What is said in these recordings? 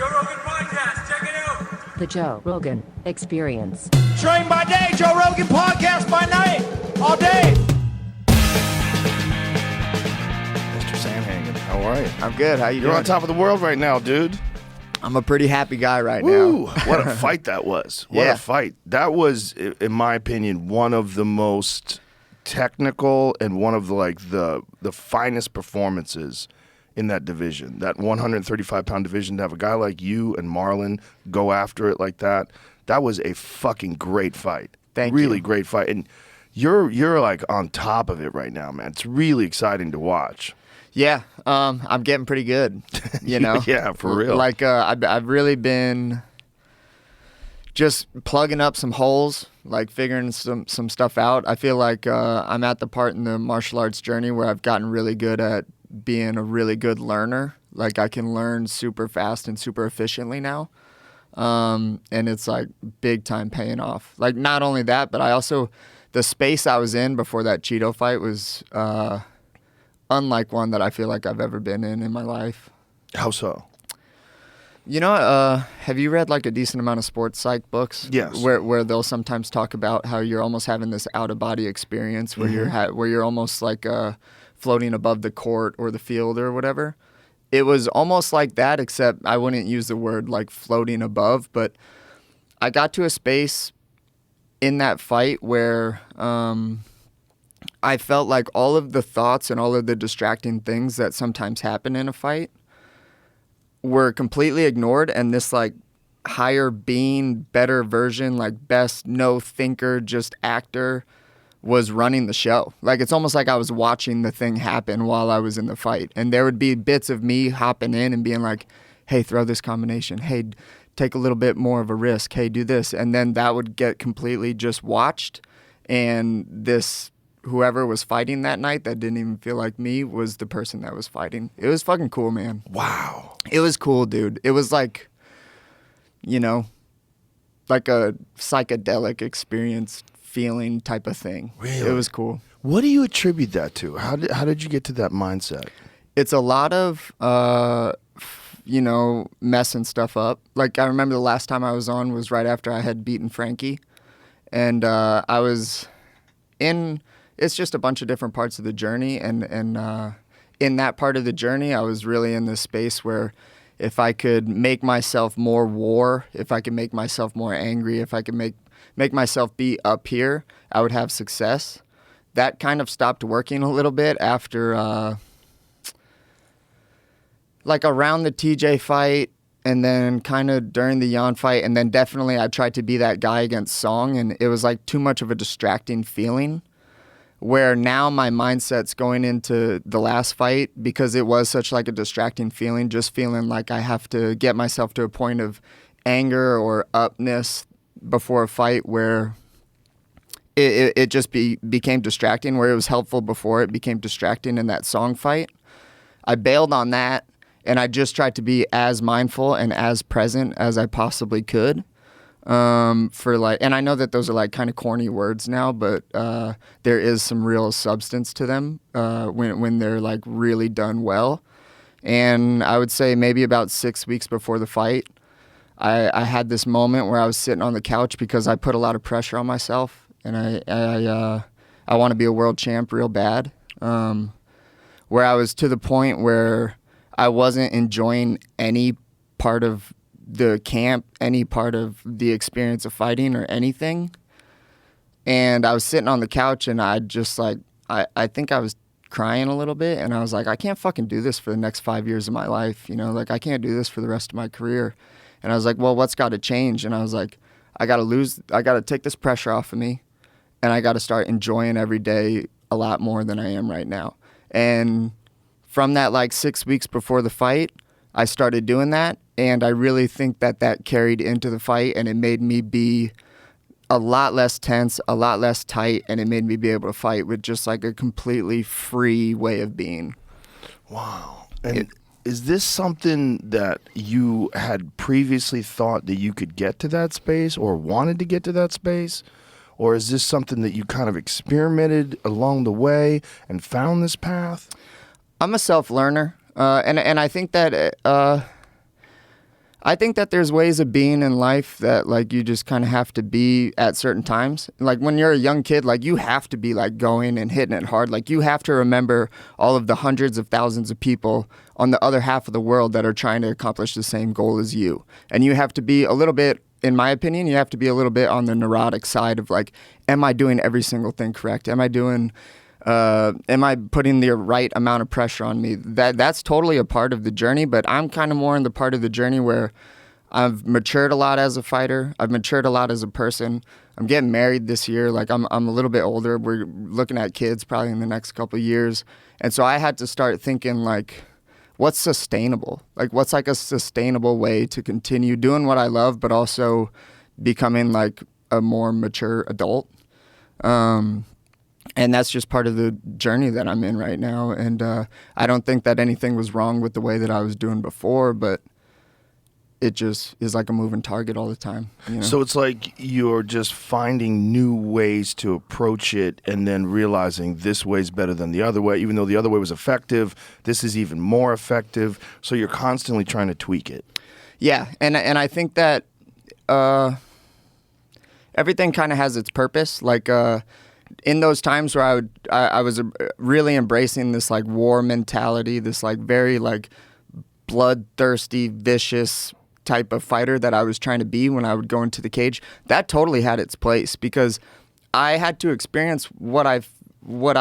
Joe Rogan Podcast. Check it out. The Joe Rogan Experience. Train by day, Joe Rogan Podcast by night, all day. Mr. Sandhagen, how are you? I'm good. How you You're doing? on top of the world right now, dude. I'm a pretty happy guy right Woo! now. What a fight that was. What Yeah. a fight. That was, in my opinion, one of the most technical and one of the finest performances in that division. That 135-pound division, to have a guy like you and Marlon go after it like that, that was a fucking great fight. Thank really you. great fight. And you're like on top of it right now, man. It's really exciting to watch. Yeah, I'm getting pretty good, you know? Yeah, for real. Like, I've really been just plugging up some holes, like figuring some stuff out. I feel like I'm at the part in the martial arts journey where I've gotten really good at being a really good learner. Like, I can learn super fast and super efficiently now. And it's like big time paying off. Like, not only that, but I also, the space I was in before that Cheeto fight was unlike one that I feel like I've ever been in my life. How so? You know, have you read like a decent amount of sports psych books? Yes. Where they'll sometimes talk about how you're almost having this out of body experience where you're almost like floating above the court or the field or whatever. It was almost like that, except I wouldn't use the word like floating above, but I got to a space in that fight where I felt like all of the thoughts and all of the distracting things that sometimes happen in a fight were completely ignored, and this like higher being, better version, like best no thinker, just actor was running the show. Like, it's almost like I was watching the thing happen while I was in the fight, and there would be bits of me hopping in and being like, hey, throw this combination, hey, take a little bit more of a risk, hey, do this, and then that would get completely just watched, and this whoever was fighting that night that didn't even feel like me was the person that was fighting. It was fucking cool, man. Wow. It was cool, dude. It was like, you know, like a psychedelic experience feeling type of thing. Really? It was cool. What do you attribute that to? How did you get to that mindset? It's a lot of, you know, messing stuff up. Like, I remember the last time I was on was right after I had beaten Frankie. And I was in, it's just a bunch of different parts of the journey. And in that part of the journey, I was really in this space where if I could make myself more war, if I could make myself more angry, if I could make myself be up here, I would have success. That kind of stopped working a little bit after, like around the TJ fight, and then kind of during the Jan fight, and then definitely I tried to be that guy against Song, and it was like too much of a distracting feeling, where now my mindset's going into the last fight, because it was such like a distracting feeling, just feeling like I have to get myself to a point of anger or upness before a fight where it just became distracting, where it was helpful before, it became distracting in that Song fight. I bailed on that, and I just tried to be as mindful and as present as I possibly could. For like, and I know that those are like kind of corny words now, but there is some real substance to them when they're like really done well. And I would say maybe about 6 weeks before the fight, I had this moment where I was sitting on the couch because I put a lot of pressure on myself, and I want to be a world champ real bad. Where I was to the point where I wasn't enjoying any part of the camp, any part of the experience of fighting or anything. And I was sitting on the couch, and I just like, I think I was crying a little bit, and I was like, I can't fucking do this for the next 5 years of my life, you know, like I can't do this for the rest of my career. And I was like, well, what's got to change? And I was like, I got to take this pressure off of me, and I got to start enjoying every day a lot more than I am right now. And from that, like 6 weeks before the fight, I started doing that, and I really think that carried into the fight, and it made me be a lot less tense, a lot less tight, and it made me be able to fight with just like a completely free way of being. Wow. And is this something that you had previously thought that you could get to that space or wanted to get to that space? Or is this something that you kind of experimented along the way and found this path? I'm a self-learner, and I think that I think that there's ways of being in life that like you just kind of have to be at certain times. Like when you're a young kid, like you have to be like going and hitting it hard. Like you have to remember all of the hundreds of thousands of people on the other half of the world that are trying to accomplish the same goal as you. And you have to be a little bit, in my opinion, you have to be a little bit on the neurotic side of like, am I doing every single thing correct? Am I putting the right amount of pressure on me? That's totally a part of the journey, but I'm kind of more in the part of the journey where I've matured a lot as a fighter. I've matured a lot as a person. I'm getting married this year. Like I'm a little bit older. We're looking at kids probably in the next couple of years. And so I had to start thinking like, what's sustainable? Like what's like a sustainable way to continue doing what I love, but also becoming like a more mature adult? And that's just part of the journey that I'm in right now. And I don't think that anything was wrong with the way that I was doing before, but it just is like a moving target all the time. You know? So it's like you're just finding new ways to approach it and then realizing this way's better than the other way. Even though the other way was effective, this is even more effective. So you're constantly trying to tweak it. Yeah, and I think that everything kind of has its purpose. Like in those times where I was really embracing this like war mentality, this like very like bloodthirsty, vicious type of fighter that I was trying to be when I would go into the cage, that totally had its place because I had to experience what I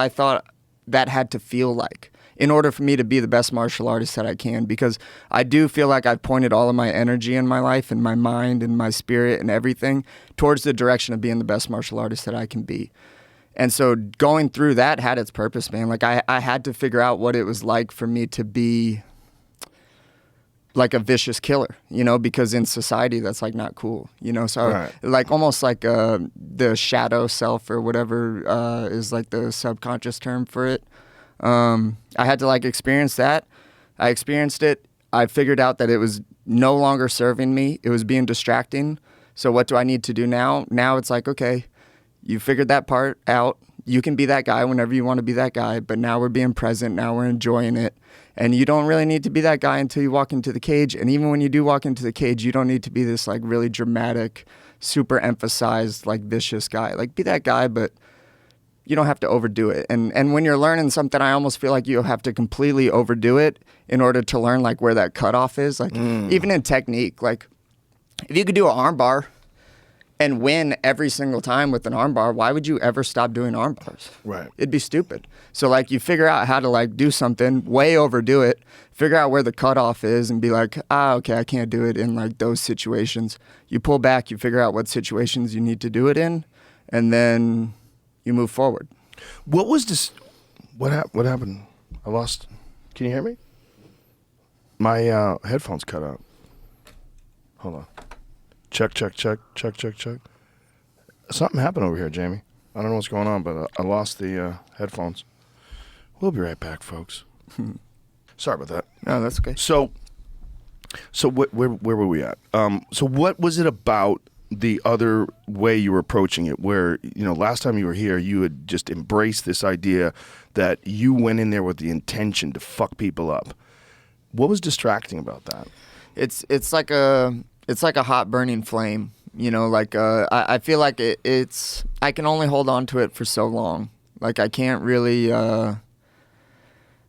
thought that had to feel like in order for me to be the best martial artist that I can, because I do feel like I've pointed all of my energy in my life and my mind and my spirit and everything towards the direction of being the best martial artist that I can be. And so going through that had its purpose, man. Like I had to figure out what it was like for me to be like a vicious killer, you know, because in society that's like not cool, you know. So right. Like almost like the shadow self or whatever is like the subconscious term for it. I had to like experience that. I experienced it. I figured out that it was no longer serving me. It was being distracting. So what do I need to do now? Now it's like, okay, you figured that part out. You can be that guy whenever you want to be that guy, but now we're being present. Now we're enjoying it. And you don't really need to be that guy until you walk into the cage. And even when you do walk into the cage, you don't need to be this like really dramatic, super emphasized, like vicious guy. Like be that guy, but you don't have to overdo it. And when you're learning something, I almost feel like you have to completely overdo it in order to learn like where that cutoff is. Like even in technique, like if you could do an arm bar and win every single time with an armbar, why would you ever stop doing arm bars? Right. It'd be stupid. So like you figure out how to like do something, way overdo it, figure out where the cutoff is and be like, okay, I can't do it in like those situations. You pull back, you figure out what situations you need to do it in, and then you move forward. What was this? What happened? I lost. Can you hear me? My headphones cut out. Hold on. Check. Something happened over here, Jamie. I don't know what's going on, but I lost the headphones. We'll be right back, folks. Sorry about that. No, that's okay. So where were we at? So what was it about the other way you were approaching it, where, you know, last time you were here, you had just embraced this idea that you went in there with the intention to fuck people up. What was distracting about that? It's like a hot burning flame, you know, like I feel like it's I can only hold on to it for so long. Like I can't really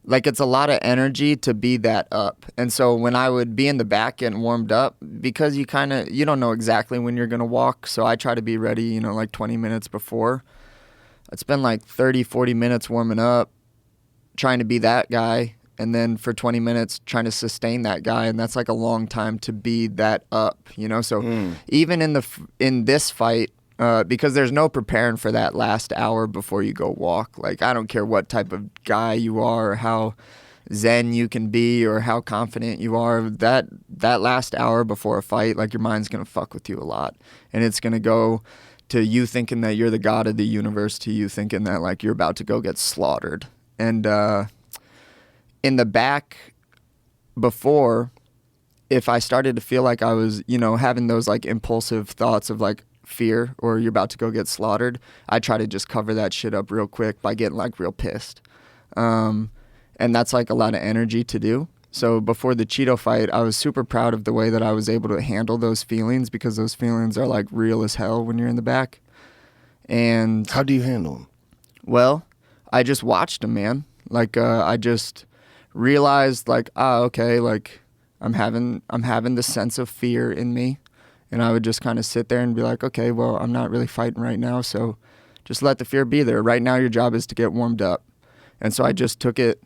like it's a lot of energy to be that up. And so when I would be in the back getting warmed up, because you don't know exactly when you're going to walk, so I try to be ready, you know, like 20 minutes before. I'd spend like 30, 40 minutes warming up, trying to be that guy, and then for 20 minutes trying to sustain that guy, and that's like a long time to be that up, you know? So even in this fight, because there's no preparing for that last hour before you go walk. Like, I don't care what type of guy you are or how zen you can be or how confident you are. That last hour before a fight, like, your mind's going to fuck with you a lot. And it's going to go to you thinking that you're the god of the universe to you thinking that, like, you're about to go get slaughtered. And in the back before, if I started to feel like I was, you know, having those, like, impulsive thoughts of, like, fear or you're about to go get slaughtered, I try to just cover that shit up real quick by getting like real pissed. And that's like a lot of energy to do. So before the Cheeto fight, I was super proud of the way that I was able to handle those feelings, because those feelings are like real as hell when you're in the back. And How do you handle them? well, I just watched them, man. Like I just realized like, okay, like I'm having this sense of fear in me. And I would just kind of sit there and be like, okay, well, I'm not really fighting right now, so just let the fear be there. Right now your job is to get warmed up. And so I just took it,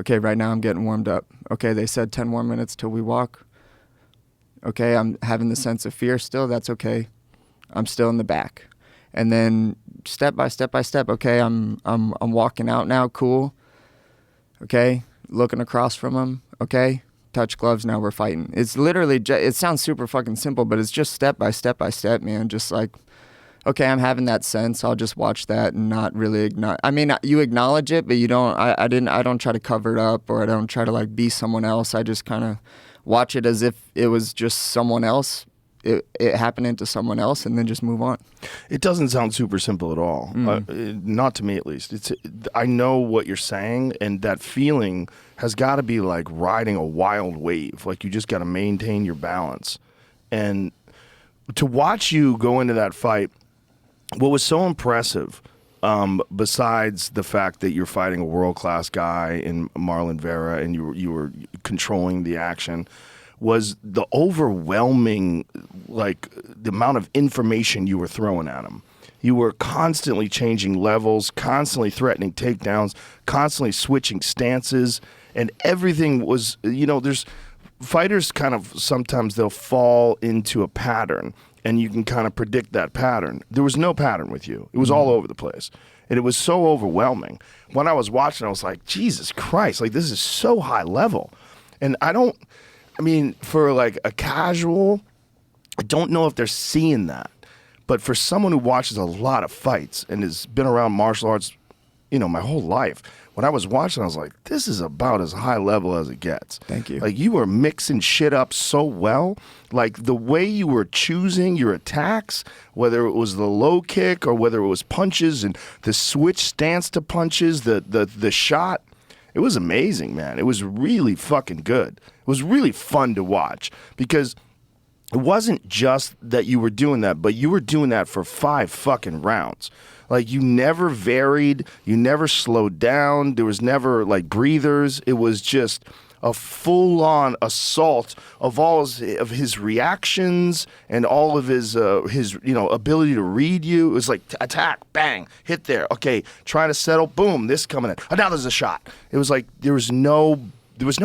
okay, right now I'm getting warmed up. Okay, they said 10 more minutes till we walk. Okay, I'm having the sense of fear still. That's okay. I'm still in the back. And then step by step by step, okay, I'm walking out now, cool. Okay, looking across from him, okay, touch gloves, now we're fighting. It's literally, it sounds super fucking simple, but it's just step by step by step, man. Just like, okay, I'm having that sense, I'll just watch that and not really I mean, you acknowledge it, but you don't, I don't try to cover it up, or I don't try to like be someone else. I just kind of watch it as if it was just someone else. It happening to someone else, and then just move on. It doesn't sound super simple at all. Not to me, at least. I know what you're saying, and that feeling has got to be like riding a wild wave. Like you just got to maintain your balance. And to watch you go into that fight, what was so impressive, besides the fact that you're fighting a world-class guy in Marlon Vera, and you were controlling the action, was the overwhelming, like, the amount of information you were throwing at him. You were constantly changing levels, constantly threatening takedowns, constantly switching stances, and everything was, there's fighters kind of, sometimes they'll fall into a pattern, and you can kind of predict that pattern. There was no pattern with you. It was all over the place. And it was so overwhelming. When I was watching, I was like, Jesus Christ, like, this is so high level. And for like a casual, I don't know if they're seeing that. But for someone who watches a lot of fights and has been around martial arts, my whole life, when I was watching, I was like, this is about as high level as it gets. Thank you. Like, you were mixing shit up so well. Like, the way you were choosing your attacks, whether it was the low kick or whether it was punches and the switch stance to punches, the shot, it was amazing, man. It was really fucking good. It was really fun to watch, because it wasn't just that you were doing that, but you were doing that for 5 fucking rounds. Like, you never varied, you never slowed down, there was never like breathers. It was just a full-on assault of all of his reactions and all of his ability to read you. It was like attack, bang, hit there, okay, trying to settle, boom, this coming in. Oh, now there's a shot. It was like there was no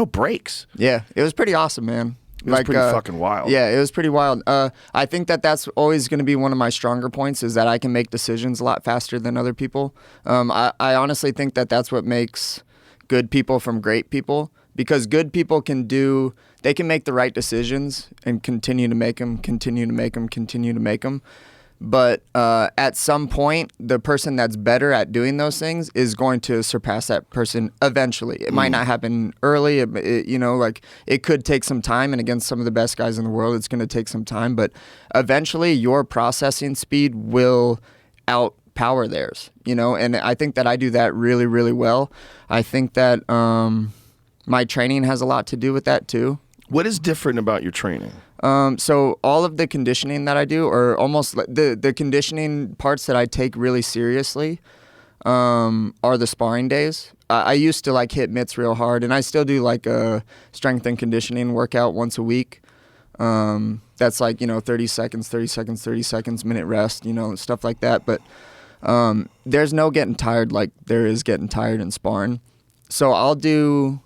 breaks. Yeah, it was pretty awesome, man. It was pretty fucking wild. Yeah, it was pretty wild. I think that's always going to be one of my stronger points, is that I can make decisions a lot faster than other people. I honestly think that's what makes good people from great people, because good people can make the right decisions and continue to make them. But at some point, the person that's better at doing those things is going to surpass that person eventually. It might not happen early. It could take some time. And against some of the best guys in the world, it's going to take some time. But eventually, your processing speed will outpower theirs. And I think that I do that really, really well. I think that my training has a lot to do with that too. What is different about your training? So all of the conditioning that I do, or almost the conditioning parts that I take really seriously, are the sparring days. I used to like hit mitts real hard, and I still do like a strength and conditioning workout once a week. That's like, 30 seconds, minute rest, stuff like that. But there's no getting tired like there is getting tired in sparring. So I'll do,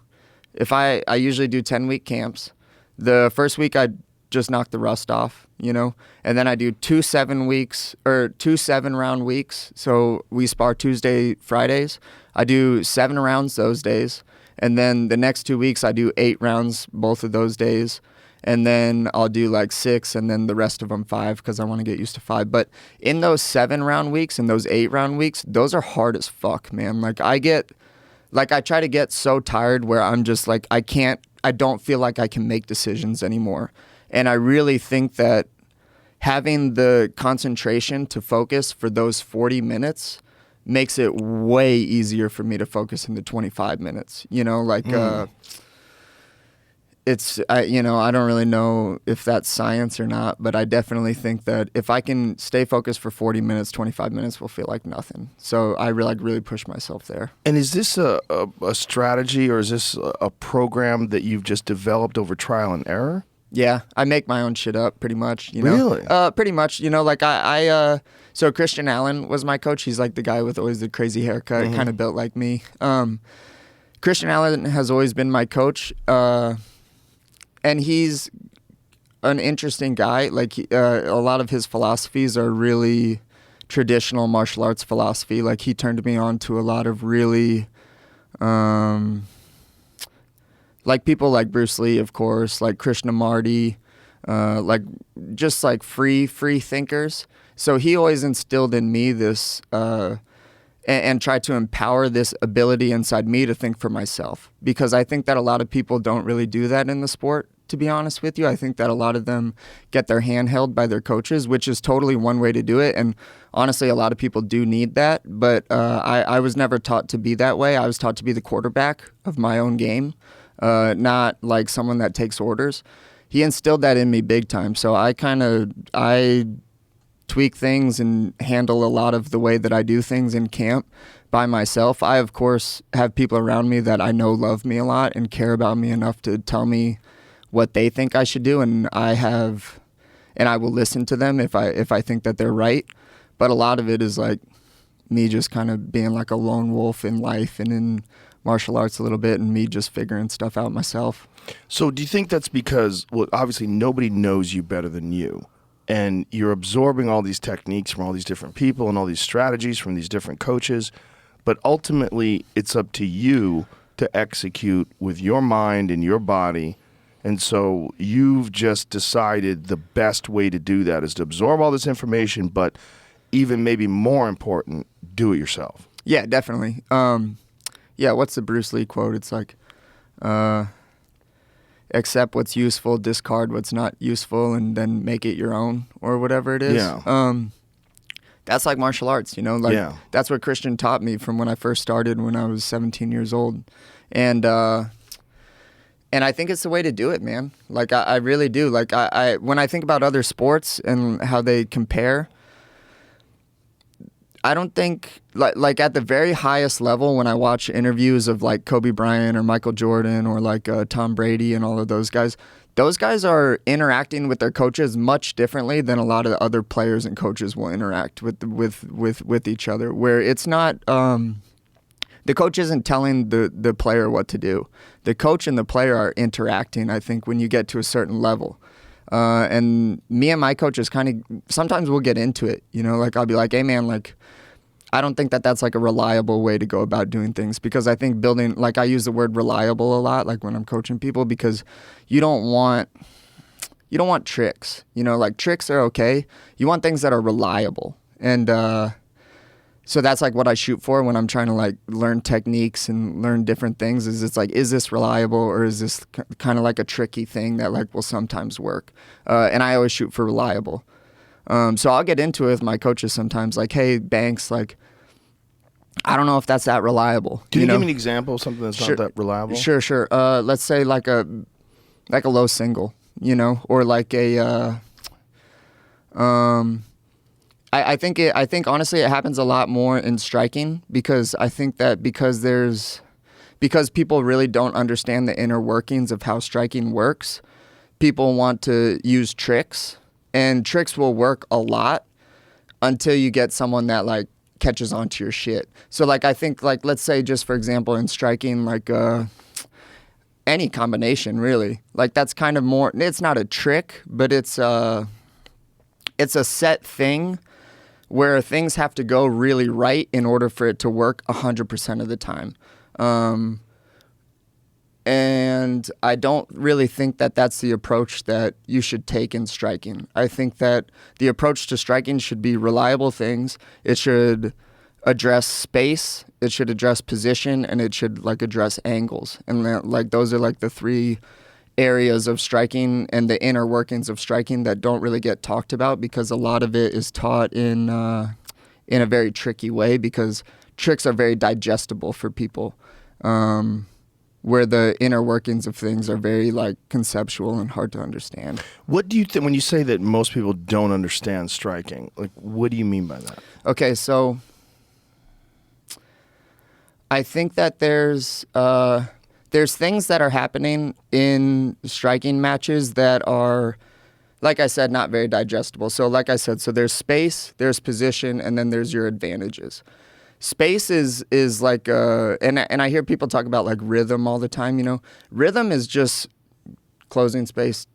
I usually do 10-week camps. The first week I just knock the rust off, and then I do 2 7-round weeks. So we spar Tuesday, Fridays. I do 7 rounds those days, and then the next 2 weeks I do 8 rounds both of those days, and then I'll do like 6, and then the rest of them 5, because I want to get used to 5. But in those 7-round weeks and those 8-round weeks, those are hard as fuck, man. I try to get so tired where I'm just like, I don't feel like I can make decisions anymore. And I really think that having the concentration to focus for those 40 minutes makes it way easier for me to focus in the 25 minutes. I don't really know if that's science or not, but I definitely think that if I can stay focused for 40 minutes, 25 minutes will feel like nothing. So I really push myself there. And is this a strategy, or is this a program that you've just developed over trial and error? Yeah, I make my own shit up pretty much. You know? Really? Pretty much. Like so Christian Allen was my coach. He's like the guy with always the crazy haircut, kind of built like me. Christian Allen has always been my coach. And he's an interesting guy. Like a lot of his philosophies are really traditional martial arts philosophy. Like he turned me on to a lot of really, like people like Bruce Lee, of course, like Krishnamurti, like just like free thinkers. So he always instilled in me this, and tried to empower this ability inside me to think for myself. Because I think that a lot of people don't really do that in the sport, to be honest with you. I think that a lot of them get their hand held by their coaches, which is totally one way to do it. And honestly, a lot of people do need that. But I was never taught to be that way. I was taught to be the quarterback of my own game, not like someone that takes orders. He instilled that in me big time. So I tweak things and handle a lot of the way that I do things in camp by myself. I, of course, have people around me that I know love me a lot and care about me enough to tell me what they think I should do, and I will listen to them if I think that they're right. But a lot of it is like me just kind of being like a lone wolf in life and in martial arts a little bit, and me just figuring stuff out myself. So do you think that's because, well, obviously nobody knows you better than you, and you're absorbing all these techniques from all these different people and all these strategies from these different coaches, but ultimately it's up to you to execute with your mind and your body. And so you've just decided the best way to do that is to absorb all this information, but even maybe more important, do it yourself. Yeah, definitely. Yeah, what's the Bruce Lee quote? It's like, accept what's useful, discard what's not useful, and then make it your own, or whatever it is. Yeah. That's like martial arts, like that's what Christian taught me from when I first started when I was 17 years old. And I think it's the way to do it, man. Like I really do. Like I when I think about other sports and how they compare, I don't think like at the very highest level, when I watch interviews of like Kobe Bryant or Michael Jordan or like Tom Brady and all of those guys are interacting with their coaches much differently than a lot of the other players and coaches will interact with each other. Where it's not the coach isn't telling the player what to do. The coach and the player are interacting, I think, when you get to a certain level. And me and my coaches kind of, sometimes we'll get into it, like I'll be like, hey man, like, I don't think that that's like a reliable way to go about doing things, because I think building, like I use the word reliable a lot, like when I'm coaching people, because you don't want tricks, like tricks are okay. You want things that are reliable. And, so that's like what I shoot for when I'm trying to like learn techniques and learn different things. Is it's like, is this reliable, or is this kind of like a tricky thing that like will sometimes work? And I always shoot for reliable. So I'll get into it with my coaches sometimes, like, hey, Banks, like, I don't know if that's that reliable. Can you give me an example of something that's not that reliable? Sure. Let's say like a low single, or like a I think honestly it happens a lot more in striking, because I think that because people really don't understand the inner workings of how striking works, people want to use tricks, and tricks will work a lot until you get someone that like catches onto your shit. So like I think like, let's say just for example in striking, like any combination really, like that's kind of more, it's not a trick, but it's a set thing where things have to go really right in order for it to work 100% of the time. And I don't really think that that's the approach that you should take in striking. I think that the approach to striking should be reliable things. It should address space, it should address position, and it should like address angles. And like those are like the three areas of striking and the inner workings of striking that don't really get talked about, because a lot of it is taught in a very tricky way, because tricks are very digestible for people. where the inner workings of things are very like conceptual and hard to understand. What do you think when you say that most people don't understand striking? Like, what do you mean by that? Okay, so I think that there's things that are happening in striking matches that are, like I said, not very digestible. So like I said, so there's space, there's position, and then there's your advantages. Space is like, and I hear people talk about like rhythm all the time, you know. Rhythm is just closing space,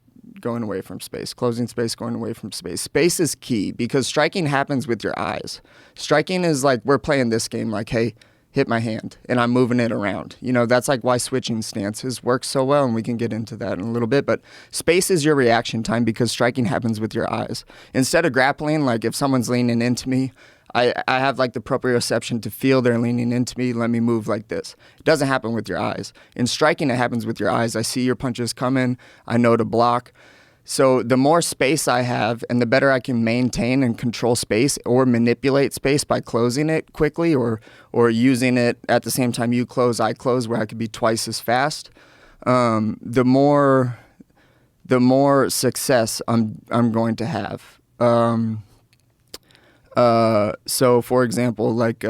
going away from space, closing space, going away from space. Space is key because striking happens with your eyes. Striking is like, we're playing this game like, hey, hit my hand, and I'm moving it around. You know, that's like why switching stances works so well, and we can get into that in a little bit. But space is your reaction time because striking happens with your eyes. Instead of grappling, like if someone's leaning into me, I have like the proprioception to feel they're leaning into me, let me move like this. It doesn't happen with your eyes. In striking, it happens with your eyes. I see your punches coming, I know to block. So the more space I have and the better I can maintain and control space or manipulate space by closing it quickly or using it at the same time you close, I close, where I could be twice as fast, the more success I'm going to have. So for example, like,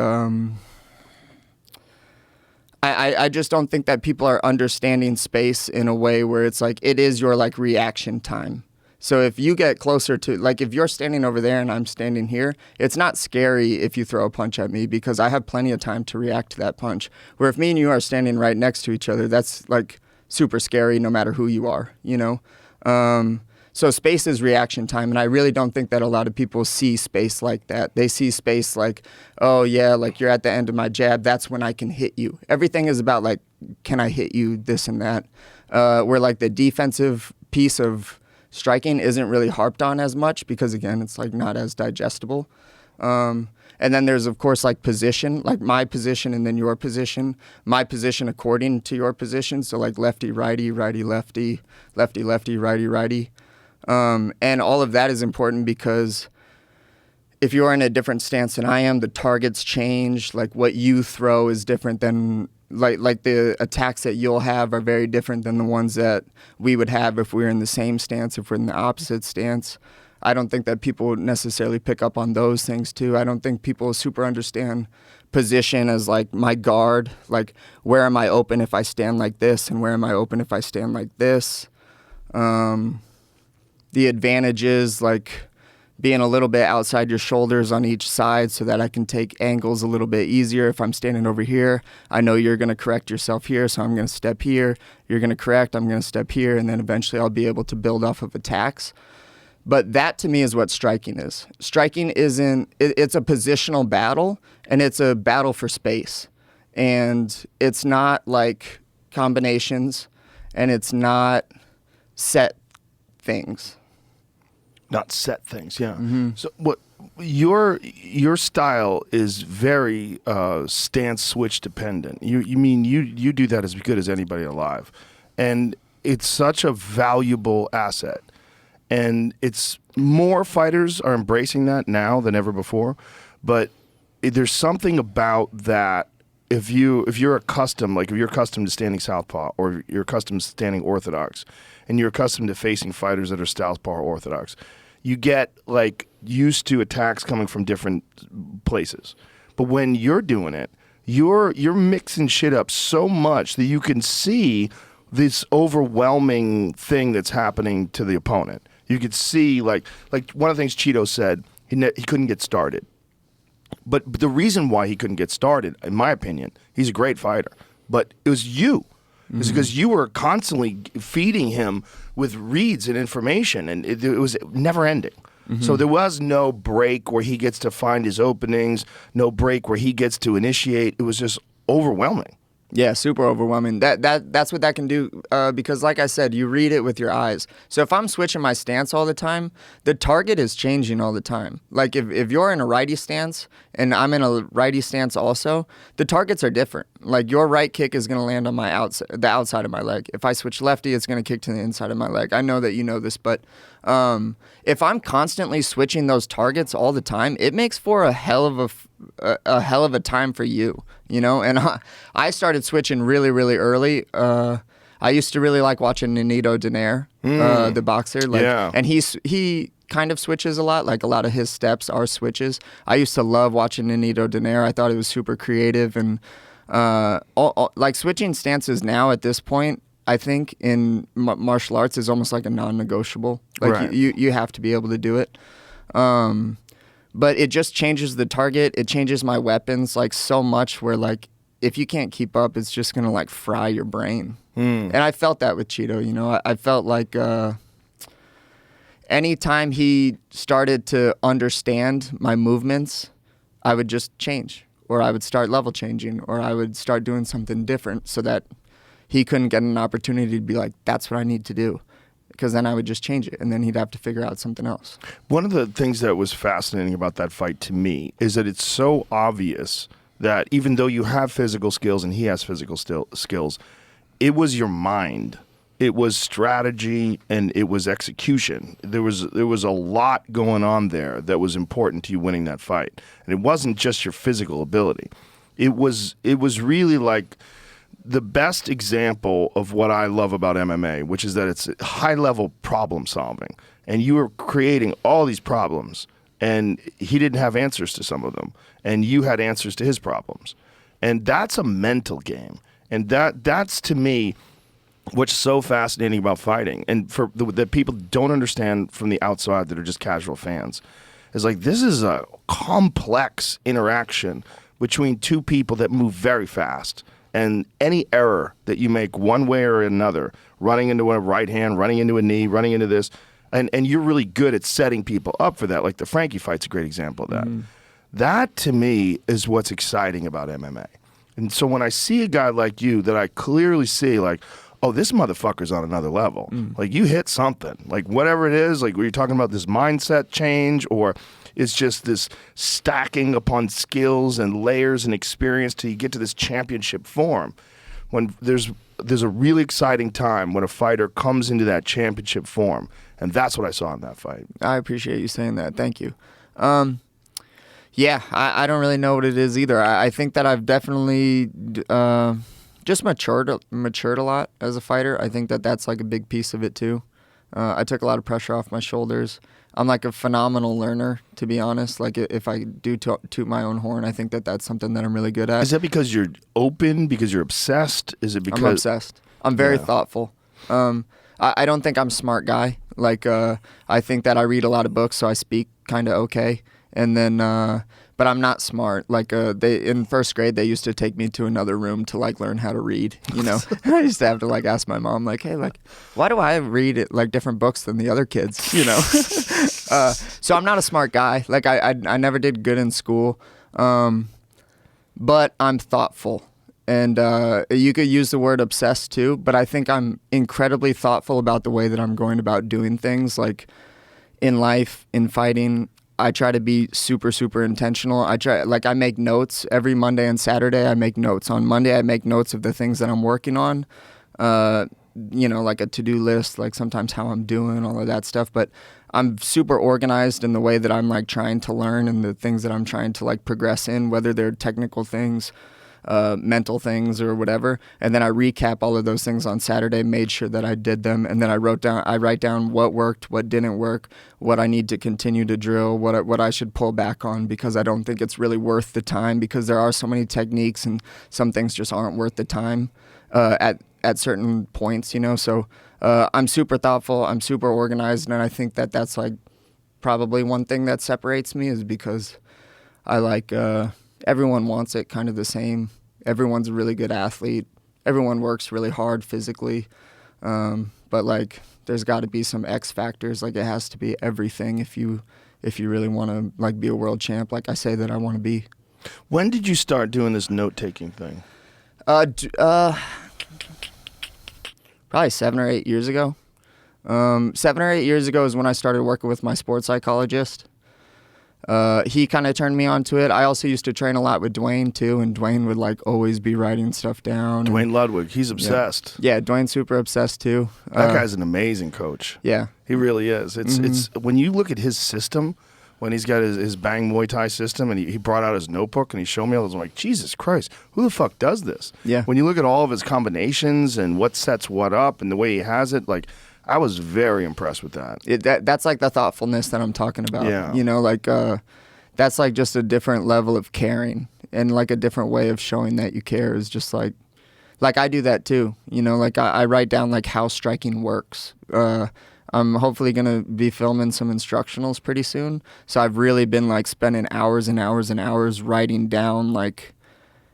I just don't think that people are understanding space in a way where it's like, it is your like reaction time. So if you get closer to, like if you're standing over there and I'm standing here, it's not scary if you throw a punch at me because I have plenty of time to react to that punch. Where if me and you are standing right next to each other, that's like super scary no matter who you are, you know? So space is reaction time, and I really don't think that a lot of people see space like that. They see space like, oh yeah, like you're at the end of my jab, that's when I can hit you. Everything is about like, can I hit you, this and that. Where like the defensive piece of striking isn't really harped on as much because again, it's like not as digestible. And then there's of course like position, like my position and then your position, my position according to your position. So like lefty, righty, righty, lefty, lefty, lefty, righty, righty. And all of that is important because if you're in a different stance than I am, the targets change. Like what you throw is different than like the attacks that you'll have are very different than the ones that we would have if we were in the same stance, if we're in the opposite stance. I don't think that people necessarily pick up on those things too. I don't think people super understand position as like my guard, like where am I open if I stand like this and where am I open if I stand like this. The advantages, like being a little bit outside your shoulders on each side so that I can take angles a little bit easier. If I'm standing over here, I know you're going to correct yourself here, so I'm going to step here. You're going to correct, I'm going to step here, and then eventually I'll be able to build off of attacks. But that to me is what striking is. Striking isn't, it's a positional battle, and it's a battle for space. And it's not like combinations, and it's not set things. Not set things, yeah. Mm-hmm. So what your style is very stance switch dependent. You mean you do that as good as anybody alive, and it's such a valuable asset. And it's more fighters are embracing that now than ever before. But there's something about that. If you're accustomed, like if you're accustomed to standing southpaw or you're accustomed to standing orthodox, and you're accustomed to facing fighters that are southpaw or orthodox, you get like used to attacks coming from different places. But when you're doing it, you're mixing shit up so much that you can see this overwhelming thing that's happening to the opponent. You could see like one of the things Cheeto said, he couldn't get started. But the reason why he couldn't get started, in my opinion, he's a great fighter, but it was you. It's because you were constantly feeding him with reads and information, and it was never ending. So there was no break where he gets to find his openings, no break where he gets to initiate. It was just overwhelming. Yeah, super overwhelming. That's what that can do because, like I said, you read it with your eyes. So if I'm switching my stance all the time, the target is changing all the time. Like if you're in a righty stance and I'm in a righty stance also, the targets are different. Like your right kick is going to land on the outside of my leg. If I switch lefty, it's going to kick to the inside of my leg. I know that you know this, but if I'm constantly switching those targets all the time, it makes for a hell of a hell of a time for you, you know? And I started switching really, really early. I used to really like watching Nonito Donaire, the boxer. Like, Yeah. And he kind of switches a lot. Like a lot of his steps are switches. I used to love watching Nonito Donaire. I thought it was super creative. And like switching stances now at this point, I think in martial arts is almost like a non-negotiable. Like Right. you have to be able to do it. But it just changes the target. It changes my weapons like so much where like if you can't keep up, it's just going to like fry your brain. And I felt that with Cheeto, you know. I felt like anytime he started to understand my movements, I would just change, or I would start level changing, or I would start doing something different so that he couldn't get an opportunity to be like, that's what I need to do. Because then I would just change it, and then he'd have to figure out something else. One of the things that was fascinating about that fight to me is that it's so obvious that even though you have physical skills and he has physical skills, it was your mind. It was strategy and it was execution. There was a lot going on there that was important to you winning that fight. And it wasn't just your physical ability. It was really like the best example of what I love about MMA, which is that it's high-level problem solving. And you were creating all these problems, and he didn't have answers to some of them, and you had answers to his problems. And that's a mental game. And that's, to me, what's so fascinating about fighting. And for that people don't understand from the outside that are just casual fans, is like this is a complex interaction between two people that move very fast. And any error that you make one way or another, running into a right hand, running into a knee, running into this, and you're really good at setting people up for that. Like the Frankie fight's a great example of that. That, to me, is what's exciting about MMA. And so when I see a guy like you that I clearly see, like, oh, this motherfucker's on another level. Like, you hit something. Like, whatever it is, like, were you talking about this mindset change, or it's just this stacking upon skills and layers and experience till you get to this championship form. When there's a really exciting time when a fighter comes into that championship form, and that's what I saw in that fight. I appreciate you saying that. Thank you. Yeah, I don't really know what it is either. I think that I've definitely just matured a lot as a fighter. I think that that's like a big piece of it too. I took a lot of pressure off my shoulders. I'm like a phenomenal learner, to be honest. Like if I do toot my own horn, I think that that's something that I'm really good at. Is that because you're open? Because you're obsessed? Is it because I'm obsessed? I'm very thoughtful. I don't think I'm a smart guy. Like I think that I read a lot of books, so I speak kind of okay. And then, but I'm not smart. Like they in first grade, they used to take me to another room to like learn how to read. You know, I used to have to like ask my mom, like, hey, like, why do I read it like different books than the other kids? You know, so I'm not a smart guy. Like I never did good in school, but I'm thoughtful. And you could use the word obsessed too, but I think I'm incredibly thoughtful about the way that I'm going about doing things. Like in life, in fighting, I try to be super, super intentional. I make notes every Monday and Saturday. I make notes. On Monday, I make notes of the things that I'm working on, you know, like a to-do list, like sometimes how I'm doing, all of that stuff. But I'm super organized in the way that I'm like trying to learn and the things that I'm trying to like progress in, whether they're technical things, mental things or whatever. And then I recap all of those things on Saturday, made sure that I did them. And then I write down what worked, what didn't work, what I need to continue to drill, what I should pull back on, because I don't think it's really worth the time, because there are so many techniques and some things just aren't worth the time at certain points, you know? So I'm super thoughtful, I'm super organized, and I think that that's like probably one thing that separates me, is because I like everyone wants it kind of the same. Everyone's a really good athlete. Everyone works really hard physically. But like there's got to be some X factors. Like it has to be everything if you really want to like be a world champ, like I say that I want to be. When did you start doing this note-taking thing? Probably 7 or 8 years ago. 7 or 8 years ago is when I started working with my sports psychologist. He kind of turned me on to it. I also used to train a lot with Dwayne too, and Dwayne would like always be writing stuff down. Dwayne Ludwig, he's obsessed. Yeah, Dwayne's super obsessed too. That guy's an amazing coach. Yeah. He really is. It's when you look at his system, when he's got his Bang Muay Thai system, and he brought out his notebook and he showed me, I was like, Jesus Christ, who the fuck does this? Yeah. When you look at all of his combinations and what sets what up and the way he has it, like, I was very impressed with that. That's like the thoughtfulness that I'm talking about. Yeah. You know, like that's like just a different level of caring, and like a different way of showing that you care is just like I do that too. You know, like I write down like how striking works. I'm hopefully going to be filming some instructionals pretty soon. So I've really been like spending hours and hours and hours writing down like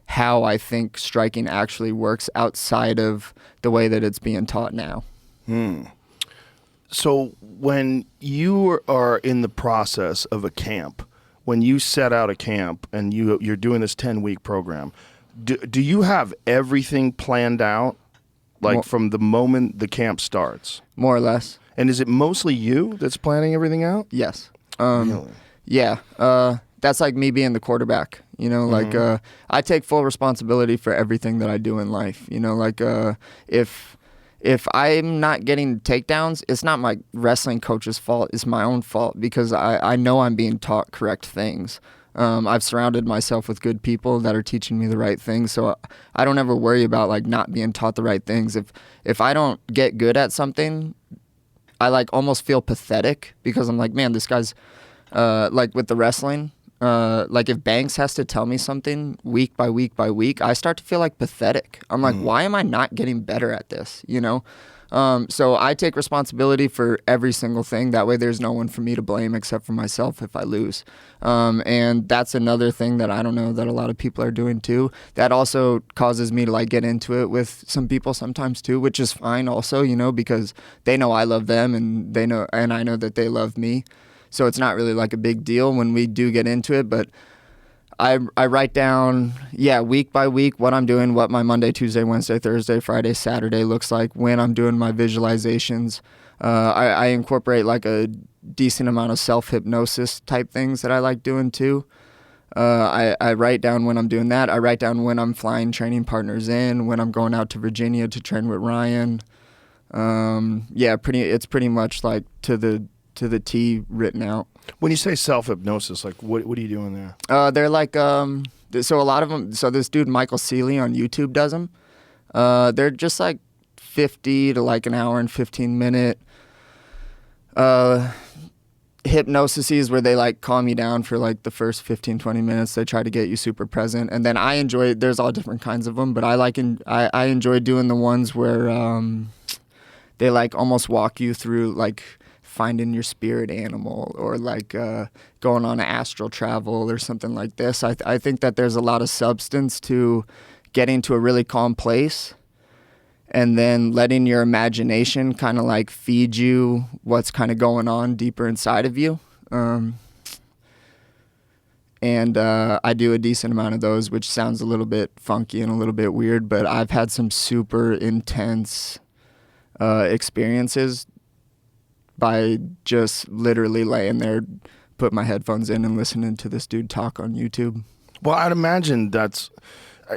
how I think striking actually works outside of the way that it's being taught now. So when you are in the process of a camp, when you set out a camp and you're doing this 10-week program, do you have everything planned out, like from the moment the camp starts? More or less. And is it mostly you that's planning everything out? Yes. Really? Yeah. That's like me being the quarterback. You know, like I take full responsibility for everything that I do in life. You know, like if I'm not getting takedowns, it's not my wrestling coach's fault. It's my own fault because I know I'm being taught correct things. I've surrounded myself with good people that are teaching me the right things, so I don't ever worry about like not being taught the right things. If I don't get good at something, I like almost feel pathetic because I'm like, man, this guy's like with the wrestling. Like if Banks has to tell me something week by week by week, I start to feel like pathetic. I'm like, why am I not getting better at this? You know? So I take responsibility for every single thing. That way there's no one for me to blame except for myself if I lose. And that's another thing that I don't know that a lot of people are doing too. That also causes me to like get into it with some people sometimes too, which is fine also, you know, because they know I love them and they know, and I know that they love me. So it's not really like a big deal when we do get into it, but I write down, week by week what I'm doing, what my Monday, Tuesday, Wednesday, Thursday, Friday, Saturday looks like when I'm doing my visualizations. I incorporate like a decent amount of self-hypnosis type things that I like doing too. I write down when I'm doing that. I write down when I'm flying training partners in, when I'm going out to Virginia to train with Ryan. It's pretty much like to the T written out. When you say self-hypnosis, like what are you doing there? They're like, so a lot of them, so this dude Michael Seeley on YouTube does them. They're just like 50 to like an hour and 15-minute hypnoses where they like calm you down for like the first 15, 20 minutes. They try to get you super present. And then I enjoy, there's all different kinds of them, but I enjoy doing the ones where they like almost walk you through like finding your spirit animal or like going on an astral travel or something like this. I think that there's a lot of substance to getting to a really calm place and then letting your imagination kind of like feed you what's kind of going on deeper inside of you. And I do a decent amount of those, which sounds a little bit funky and a little bit weird, but I've had some super intense experiences by just literally laying there, put my headphones in and listening to this dude talk on YouTube. Well, I'd imagine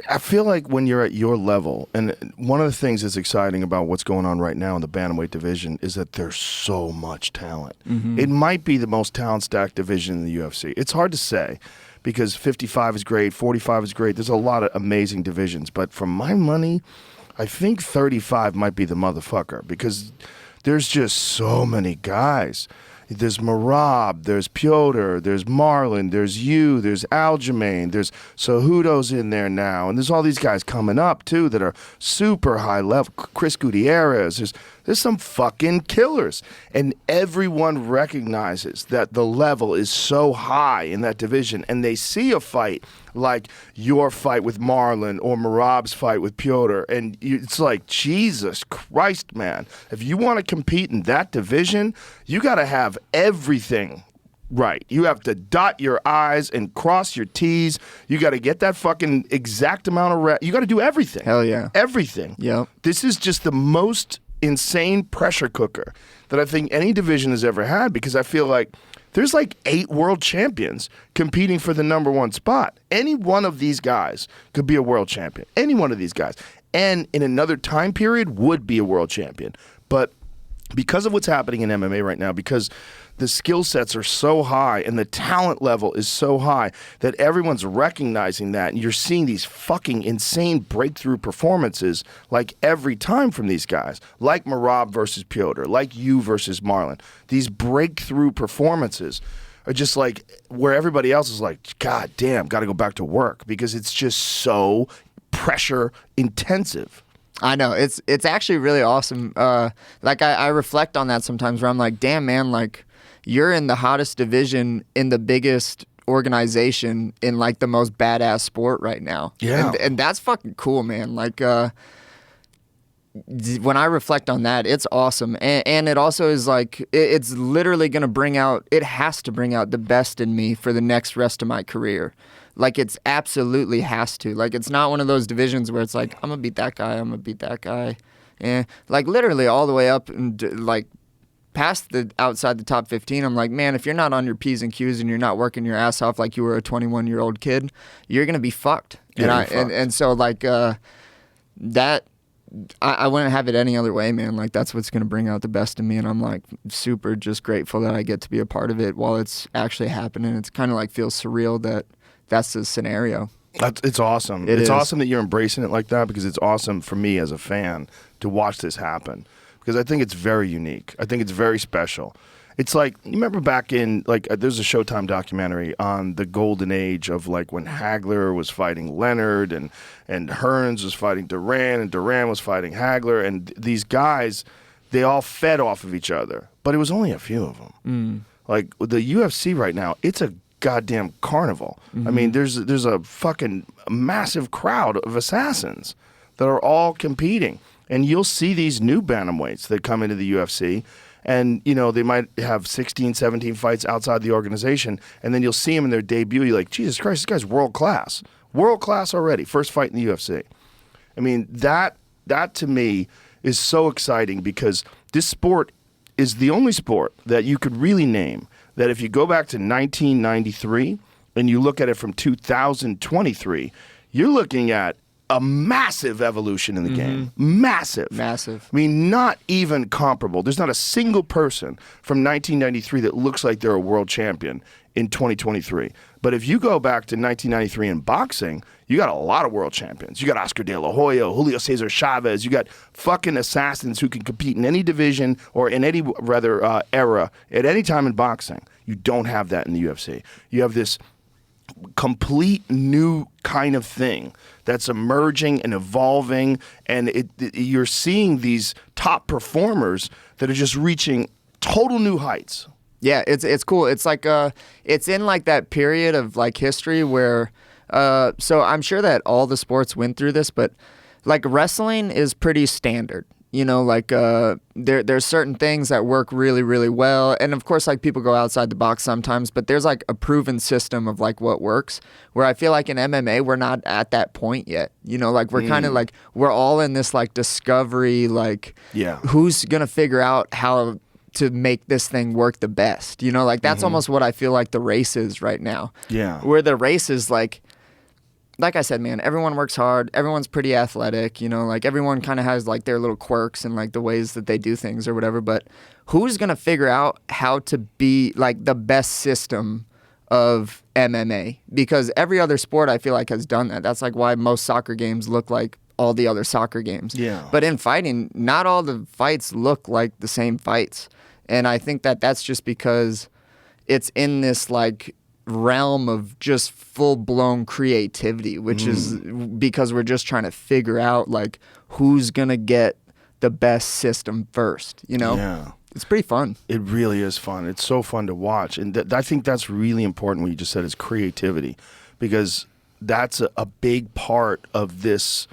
I feel like when you're at your level, and one of the things that's exciting about what's going on right now in the Bantamweight division is that there's so much talent. Mm-hmm. It might be the most talent-stacked division in the UFC. It's hard to say because 55 is great, 45 is great. There's a lot of amazing divisions, but for my money, I think 35 might be the motherfucker because there's just so many guys. There's Merab, there's Piotr, there's Marlon, there's you, there's Aljamain, there's Cejudo's in there now, and there's all these guys coming up too that are super high level. Chris Gutierrez, there's some fucking killers, and everyone recognizes that the level is so high in that division, and they see a fight like your fight with Marlon or Merab's fight with Piotr, and it's like, Jesus Christ, man. If you want to compete in that division, you got to have everything right. You have to dot your I's and cross your T's. You got to get that fucking exact amount of rep. You got to do everything. Hell yeah. Everything. Yeah. This is just the most insane pressure cooker that I think any division has ever had because I feel like there's like 8 world champions competing for the number 1 spot. Any one of these guys could be a world champion. Any one of these guys. And in another time period would be a world champion. But because of what's happening in MMA right now, because the skill sets are so high and the talent level is so high that everyone's recognizing that, and you're seeing these fucking insane breakthrough performances like every time from these guys, like Merab versus Piotr, like you versus Marlon. These breakthrough performances are just like where everybody else is like, God damn, got to go back to work, because it's just so pressure intensive. I know, it's actually really awesome. Like I reflect on that sometimes, where I'm like, damn man, like you're in the hottest division in the biggest organization in like the most badass sport right now. Yeah. And that's fucking cool, man. Like when I reflect on that, it's awesome. And it also is like, it's literally going to bring out, it has to bring out the best in me for the next rest of my career. Like, it's absolutely has to. Like, it's not one of those divisions where it's like, I'm going to beat that guy, I'm going to beat that guy. And, like, literally all the way up and, like, past the outside the top 15, I'm like, man, if you're not on your P's and Q's and you're not working your ass off like you were a 21-year-old kid, you're going to be fucked. And so, like, that... I wouldn't have it any other way, man. Like, that's what's going to bring out the best in me, and I'm, like, super just grateful that I get to be a part of it while it's actually happening. It's kind of, like, feels surreal that that's the scenario. It's awesome. It's awesome that you're embracing it like that, because it's awesome for me as a fan to watch this happen, because I think it's very unique. I think it's very special. It's like, you remember back in, like, there's a Showtime documentary on the golden age of, like, when Hagler was fighting Leonard and Hearns was fighting Duran and Duran was fighting Hagler, and these guys, they all fed off of each other, but it was only a few of them. Like, the UFC right now, it's a goddamn carnival. I mean, there's a fucking massive crowd of assassins that are all competing, and you'll see these new bantamweights that come into the UFC. And, you know, they might have 16, 17 fights outside the organization, and then you'll see them in their debut. You're like, Jesus Christ, this guy's world class. World class already. First fight in the UFC. I mean, that to me is so exciting, because this sport is the only sport that you could really name that if you go back to 1993 and you look at it from 2023, you're looking at a massive evolution in the game. Massive. I mean, not even comparable. There's not a single person from 1993 that looks like they're a world champion in 2023. But if you go back to 1993 in boxing, you got a lot of world champions. You got Oscar De La Hoya, Julio Cesar Chavez. You got fucking assassins who can compete in any division or in any, rather, era at any time in boxing. You don't have that in the UFC. You have this complete new kind of thing that's emerging and evolving, and you're seeing these top performers that are just reaching total new heights. Yeah, it's cool. It's like it's in like that period of like history where so I'm sure that all the sports went through this, but like wrestling is pretty standard. You know, like there's certain things that work really, really well. And of course, like people go outside the box sometimes, but there's like a proven system of like what works, where I feel like in MMA, we're not at that point yet. You know, like we're kind of like, we're all in this like discovery, like who's going to figure out how to make this thing work the best. You know, like that's almost what I feel like the race is right now. Yeah. Where the race is like I said, man, everyone works hard. Everyone's pretty athletic, you know, like everyone kind of has like their little quirks and like the ways that they do things or whatever. But who's going to figure out how to be like the best system of MMA? Because every other sport I feel like has done that. That's like why most soccer games look like all the other soccer games. Yeah. But in fighting, not all the fights look like the same fights. And I think that that's just because it's in this like realm of just full-blown creativity, which is because we're just trying to figure out like who's gonna get the best system first, you know? Yeah. It's pretty fun. It really is fun. It's so fun to watch. And I think that's really important what you just said, is creativity, because that's a big part of this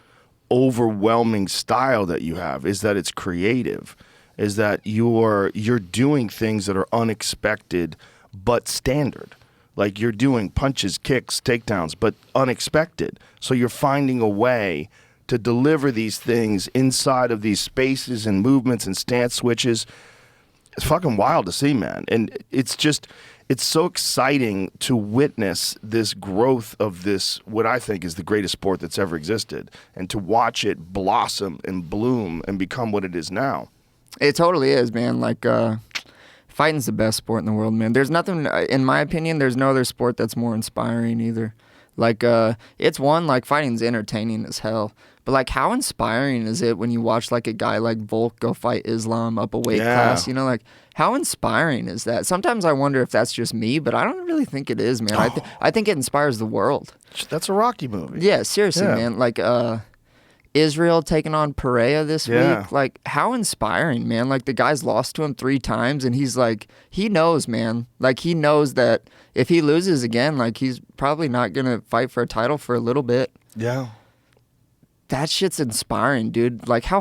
overwhelming style that you have, is that it's creative, is that you're doing things that are unexpected but standard. Like you're doing punches, kicks, takedowns, but unexpected. So you're finding a way to deliver these things inside of these spaces and movements and stance switches. It's fucking wild to see, man. And it's so exciting to witness this growth of this, what I think is the greatest sport that's ever existed, and to watch it blossom and bloom and become what it is now. It totally is, man. Like, fighting's the best sport in the world, man. There's nothing, in my opinion, there's no other sport that's more inspiring either. Like, it's one, like, fighting's entertaining as hell. But, like, how inspiring is it when you watch, like, a guy like Volk go fight Islam up a weight class? You know, like, how inspiring is that? Sometimes I wonder if that's just me, but I don't really think it is, man. I think it inspires the world. That's a Rocky movie. Yeah, seriously, man. Like, Israel taking on Pereira this week. Like, how inspiring, man. Like, the guy's lost to him 3 times, and he's like, he knows, man. Like, he knows that if he loses again, like, he's probably not going to fight for a title for a little bit. Yeah. That shit's inspiring, dude. Like, how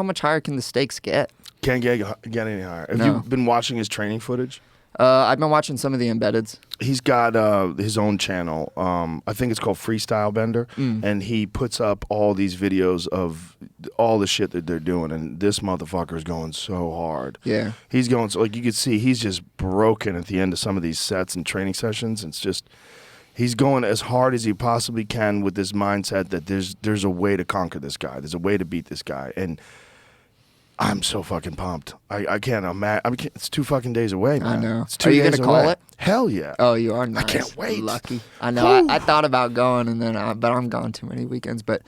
much higher can the stakes get? Can't get any higher. Have you been watching his training footage? I've been watching some of the embeddeds. He's got his own channel. I think it's called Freestyle Bender, and he puts up all these videos of all the shit that they're doing. And this motherfucker's going so hard. Yeah, he's going so, like, you could see he's just broken at the end of some of these sets and training sessions. It's just he's going as hard as he possibly can with this mindset that there's a way to conquer this guy. There's a way to beat this guy, and I'm so fucking pumped. I can't imagine. It's 2 fucking days away, man. I know. It's 2 Are you days gonna call away. it? Hell yeah. Oh, you are nice. I can't wait. Lucky. I know. I thought about going, and then but I'm gone too many weekends. But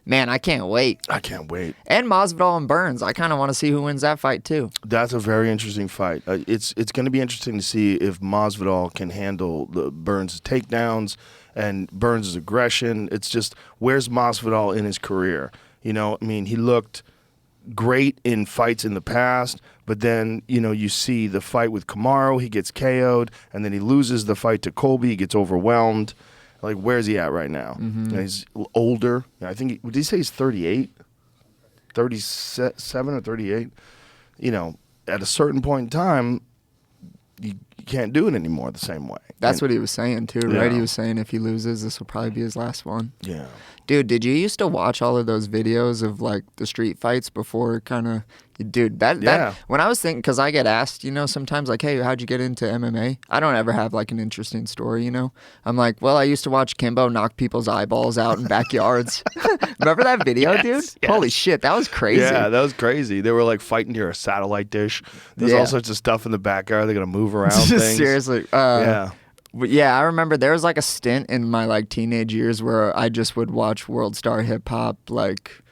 man, I can't wait. I can't wait. And Moz Vidal and Burns. I kind of want to see who wins that fight too. That's a very interesting fight. It's going to be interesting to see if Moz Vidal can handle the Burns' takedowns and Burns' aggression. It's just, where's Moz Vidal in his career? You know, I mean, he looked great in fights in the past, but then, you know, you see the fight with Kamaru, he gets KO'd, and then he loses the fight to Colby, he gets overwhelmed. Like, where's he at right now? He's older. I think, did he say he's 38? 37 or 38? You know, at a certain point in time, you can't do it anymore the same way. That's what he was saying too, right? He was saying if he loses, this will probably be his last one. Yeah. Dude, did you used to watch all of those videos of, like, the street fights before kind of... Dude, that when I was thinking, because I get asked, you know, sometimes, like, hey, how'd you get into MMA? I don't ever have, like, an interesting story, you know? I'm like, well, I used to watch Kimbo knock people's eyeballs out in backyards. Remember that video, dude? Yes. Holy shit, that was crazy. Yeah, that was crazy. They were, like, fighting near a satellite dish. There's all sorts of stuff in the backyard. They're going to move around things. Seriously. Yeah, I remember there was, like, a stint in my, like, teenage years where I just would watch World Star Hip Hop, like...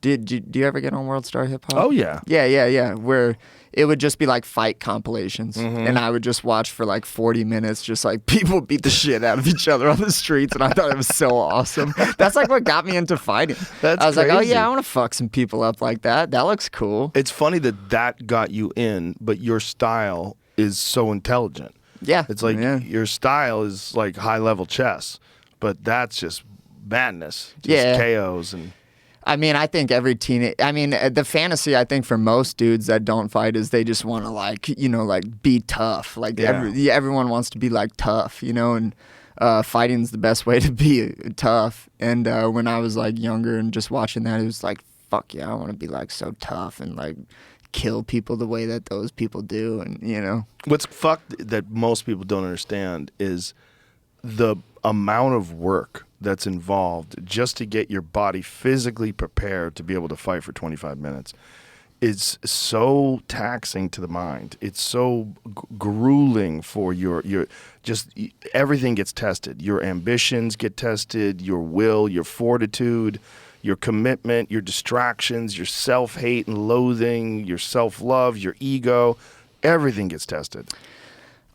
Do you ever get on World Star Hip Hop? Oh, yeah. Yeah. Where it would just be like fight compilations. And I would just watch for like 40 minutes, just like people beat the shit out of each other on the streets. And I thought it was so awesome. That's like what got me into fighting. I was crazy. like, oh, yeah, I want to fuck some people up like that. That looks cool. It's funny that got you in, but your style is so intelligent. Yeah. It's like your style is like high-level chess, but that's just madness. Just KOs and... I mean, I think the fantasy, I think, for most dudes that don't fight is they just want to, like, you know, like, be tough. Like, everyone wants to be, like, tough, you know, and fighting's the best way to be tough. And when I was, like, younger and just watching that, it was like, fuck yeah, I want to be, like, so tough and, like, kill people the way that those people do, and, you know. What's fucked that most people don't understand is the amount of work that's involved just to get your body physically prepared to be able to fight for 25 minutes. It's so taxing to the mind. It's so grueling for your just everything gets tested. Your ambitions get tested, your will, your fortitude, your commitment, your distractions, your self-hate and loathing, your self-love, your ego. Everything gets tested.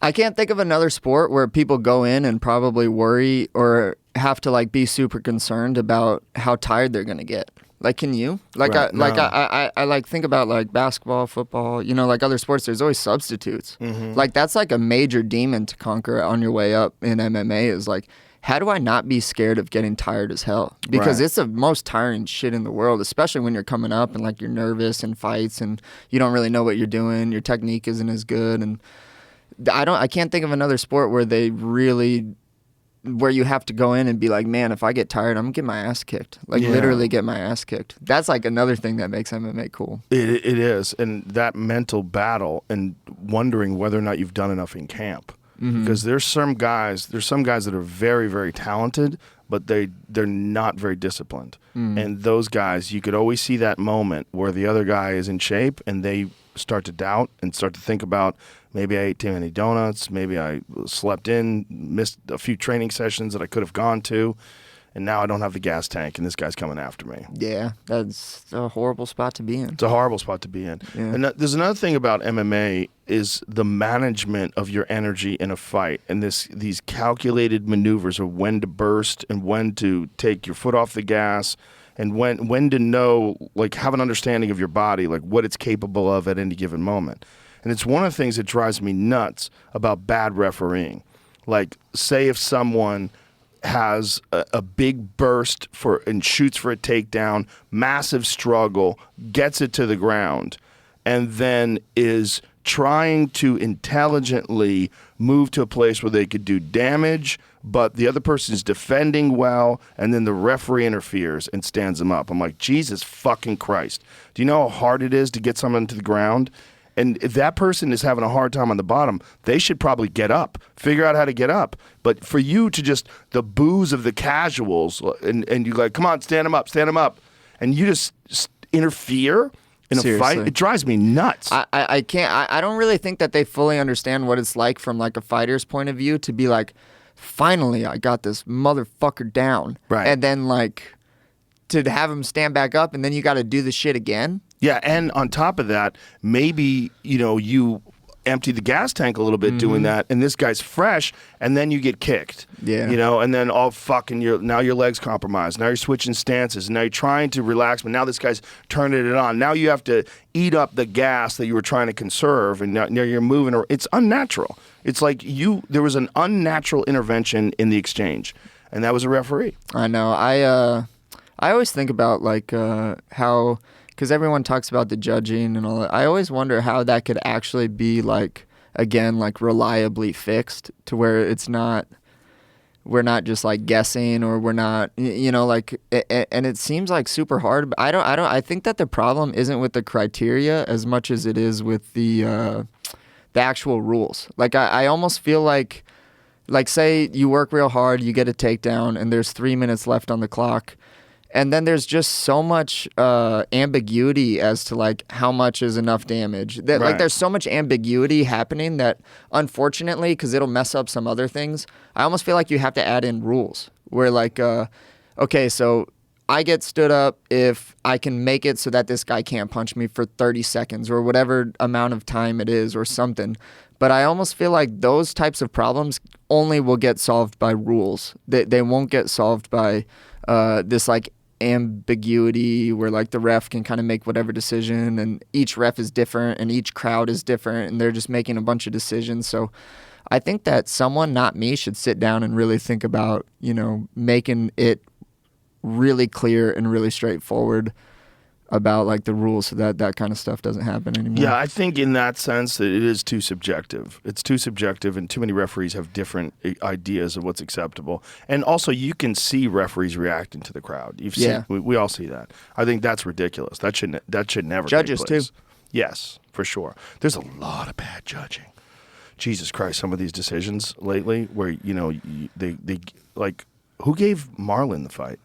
I can't think of another sport where people go in and probably worry or have to, like, be super concerned about how tired they're gonna get. Like, can you? Like, right. I like think about, like, basketball, football, you know, like other sports. There's always substitutes. Like, that's like a major demon to conquer on your way up in MMA. Is like, how do I not be scared of getting tired as hell? Because it's the most tiring shit in the world, especially when you're coming up and, like, you're nervous in fights and you don't really know what you're doing. Your technique isn't as good, and I can't think of another sport where where you have to go in and be like, man, if I get tired, I'm gonna get my ass kicked. Like, literally get my ass kicked. That's like another thing that makes MMA cool. It is, and that mental battle and wondering whether or not you've done enough in camp. Because there's some guys that are very, very talented, but they're not very disciplined. And those guys, you could always see that moment where the other guy is in shape and they start to doubt and start to think about, maybe I ate too many donuts, maybe I slept in, missed a few training sessions that I could have gone to, and now I don't have the gas tank and this guy's coming after me. Yeah, that's a horrible spot to be in. It's a horrible spot to be in. Yeah. And there's another thing about MMA is the management of your energy in a fight, and these calculated maneuvers of when to burst and when to take your foot off the gas, and when to know, like, have an understanding of your body, like what it's capable of at any given moment. And it's one of the things that drives me nuts about bad refereeing. Like, say if someone has a big burst and shoots for a takedown, massive struggle, gets it to the ground, and then is trying to intelligently move to a place where they could do damage, but the other person is defending well, and then the referee interferes and stands them up. I'm like, Jesus fucking Christ. Do you know how hard it is to get someone to the ground? And if that person is having a hard time on the bottom, they should probably get up, figure out how to get up. But for you to just, the boos of the casuals, and you're like, come on, stand them up, and you just interfere in a fight, it drives me nuts. I can't, I don't really think that they fully understand what it's like from like a fighter's point of view to be like, finally, I got this motherfucker down. Right. And then like, to have him stand back up and then you got to do the shit again. Yeah, and on top of that, maybe, you empty the gas tank a little bit doing that, and this guy's fresh, and then you get kicked. Yeah. And then now your leg's compromised. Now you're switching stances. Now you're trying to relax, but now this guy's turning it on. Now you have to eat up the gas that you were trying to conserve, and now you're moving. It's unnatural. It's like there was an unnatural intervention in the exchange, and that was a referee. I know. I always think about like how, because everyone talks about the judging and all that. I always wonder how that could actually be like, again, like reliably fixed to where we're not just like guessing, or we're not, like, and it seems like super hard. But I think that the problem isn't with the criteria as much as it is with the actual rules. Like I almost feel like say you work real hard, you get a takedown, and there's 3 minutes left on the clock. And then there's just so much ambiguity as to like how much is enough damage. That like there's so much ambiguity happening that, unfortunately, because it'll mess up some other things, I almost feel like you have to add in rules where like, okay, so I get stood up if I can make it so that this guy can't punch me for 30 seconds or whatever amount of time it is or something. But I almost feel like those types of problems only will get solved by rules. They won't get solved by this like ambiguity where like the ref can kind of make whatever decision, and each ref is different and each crowd is different, and they're just making a bunch of decisions. So I think that someone, not me, should sit down and really think about, making it really clear and really straightforward about like the rules so that that kind of stuff doesn't happen anymore. Yeah, I think in that sense that it is too subjective. It's too subjective, and too many referees have different ideas of what's acceptable. And also, you can see referees reacting to the crowd. We all see that. I think that's ridiculous. That should never Judges take place. too. Yes, for sure. There's a lot of bad judging. Jesus Christ, some of these decisions lately where they like, who gave Marlon the fight?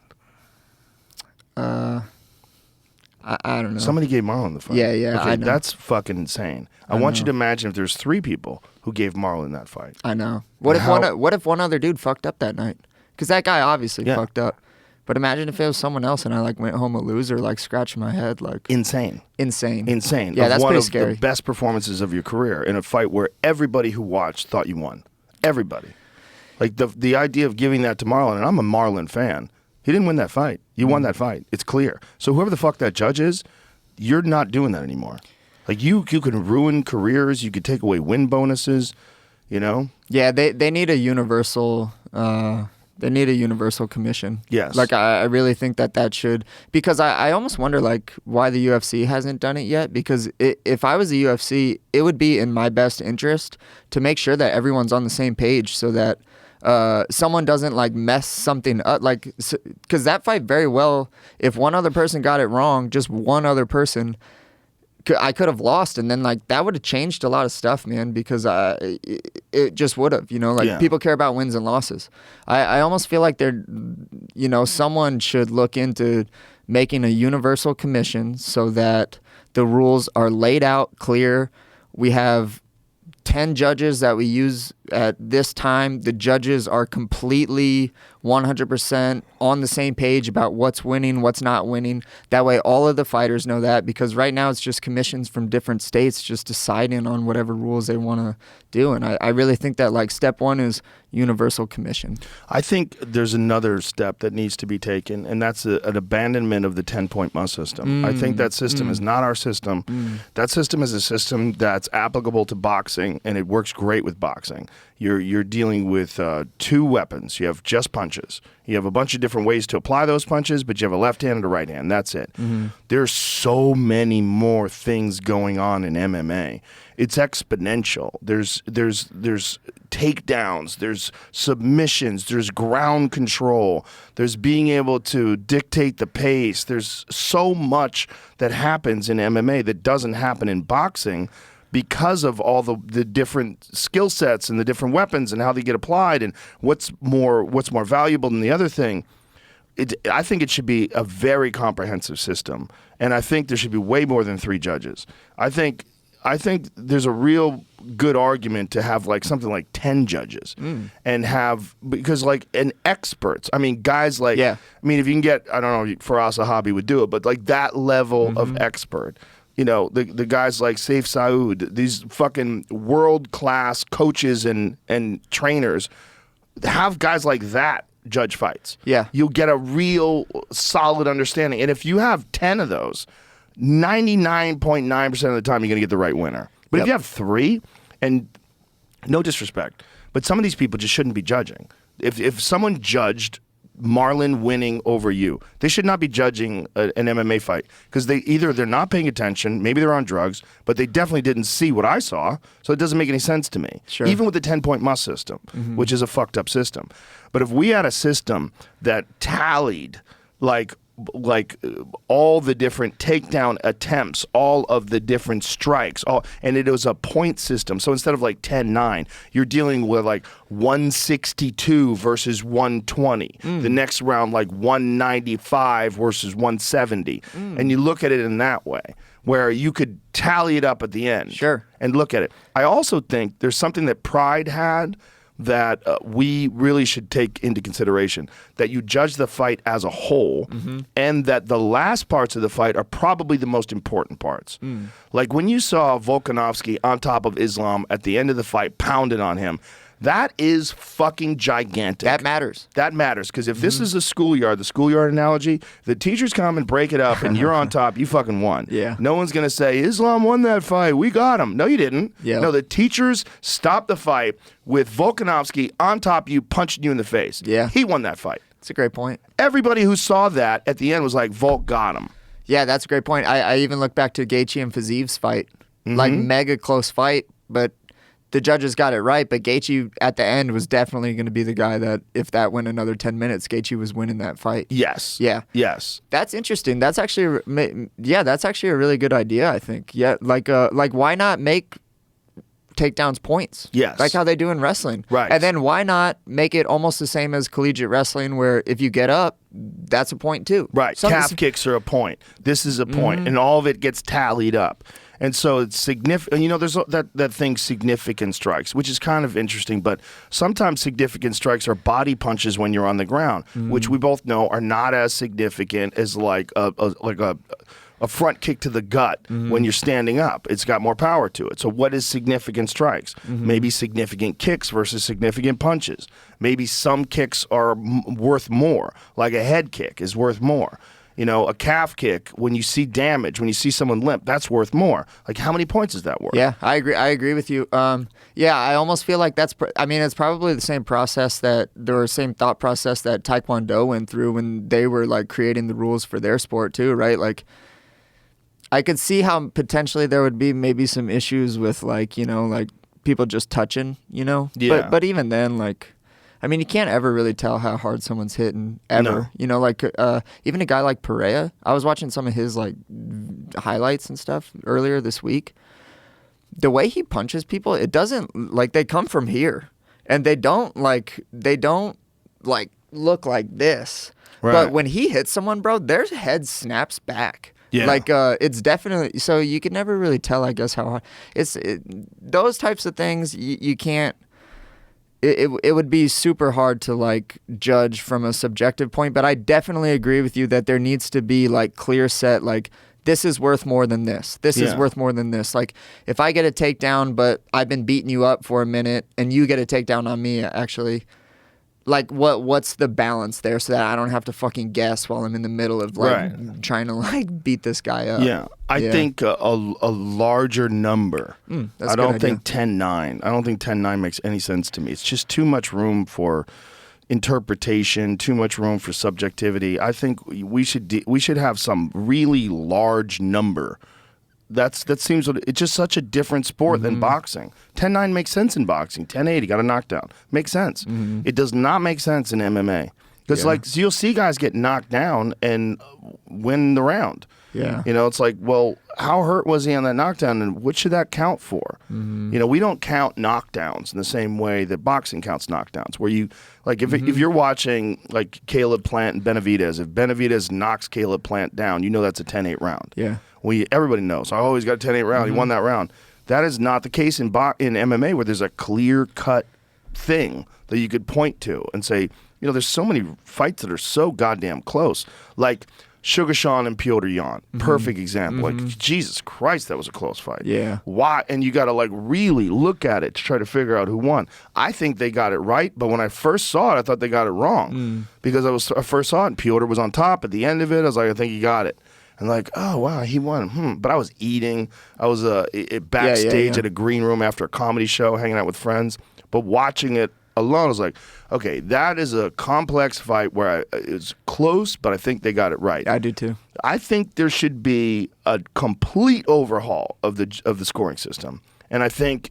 I don't know. Somebody gave Marlon the fight. Yeah, okay, I know. That's fucking insane. I want you to imagine if there's 3 people who gave Marlon that fight. I know. What if one other dude fucked up that night? Because that guy obviously fucked up. But imagine if it was someone else and I like went home a loser, like scratching my head, like insane. Yeah, that's one pretty of scary. The best performances of your career in a fight where everybody who watched thought you won. Everybody. Like the idea of giving that to Marlon, and I'm a Marlon fan. He didn't win that fight. You won that fight. It's clear. So whoever the fuck that judge is, you're not doing that anymore. Like you can ruin careers. You could take away win bonuses. Yeah, they need a universal. They need a universal commission. Yes. Like I really think that should, because I almost wonder like why the UFC hasn't done it yet. Because if I was the UFC, it would be in my best interest to make sure that everyone's on the same page so that someone doesn't like mess something up, like, because that fight very well, if one other person got it wrong, just one other person I could have lost, and then like that would have changed a lot of stuff, man, because it just would have, like people care about wins and losses. I almost feel like someone should look into making a universal commission so that the rules are laid out clear. We have 10 judges that we use at this time. The judges are completely 100% on the same page about what's winning, what's not winning. That way all of the fighters know that, because right now it's just commissions from different states just deciding on whatever rules they want to do. And I really think that like step one is universal commission. I think there's another step that needs to be taken, and that's an abandonment of the 10-point must system. I think that system is not our system. That system is a system that's applicable to boxing, and it works great with boxing. You're dealing with two weapons. You have just punches. You have a bunch of different ways to apply those punches, but you have a left hand and a right hand. That's it. There's so many more things going on in MMA. It's exponential. There's takedowns, there's submissions, there's ground control, there's being able to dictate the pace. There's so much that happens in MMA that doesn't happen in boxing, because of all the different skill sets and the different weapons and how they get applied and what's more valuable than the other thing. I think it should be a very comprehensive system, and I think there should be way more than 3 judges. I think there's a real good argument to have like something like 10 judges and have, because like experts. I mean, guys like, I mean, if you can get, I don't know, Faraz Sahabi would do it, but like that level of expert. The guys like Saif Saud, these fucking world-class coaches and trainers, have guys like that judge fights. Yeah. You'll get a real solid understanding. And if you have 10 of those, 99.9% of the time you're going to get the right winner. But if you have 3, and no disrespect, but some of these people just shouldn't be judging. If someone judged Marlon winning over you, they should not be judging an MMA fight, because they're not paying attention, maybe they're on drugs, but they definitely didn't see what I saw, so it doesn't make any sense to me. Sure. Even with the 10-point must system, which is a fucked up system. But if we had a system that tallied like all the different takedown attempts, all of the different strikes, and it was a point system. So instead of like 10-9, you're dealing with like 162 versus 120. The next round like 195 versus 170. And you look at it in that way, where you could tally it up at the end. Sure. And look at it. I also think there's something that Pride had that we really should take into consideration, that you judge the fight as a whole, and that the last parts of the fight are probably the most important parts. Like when you saw Volkanovski on top of Islam at the end of the fight, pounding on him, that is fucking gigantic. That matters. That matters, because if this is a schoolyard, the schoolyard analogy, the teachers come and break it up and you're on top, you fucking won. Yeah. No one's going to say, Islam won that fight, we got him. No, you didn't. Yeah. No, the teachers stopped the fight with Volkanovski on top of you, punching you in the face. Yeah. He won that fight. That's a great point. Everybody who saw that at the end was like, Volk got him. Yeah, that's a great point. I even look back to Gaethje and Fiziv's fight. Like, mega close fight, but the judges got it right, but Gaethje at the end was definitely going to be the guy that, if that went another 10 minutes, Gaethje was winning that fight. Yes. Yeah. Yes. That's interesting. That's actually, that's actually a really good idea, I think. Yeah, like why not make takedowns points? Yes. Like how they do in wrestling. Right. And then why not make it almost the same as collegiate wrestling, where if you get up, that's a point too. Right. Calf kicks are a point. This is a point, and all of it gets tallied up. And so it's significant. There's that thing, significant strikes, which is kind of interesting. But sometimes significant strikes are body punches when you're on the ground, which we both know are not as significant as like a front kick to the gut when you're standing up. It's got more power to it. So what is significant strikes? Maybe significant kicks versus significant punches. Maybe some kicks are worth more, like a head kick is worth more. A calf kick, when you see damage, when you see someone limp, that's worth more. Like, how many points is that worth? Yeah, I agree with you. I almost feel like it's probably the same process same thought process that Taekwondo went through when they were like creating the rules for their sport too, right? Like, I could see how potentially there would be maybe some issues with like people just touching, Yeah. But even then, like, I mean, you can't ever really tell how hard someone's hitting ever. No. You know, like even a guy like Pereira. I was watching some of his like highlights and stuff earlier this week. The way he punches people, it doesn't like they come from here, and they don't like look like this. Right. But when he hits someone, bro, their head snaps back. Yeah. Like it's definitely so you can never really tell, I guess, how hard those types of things you can't. It would be super hard to like judge from a subjective point, but I definitely agree with you that there needs to be like clear set like. This is worth more than this. This is worth more than this. Like, if I get a takedown, but I've been beating you up for a minute, and you get a takedown on me, actually, like, what's the balance there so that I don't have to fucking guess while I'm in the middle of, like, trying to, like, beat this guy up? Yeah. I think a larger number. That's I a don't good think 10-9. I don't think 10-9 makes any sense to me. It's just too much room for interpretation, too much room for subjectivity. I think we should have some really large number. That seems it's just such a different sport than boxing. 10-9 makes sense in boxing. 10-8, he got a knockdown. Makes sense. It does not make sense in MMA. Because so you'll see guys get knocked down and win the round. Yeah. You know, it's like, well, how hurt was he on that knockdown, and what should that count for? You know, we don't count knockdowns in the same way that boxing counts knockdowns. Where you, like, if you're watching, like, Caleb Plant and Benavidez, if Benavidez knocks Caleb Plant down, you know that's a 10-8 round. Yeah. Everybody knows. Oh, he's got a 10-8 round. He won that round. That is not the case in MMA, where there's a clear-cut thing that you could point to and say, you know, there's so many fights that are so goddamn close. Like Sugar Sean and Piotr Jan. Perfect example. Like, Jesus Christ, that was a close fight. Yeah. Why? And you got to, like, really look at it to try to figure out who won. I think they got it right, but when I first saw it, I thought they got it wrong. Because I first saw it, and Piotr was on top. At the end of it, I was like, I think he got it. And like, oh, wow, he won. But I was eating. I was backstage at a green room after a comedy show, hanging out with friends. But watching it alone, I was like, okay, that is a complex fight where it's close, but I think they got it right. I do too. I think there should be a complete overhaul of the scoring system. And I think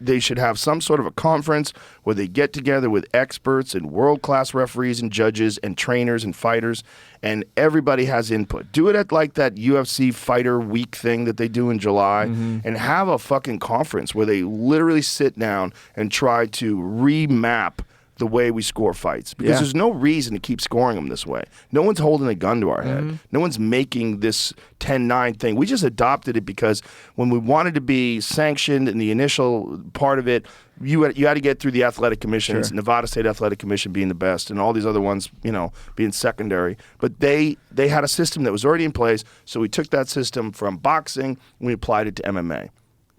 they should have some sort of a conference where they get together with experts and world-class referees and judges and trainers and fighters, and everybody has input. Do it at like that UFC Fighter Week thing that they do in July, and have a fucking conference where they literally sit down and try to remap the way we score fights, because there's no reason to keep scoring them this way. No one's holding a gun to our head. No one's making this 10-9 thing. We just adopted it because when we wanted to be sanctioned in the initial part of it, you had to get through the athletic commissions, Nevada State Athletic Commission being the best, and all these other ones, you know, being secondary. But they had a system that was already in place, so we took that system from boxing and we applied it to MMA.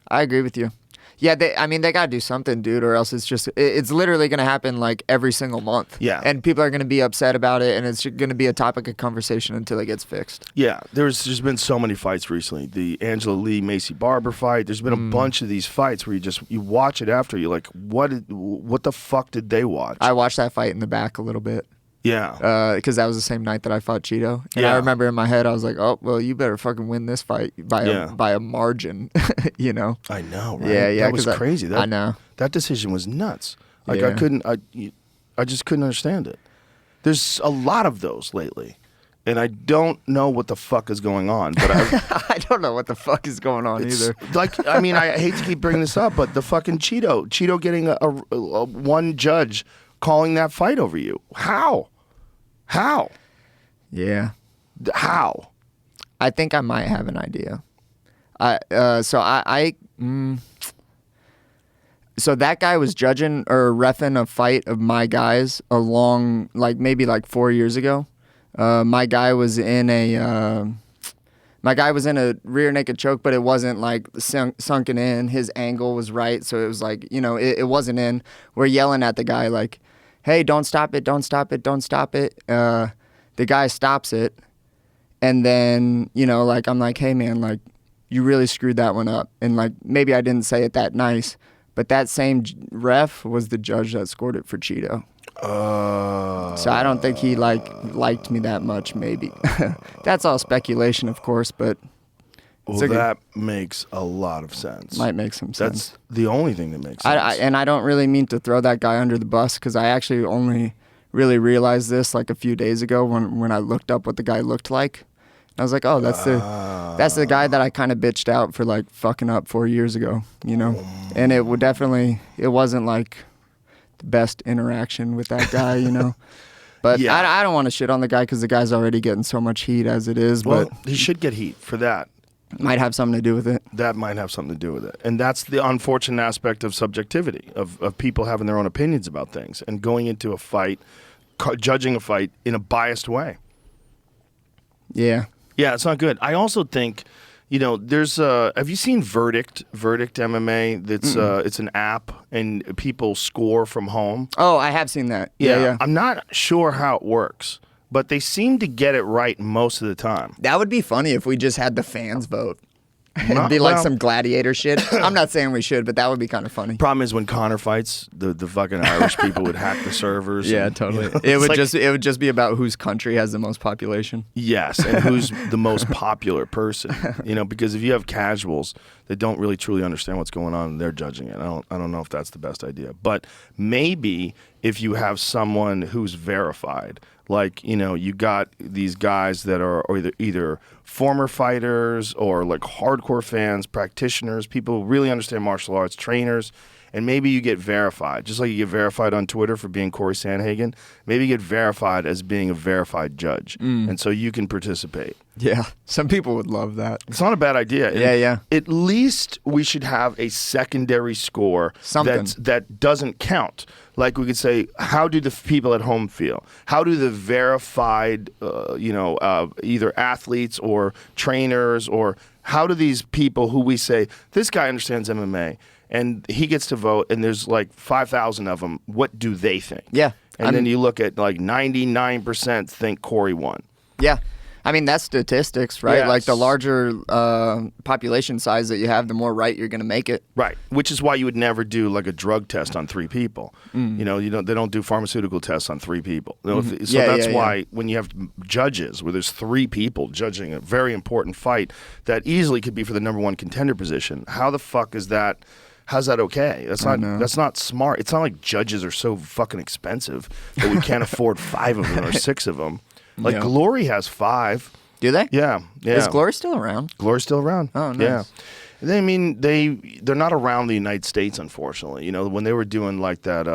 I agree with you. Yeah, they got to do something, dude, or else it's literally going to happen like every single month. Yeah. And people are going to be upset about it, and it's going to be a topic of conversation until it gets fixed. Yeah, there's been so many fights recently. The Angela Lee Macy Barber fight. There's been a bunch of these fights where you watch it after, you're like, what the fuck did they watch? I watched that fight in the back a little bit. Yeah. Because that was the same night that I fought Cheeto. And I remember in my head, I was like, oh, well, you better fucking win this fight by a margin, you know? I know, right? Yeah. That was crazy. I know. That decision was nuts. Like, Yeah. I just couldn't understand it. There's a lot of those lately. And I don't know what the fuck is going on. But I don't know what the fuck is going on either. Like, I mean, I hate to keep bringing this up, but the fucking Cheeto getting a one judge calling that fight over you. How? Yeah. How? I think I might have an idea. So that guy was judging or reffing a fight of my guys along, like, maybe like 4 years ago. My guy was in a rear naked choke, but it wasn't like sunken in. His angle was right, so it was like, you know, it wasn't in. We're yelling at the guy like, hey, don't stop it, don't stop it, don't stop it. The guy stops it. And then, you know, like, I'm like, hey, man, like, you really screwed that one up. And, like, maybe I didn't say it that nice, but that same ref was the judge that scored it for Cheeto. So I don't think he, like, liked me that much, maybe. That's all speculation, of course, but Well, that makes a lot of sense. Might make some sense. That's the only thing that makes sense. And I don't really mean to throw that guy under the bus because I actually only really realized this like a few days ago when I looked up what the guy looked like. And I was like, oh, that's the guy that I kind of bitched out for like fucking up 4 years ago, you know? And it wasn't like the best interaction with that guy, you know? But Yeah. I don't want to shit on the guy because the guy's already getting so much heat as it is. Well, But he should get heat for that. might have something to do with it. That might have something to do with it. And that's the unfortunate aspect of subjectivity, of people having their own opinions about things and going into a fight, judging a fight in a biased way. Yeah. Yeah, it's not good. I also think, there's have you seen Verdict MMA? That's it's an app and people score from home. Oh, I have seen that. Yeah. I'm not sure how it works, but they seem to get it right most of the time. That would be funny if we just had the fans vote. It'd No, be like well- some gladiator shit. I'm not saying we should, but that would be kind of funny. Problem is when Connor fights, the fucking Irish people would hack the servers. Yeah, and, totally. it's It would like- just be about whose country has the most population. Yes, and who's the most popular person? Because if you have casuals that don't really truly understand what's going on, they're judging it. I don't know if that's the best idea. But maybe if you have someone who's verified, like you got these guys that are either former fighters or like hardcore fans, practitioners, people who really understand martial arts, trainers. And maybe you get verified, just like you get verified on Twitter for being Cory Sandhagen. Maybe you get verified as being a verified judge, and so you can participate. Yeah, some people would love that. It's not a bad idea. Yeah. At least we should have a secondary score Something. that doesn't count. Like we could say, how do the people at home feel? How do the verified, either athletes or trainers, or how do these people who we say, this guy understands MMA, and he gets to vote, and there's like 5,000 of them, what do they think? Yeah. And then you look at like 99% think Cory won. Yeah. I mean, that's statistics, right? Yes. Like the larger population size that you have, the more right you're going to make it. Right, which is why you would never do like a drug test on 3 people. They don't do pharmaceutical tests on 3 people. So that's why when you have judges where there's 3 people judging a very important fight that easily could be for the number 1 contender position, how the fuck is that? How's that okay? That's not smart. It's not like judges are so fucking expensive that we can't afford 5 of them or 6 of them. Like Glory has 5. Do they? Yeah. Is Glory still around? Glory's still around. Oh, nice. Yeah. I mean, they're not around the United States, unfortunately. When they were doing like that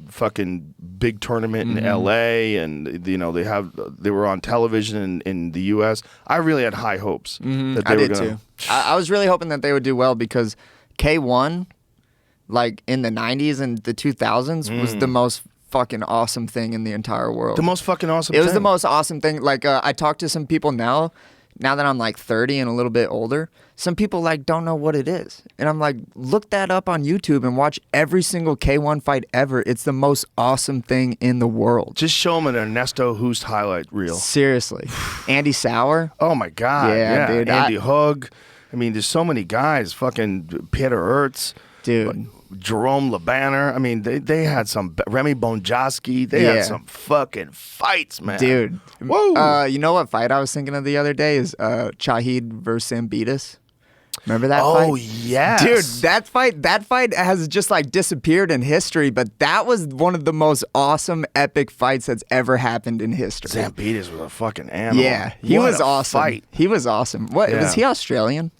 fucking big tournament in L.A. and they were on television in the U.S. I really had high hopes that they I were did gonna. too. I was really hoping that they would do well because K1, like in the 90s and the 2000s, was the most fucking awesome thing in the entire world. The most fucking awesome It thing. was the most awesome thing. Like, I talk to some people now that I'm like 30 and a little bit older. Some people like don't know what it is. And I'm like, look that up on YouTube and watch every single K1 fight ever. It's the most awesome thing in the world. Just show them an Ernesto Hoost highlight reel. Seriously. Andy Sauer. Oh my God. Yeah, dude. Andy Hug. I mean, there's so many guys. Fucking Peter Ertz. Dude. Jerome LeBanner. I mean, they had some. Remy Bonjasky. They had some fucking fights, man. Dude. Whoa. You know what fight I was thinking of the other day is Shahid versus Sambitas. Remember that fight? Oh, yes. Dude, that fight has just like disappeared in history, but that was one of the most awesome, epic fights that's ever happened in history. Zambitas was a fucking animal. Yeah, he What was a awesome. Fight. He was awesome. What Yeah. was he Australian?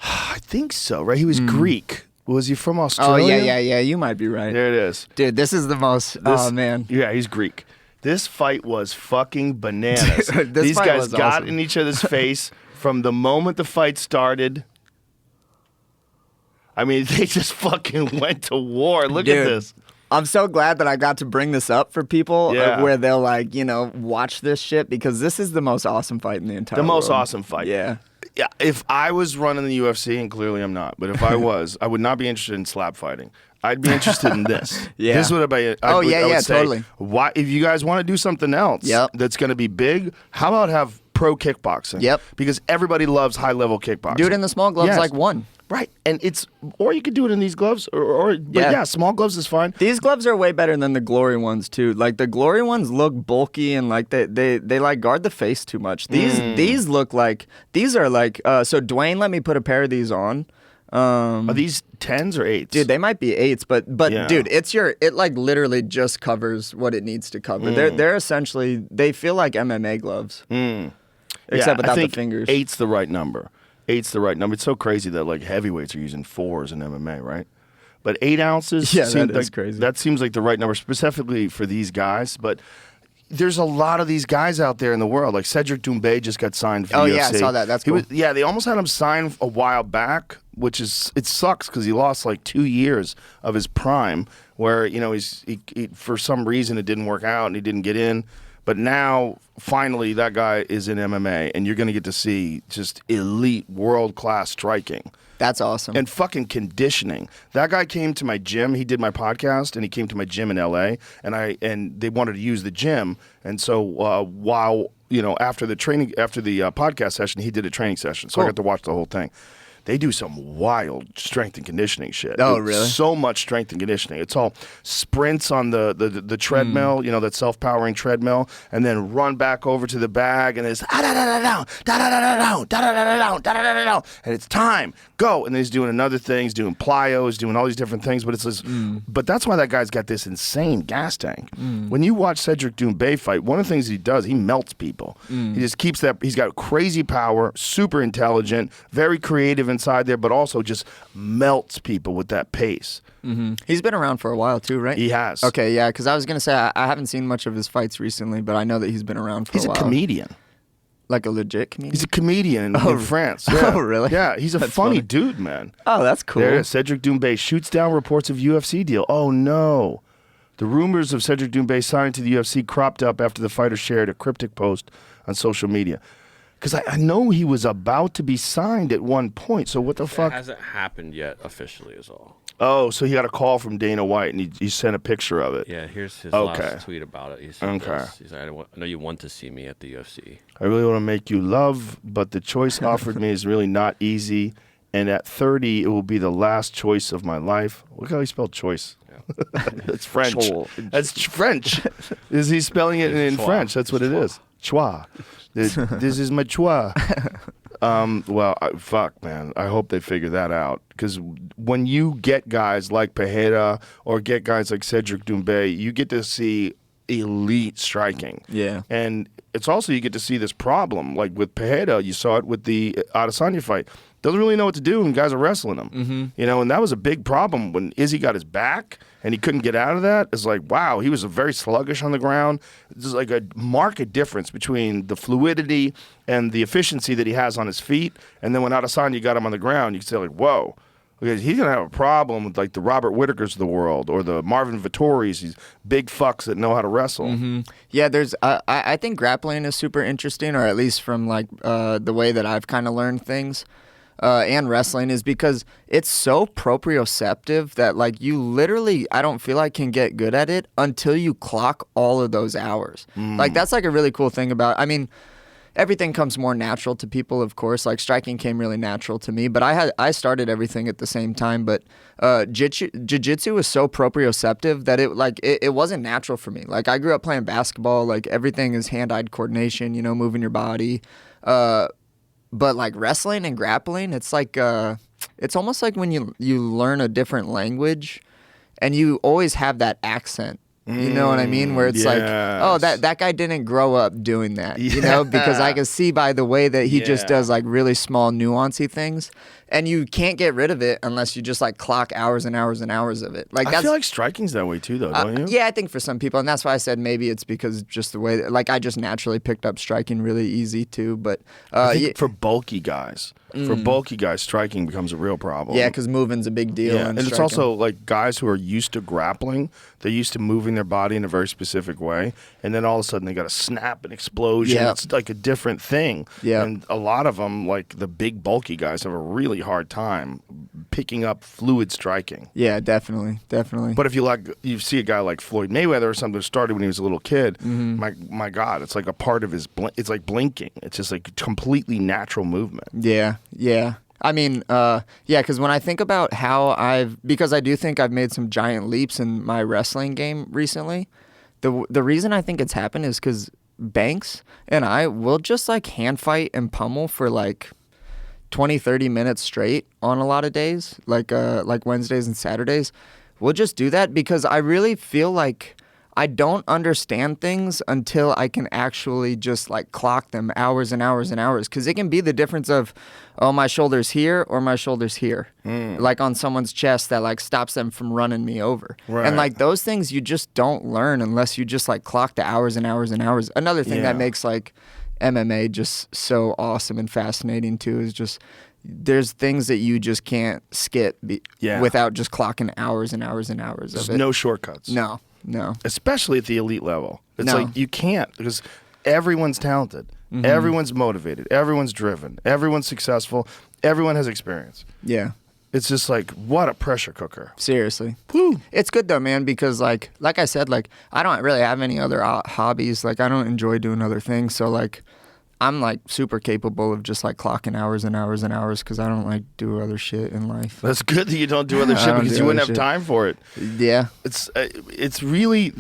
I think so, right? He was Greek. Was he from Australia? Oh yeah. You might be right. There it is. Dude, this is the most. Oh man. Yeah, he's Greek. This fight was fucking bananas. Dude, this These fight guys was got awesome. in each other's face from the moment the fight started. I mean, they just fucking went to war. Look at Dude, this. I'm so glad that I got to bring this up for people Yeah. where they'll like, watch this shit because this is the most awesome fight in the entire The most world. awesome fight. Yeah. Yeah, if I was running the UFC, and clearly I'm not, but if I was, I would not be interested in slap fighting. I'd be interested in this. Yeah. This would be. Oh, yeah, say, totally. Why, if you guys want to do something else Yep. that's going to be big, how about have pro kickboxing? Yep. Because everybody loves high level kickboxing. Dude in the small gloves Yes. like won. Right, and or you could do it in these gloves, but yeah, small gloves is fine. These gloves are way better than the Glory ones too. Like the Glory ones look bulky and like they like guard the face too much. These look like these are like so Dwayne let me put a pair of these on. Are these 10s or 8s? Dude, they might be 8s, but dude, it like literally just covers what it needs to cover. They're essentially they feel like MMA gloves. Except without the fingers. 8's the right number. 8's the right number. It's so crazy that like heavyweights are using 4s in MMA, right? But 8 ounces, that is crazy. That seems like the right number specifically for these guys. But there's a lot of these guys out there in the world. Like Cedric Doumbé just got signed for the UFC. Oh yeah, I saw that. That's cool. They almost had him signed a while back, which is it sucks because he lost like 2 years of his prime, where he for some reason it didn't work out and he didn't get in. But now, finally, that guy is in MMA, and you're going to get to see just elite, world-class striking. That's awesome. And fucking conditioning. That guy came to my gym. He did my podcast, and he came to my gym in L.A., and they wanted to use the gym. And so while, after the podcast session, he did a training session. So I got to watch the whole thing. They do some wild strength and conditioning shit. Oh, really? So much strength and conditioning. It's all sprints on the treadmill, that self-powering treadmill, and then run back over to the bag, and it's and it's time, go. And then he's doing another thing. He's doing plyo. He's doing all these different things. But it's this, but that's why that guy's got this insane gas tank. When you watch Cedric Doumbé fight, one of the things he does, he melts people. He just keeps that. He's got crazy power, super intelligent, very creative inside there, but also just melts people with that pace. He's been around for a while too, right? He has. Okay, yeah, because I was going to say I haven't seen much of his fights recently, but I know that he's been around for a while. He's a comedian. Like a legit comedian? He's a comedian in France. Yeah. Oh, really? Yeah, he's a funny dude, man. Oh, that's cool. There, Cedric Doumbé shoots down reports of UFC deal. Oh, no. The rumors of Cedric Doumbé signing to the UFC cropped up after the fighter shared a cryptic post on social media. Because I know he was about to be signed at one point. So what the fuck? It hasn't happened yet officially is all. Oh, so he got a call from Dana White, and he sent a picture of it. Yeah, here's his last tweet about it. He said this. He's like, I know you want to see me at the UFC. I really want to make you love, but the choice offered me is really not easy. And at 30, it will be the last choice of my life. Look how he spelled choice. Yeah. That's French. That's French. Is he spelling it in French? That's what it is. Choix. This is my choix. Fuck, man. I hope they figure that out. Because when you get guys like Pereira or get guys like Cedric Doumbé, you get to see elite striking. Yeah. And it's also you get to see this problem. Like with Pereira, you saw it with the Adesanya fight. Doesn't really know what to do when guys are wrestling him. And that was a big problem when Izzy got his back and he couldn't get out of that. It's like, wow, he was very sluggish on the ground. There's like a marked difference between the fluidity and the efficiency that he has on his feet. And then when Adesanya got him on the ground, you could say like, whoa. Because he's going to have a problem with like the Robert Whitakers of the world or the Marvin Vittoris, these big fucks that know how to wrestle. Yeah, there's. I think grappling is super interesting, or at least from like the way that I've kind of learned things. And wrestling is because it's so proprioceptive that like you literally, I don't feel like can get good at it until you clock all of those hours. Like that's like a really cool thing about, I mean, everything comes more natural to people, of course. Like striking came really natural to me, but I started everything at the same time. But jiu-jitsu was so proprioceptive that it wasn't natural for me. Like I grew up playing basketball. Like everything is hand-eye coordination, moving your body. But like wrestling and grappling, it's like it's almost like when you learn a different language, and you always have that accent. You know what I mean? Where it's like, oh, that guy didn't grow up doing that, because I can see by the way that he just does like really small nuancy things, and you can't get rid of it unless you just like clock hours and hours and hours of it. Like I feel like striking's that way too, though, don't you? Yeah, I think for some people, and that's why I said maybe it's because just the way that, like I just naturally picked up striking really easy too. But I think for bulky guys. Striking becomes a real problem. Yeah, because moving's a big deal. Yeah, and it's also like guys who are used to grappling, they're used to moving their body in a very specific way, and then all of a sudden they got a snap, an explosion. Yeah. It's like a different thing. Yeah. And a lot of them, like the big bulky guys, have a really hard time picking up fluid striking. Yeah, definitely. But if you see a guy like Floyd Mayweather or something who started when he was a little kid, my God, it's like a part of his, it's like blinking. It's just like completely natural movement. Yeah. I mean, yeah, because when I think about because I do think I've made some giant leaps in my wrestling game recently. The reason I think it's happened is because Banks and I will just like hand fight and pummel for like 20, 30 minutes straight on a lot of days, like Wednesdays and Saturdays. We'll just do that because I really feel like I don't understand things until I can actually just like clock them hours and hours and hours. Because it can be the difference of, oh, my shoulder's here or my shoulder's here. Like on someone's chest that like stops them from running me over. Right. And like those things you just don't learn unless you just like clock the hours and hours and hours. Another thing that makes like MMA just so awesome and fascinating too is just there's things that you just can't skip without just clocking hours and hours and hours There's of it. no shortcuts. No. Especially at the elite level. It's No. like you can't because everyone's talented. Everyone's motivated. Everyone's driven. Everyone's successful. Everyone has experience. Yeah. It's just like, what a pressure cooker. Seriously. Whew. It's good though, man, because like I said, like I don't really have any other hobbies. Like I don't enjoy doing other things. So like I'm like super capable of just like clocking hours and hours and hours because I don't like do other shit in life. That's good that you don't do other shit because you wouldn't have time for it. Yeah. It's really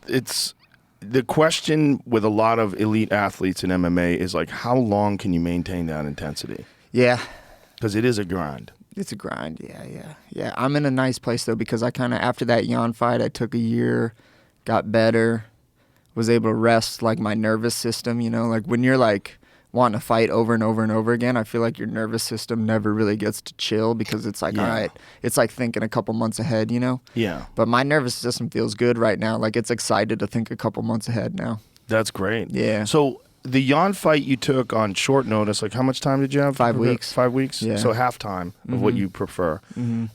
it's the question with a lot of elite athletes in MMA is like, how long can you maintain that intensity? Yeah. Because it is a grind. It's a grind. Yeah. I'm in a nice place though because I kind of after that Jan fight, I took a year, got better. Was able to rest like my nervous system, you know, like when you're like wanting to fight over and over and over again, I feel like your nervous system never really gets to chill because it's like, all right, it's like thinking a couple months ahead, you know? Yeah. But my nervous system feels good right now. Like it's excited to think a couple months ahead now. That's great. Yeah. So the Jan fight you took on short notice, like how much time did you have? 5 weeks. 5 weeks? Yeah. So half time of what you prefer.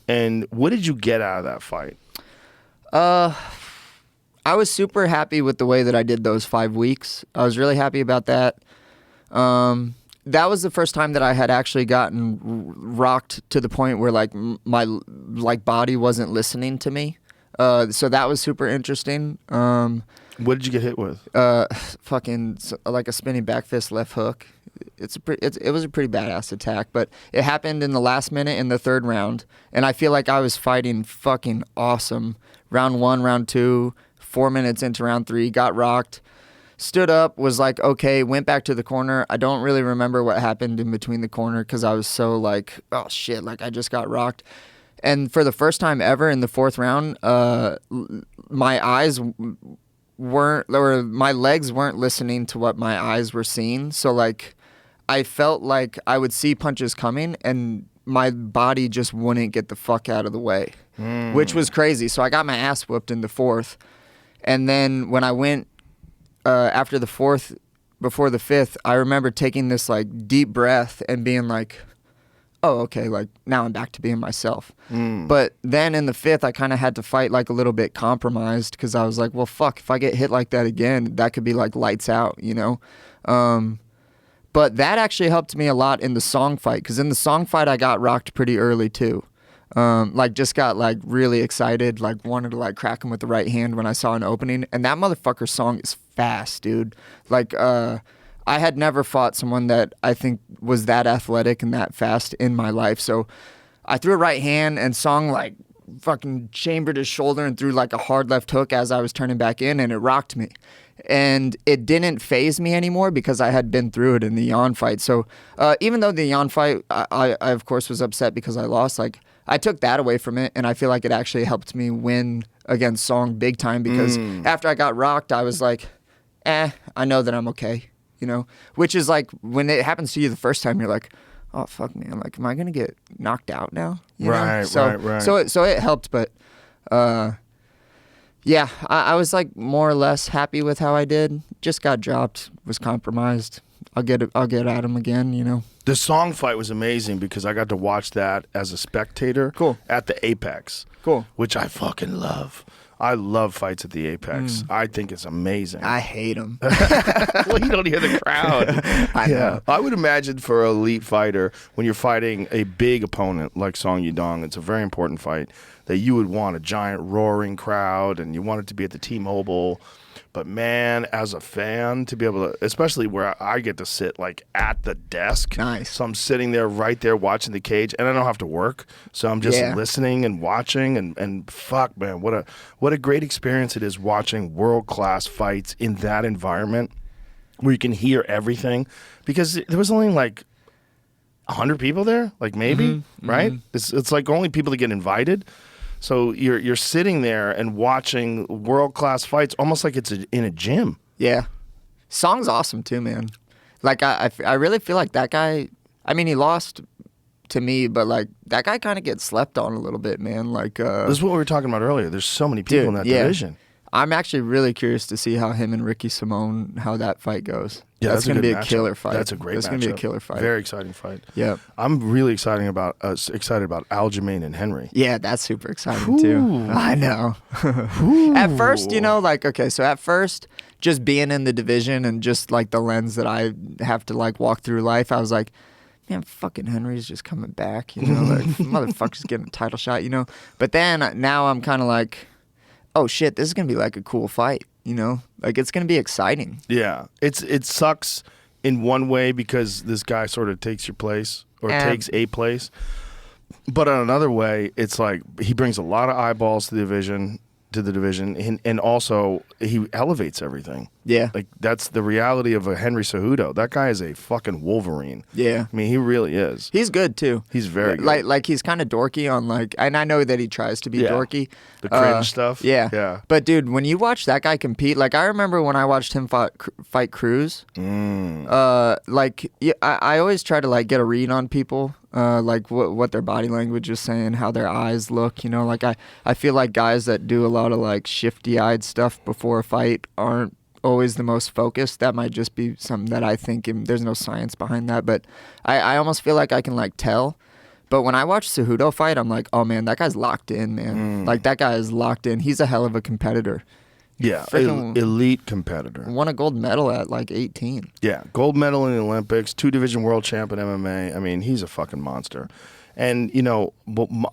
And what did you get out of that fight? I was super happy with the way that I did those 5 weeks. I was really happy about that. That was the first time that I had actually gotten rocked to the point where like my like body wasn't listening to me. So that was super interesting. What did you get hit with? Fucking like a spinning back fist left hook. It was a pretty badass attack, but it happened in the last minute in the third round, and I feel like I was fighting fucking awesome. Round 1, round 2, 4 minutes into round 3, got rocked, stood up, was like, okay, went back to the corner. I don't really remember what happened in between the corner because I was so like, oh shit, like I just got rocked. And for the first time ever in the fourth round, my eyes weren't, or my legs weren't listening to what my eyes were seeing. So like, I felt like I would see punches coming and my body just wouldn't get the fuck out of the way, which was crazy. So I got my ass whooped in the fourth. And then when I went after the fourth, before the fifth, I remember taking this like deep breath and being like, oh, okay, like now I'm back to being myself. But then in the fifth, I kind of had to fight like a little bit compromised because I was like, well, fuck, if I get hit like that again, that could be like lights out, you know? But that actually helped me a lot in the Song fight because in the Song fight, I got rocked pretty early too. Like just got like really excited, like wanted to like crack him with the right hand when I saw an opening. And that motherfucker Song is fast, dude. Like, I had never fought someone that I think was that athletic and that fast in my life. So I threw a right hand and Song like fucking chambered his shoulder and threw like a hard left hook as I was turning back in and it rocked me. And it didn't faze me anymore because I had been through it in the Jan fight. So even though the Jan fight, I of course was upset because I lost, like I took that away from it and I feel like it actually helped me win against Song big time because after I got rocked, I was like, I know that I'm okay. You know, which is like when it happens to you the first time, you're like, oh, fuck me. I'm like, am I going to get knocked out now? You know? Right. So it helped. But yeah, I was like more or less happy with how I did. Just got dropped, was compromised. I'll get at him again, you know. The Song fight was amazing because I got to watch that as a spectator. Cool. At the Apex. Cool. Which I fucking love. I love fights at the Apex. I think it's amazing. I hate them. Well, you don't hear the crowd. I know. I would imagine for an elite fighter, when you're fighting a big opponent like Song Yudong, it's a very important fight, that you would want a giant roaring crowd and you want it to be at the T-Mobile. But man, as a fan, to be able to, especially where I get to sit like at the desk. Nice. So I'm sitting there right there watching the cage, and I don't have to work. So I'm just listening and watching, and fuck, man, what a great experience it is watching world-class fights in that environment where you can hear everything. Because there was only like 100 people there, like maybe, right? It's like only people that get invited. So you're sitting there and watching world-class fights almost like it's in a gym. Yeah. Song's awesome too, man. Like, I really feel like that guy, I mean, he lost to me, but like, that guy kind of gets slept on a little bit, man. Like, this is what we were talking about earlier. There's so many people in that division. I'm actually really curious to see how him and Ricky Simone, how that fight goes. Yeah, that's going to be a matchup. killer fight. That's a great matchup. That's going to be a killer fight. Very exciting fight. Yeah. I'm really excited about Aljamain and Henry. Yeah, that's super exciting too. I know. At first, at first, just being in the division and just like the lens that I have to like walk through life, I was like, man, fucking Henry's just coming back, like motherfucker's getting a title shot, But then now I'm kind of like, oh shit, this is gonna be like a cool fight, like it's gonna be exciting. Yeah, it sucks in one way because this guy sort of takes your place or takes a place, but in another way, it's like he brings a lot of eyeballs to the division, and also he elevates everything. Yeah, like that's the reality of a Henry Cejudo. That guy is a fucking Wolverine. Yeah, I mean he really is. He's good too. He's very good. Like he's kind of dorky on like, and I know that he tries to be dorky. The cringe stuff. Yeah. But dude, when you watch that guy compete, like I remember when I watched him fight Cruz. I always try to like get a read on people. Like what their body language is saying, how their eyes look, like I feel like guys that do a lot of like shifty-eyed stuff before a fight aren't always the most focused. That might just be something that I think, there's no science behind that, but I almost feel like I can like tell. But when I watch Cejudo fight, I'm like, oh man, that guy's locked in, man. Like that guy is locked in. He's a hell of a competitor. Yeah, elite competitor. Won a gold medal at like 18. Yeah, gold medal in the Olympics, 2-division world champ in MMA. I mean, he's a fucking monster. And,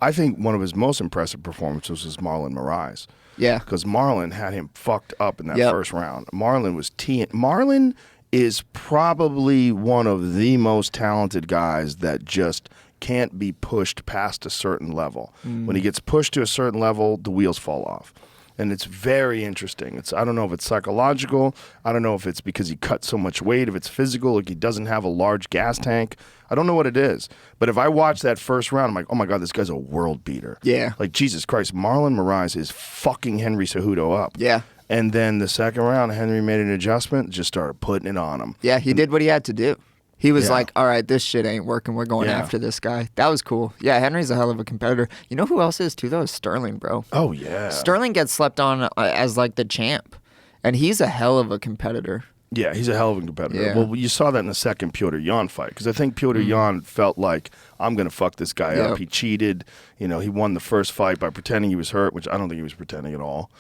I think one of his most impressive performances was Marlon Moraes. Yeah. Because Marlon had him fucked up in that first round. Marlon is probably one of the most talented guys that just can't be pushed past a certain level. When he gets pushed to a certain level, the wheels fall off. And it's very interesting. I don't know if it's psychological. I don't know if it's because he cut so much weight, if it's physical, like he doesn't have a large gas tank. I don't know what it is. But if I watch that first round, I'm like, oh my God, this guy's a world beater. Yeah. Like, Jesus Christ, Marlon Moraes is fucking Henry Cejudo up. Yeah. And then the second round, Henry made an adjustment, just started putting it on him. Yeah, he did what he had to do. He was like, all right, this shit ain't working. We're going after this guy. That was cool. Yeah, Henry's a hell of a competitor. You know who else is too, though? Is Sterling, bro. Oh, yeah. Sterling gets slept on as like the champ. And he's a hell of a competitor. Yeah, he's a hell of a competitor. Yeah. Well, you saw that in the second Petr Yan fight. Because I think Petr Yan felt like, I'm going to fuck this guy up. He cheated. He won the first fight by pretending he was hurt, which I don't think he was pretending at all.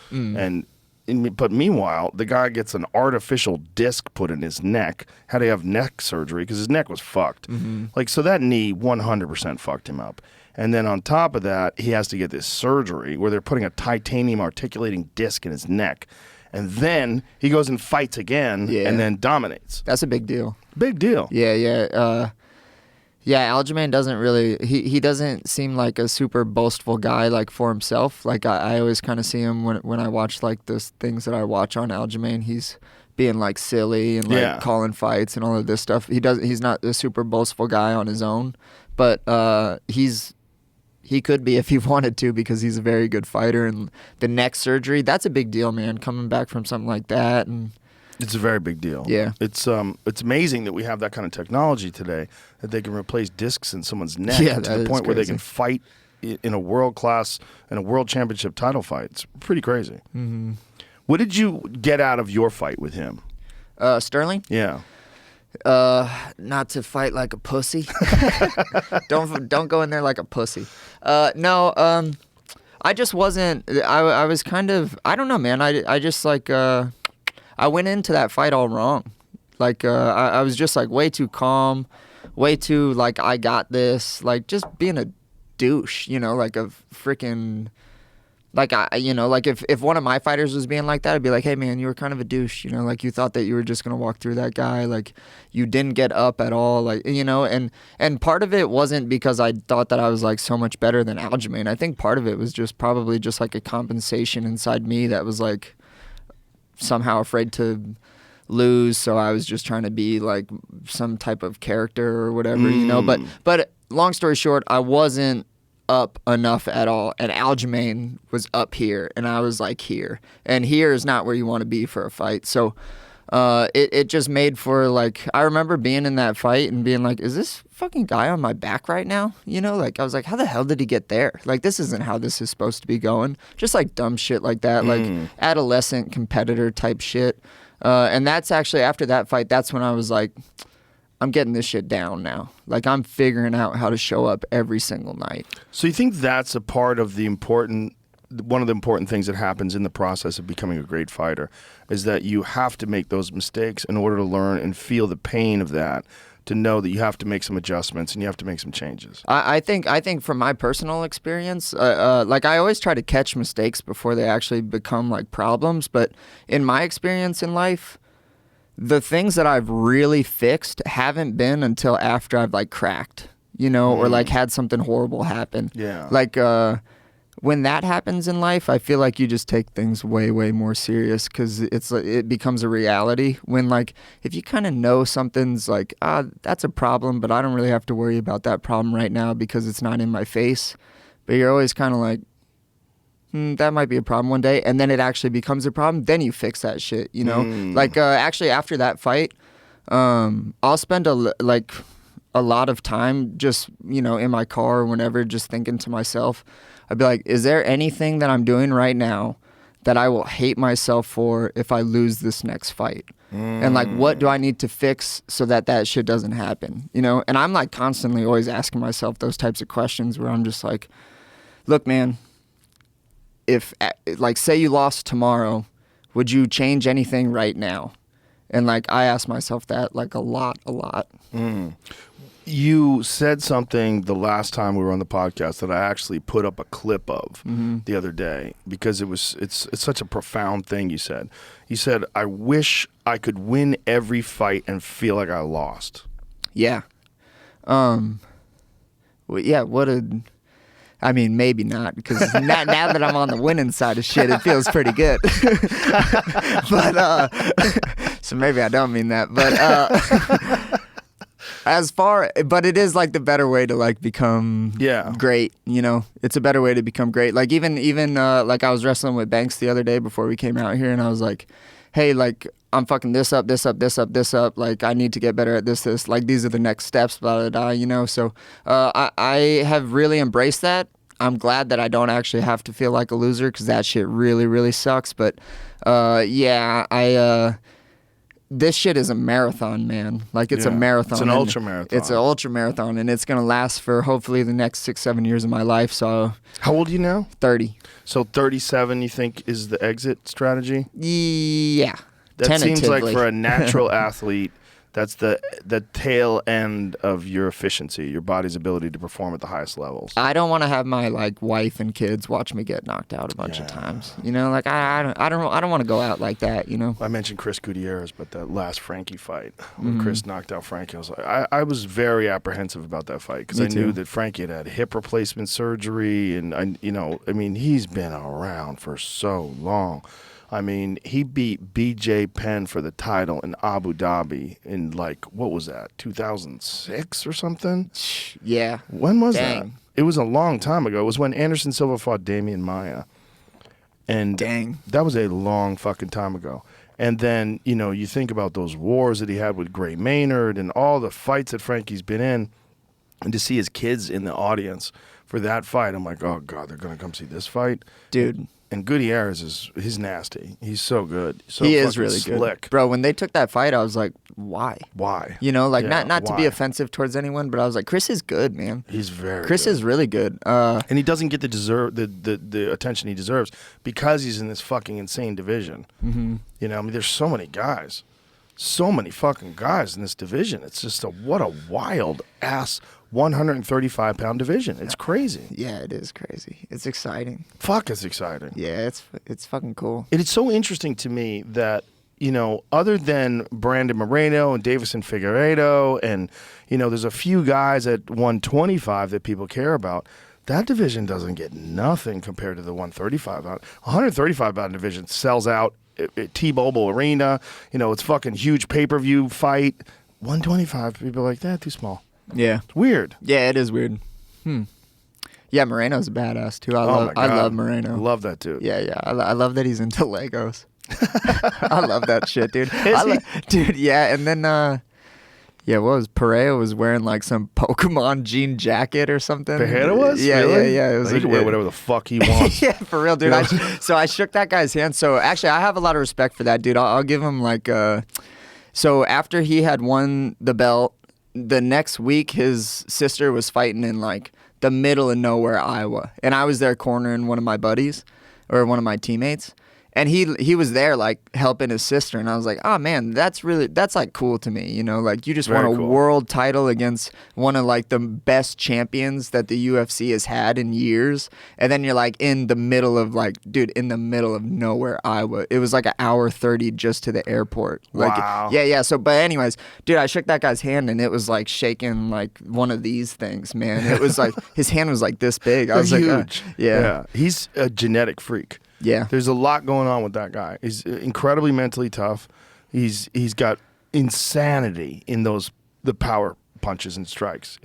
But meanwhile, the guy gets an artificial disc put in his neck. Had to have neck surgery because his neck was fucked. So that knee 100% fucked him up. And then on top of that, he has to get this surgery where they're putting a titanium articulating disc in his neck. And then he goes and fights again and then dominates. That's a big deal. Big deal. Yeah. Aljamain doesn't really, he doesn't seem like a super boastful guy like for himself. Like I always kind of see him when I watch like those things that I watch on Aljamain, he's being like silly and like calling fights and all of this stuff. He's not a super boastful guy on his own, but he could be if he wanted to because he's a very good fighter. And the neck surgery, that's a big deal, man, coming back from something like that. And it's a very big deal. Yeah. It's amazing that we have that kind of technology today that they can replace discs in someone's neck to the point where they can fight in a world championship title fight. It's pretty crazy. What did you get out of your fight with him? Sterling? Yeah. Not to fight like a pussy. Don't go in there like a pussy. No, I just wasn't. I was kind of. I don't know, man. I just like. I went into that fight all wrong. Like, I was just, like, way too calm, way too, like, I got this. Like, just being a douche, like a freaking, Like, like if one of my fighters was being like that, I'd be like, hey, man, you were kind of a douche, like you thought that you were just going to walk through that guy. Like, you didn't get up at all. Like, and part of it wasn't because I thought that I was like so much better than Aljamain. I think part of it was just probably just like a compensation inside me that was like somehow afraid to lose. So I was just trying to be like some type of character or whatever, but long story short, I wasn't up enough at all, and Aljamain was up here and I was like here, and here is not where you want to be for a fight. So it just made for like, I remember being in that fight and being like, is this fucking guy on my back right now? Like I was like, how the hell did he get there? Like, this isn't how this is supposed to be going. Just like dumb shit like that, like adolescent competitor type shit. And that's actually, after that fight, that's when I was like, I'm getting this shit down now. Like, I'm figuring out how to show up every single night. So you think that's a part of one of the important things that happens in the process of becoming a great fighter is that you have to make those mistakes in order to learn and feel the pain of that, to know that you have to make some adjustments and you have to make some changes. I think from my personal experience, like I always try to catch mistakes before they actually become like problems. But in my experience in life, the things that I've really fixed haven't been until after I've like cracked, or like had something horrible happen. Yeah. Like when that happens in life, I feel like you just take things way, way more serious because it becomes a reality. When like, if you kind of know something's like, that's a problem, but I don't really have to worry about that problem right now because it's not in my face. But you're always kind of like, that might be a problem one day, and then it actually becomes a problem, then you fix that shit, Like, actually, after that fight, I'll spend a lot of time just, in my car or whenever, just thinking to myself, I'd be like, is there anything that I'm doing right now that I will hate myself for if I lose this next fight? And like, what do I need to fix so that shit doesn't happen, And I'm like constantly always asking myself those types of questions where I'm just like, look, man, if, like, say you lost tomorrow, would you change anything right now? And like, I ask myself that like a lot. You said something the last time we were on the podcast that I actually put up a clip of the other day because it's such a profound thing. You said, I wish I could win every fight and feel like I lost. Yeah. Well, yeah. I mean, maybe not, because now that I'm on the winning side of shit, it feels pretty good. But so maybe I don't mean that. But but it is like the better way to like become great. It's a better way to become great. Like even like I was wrestling with Banks the other day before we came out here, and I was like, hey, like, I'm fucking this up. Like, I need to get better at this. Like, these are the next steps, blah, blah, blah, So I have really embraced that. I'm glad that I don't actually have to feel like a loser because that shit really, really sucks. But, this shit is a marathon, man. Like, it's a marathon. It's an ultra marathon. It's an ultra marathon, and it's going to last for hopefully the next 6-7 years of my life. So, how old are you now? 30. So 37, you think, is the exit strategy? Yeah. That seems like for a natural athlete, that's the tail end of your efficiency, your body's ability to perform at the highest levels. I don't want to have my like wife and kids watch me get knocked out a bunch of times. Like I don't want to go out like that. I mentioned Chris Gutierrez, but that last Frankie fight when Chris knocked out Frankie, I was like, I was very apprehensive about that fight because I knew that Frankie had hip replacement surgery, and he's been around for so long. I mean, he beat BJ Penn for the title in Abu Dhabi in, like, what was that, 2006 or something? Yeah. When was that? It was a long time ago. It was when Anderson Silva fought Damian Maia. And that was a long fucking time ago. And then, you think about those wars that he had with Gray Maynard and all the fights that Frankie's been in, and to see his kids in the audience for that fight, I'm like, oh, God, they're going to come see this fight? Dude. And Gutierrez he's nasty. He's so good. He is really slick. Good. Bro, when they took that fight, I was like, why? Why? Not to be offensive towards anyone, but I was like, Chris is good, man. He's very Chris good. is really good. And he doesn't get the attention he deserves because he's in this fucking insane division. Mm-hmm. There's so many guys. So many fucking guys in this division. It's just what a wild ass 135-pound division. It's crazy. Yeah, it is crazy. It's exciting. Fuck, it's exciting. Yeah, it's fucking cool. It is so interesting to me that, you know, other than Brandon Moreno and Davison Figueiredo, and, you know, there's a few guys at 125 that people care about, that division doesn't get nothing compared to the 135 pound. 135 pound division sells out at T-Mobile Arena. You know, it's fucking huge pay-per-view fight. 125, people are like, that too small. Yeah. It's weird. Yeah, it is weird. Yeah, Moreno's a badass too. I love Moreno. Love that dude. Yeah. I love that he's into Legos. I love that shit, dude. Is he? Dude, yeah. And then, what was Pereira was wearing like some Pokemon jean jacket or something. Pereira was? Yeah, really? yeah. It was He can wear whatever the fuck he wants. Yeah, for real, dude. So I shook that guy's hand. So actually, I have a lot of respect for that dude. I'll give him like, so after he had won the belt, the next week his sister was fighting in like the middle of nowhere, Iowa, and I was there cornering one of my buddies or one of my teammates. And he was there like helping his sister, and I was like, oh man, that's like cool to me, you know, like you just won a world title against one of like the best champions that the UFC has had in years, and then you're like in the middle of nowhere, Iowa. It was like an hour 30 just to the airport. Like, wow. Yeah. So, but anyways, dude, I shook that guy's hand, and it was like shaking like one of these things, man. It was like his hand was like this big. I was huge. Like, yeah. He's a genetic freak. Yeah. There's a lot going on with that guy. He's incredibly mentally tough. He's got insanity in the power punches and strikes.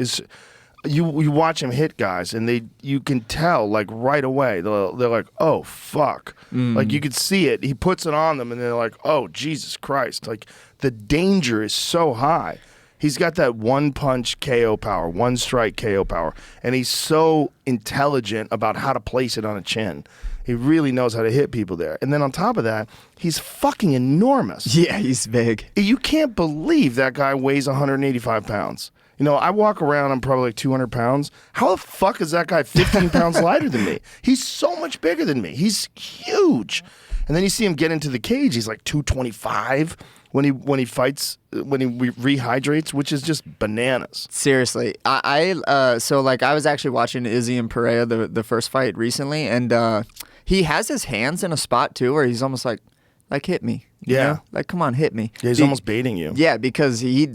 You watch him hit guys, and you can tell like right away. They're like, oh fuck, like you could see it. He puts it on them, and they're like, oh Jesus Christ, like the danger is so high. He's got that one punch KO power, one strike KO power, and he's so intelligent about how to place it on a chin. He really knows how to hit people there. And then on top of that, he's fucking enormous. Yeah, he's big. You can't believe that guy weighs 185 pounds. You know, I walk around, I'm probably like 200 pounds. How the fuck is that guy 15 pounds lighter than me? He's so much bigger than me. He's huge. And then you see him get into the cage, he's like 225 when he fights, when he rehydrates, which is just bananas. Seriously. So like I was actually watching Izzy and Pereira, the first fight recently, and he has his hands in a spot too where he's almost like hit me. You know? Like, come on, hit me. Yeah, he's almost baiting you. Yeah, because he,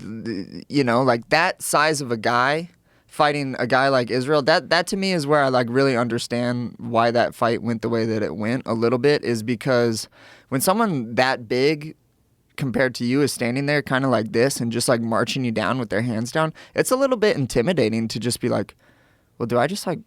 you know, like that size of a guy fighting a guy like Israel, that to me is where I like really understand why that fight went the way that it went a little bit, is because when someone that big compared to you is standing there kind of like this and just like marching you down with their hands down, it's a little bit intimidating to just be like, well, do I just like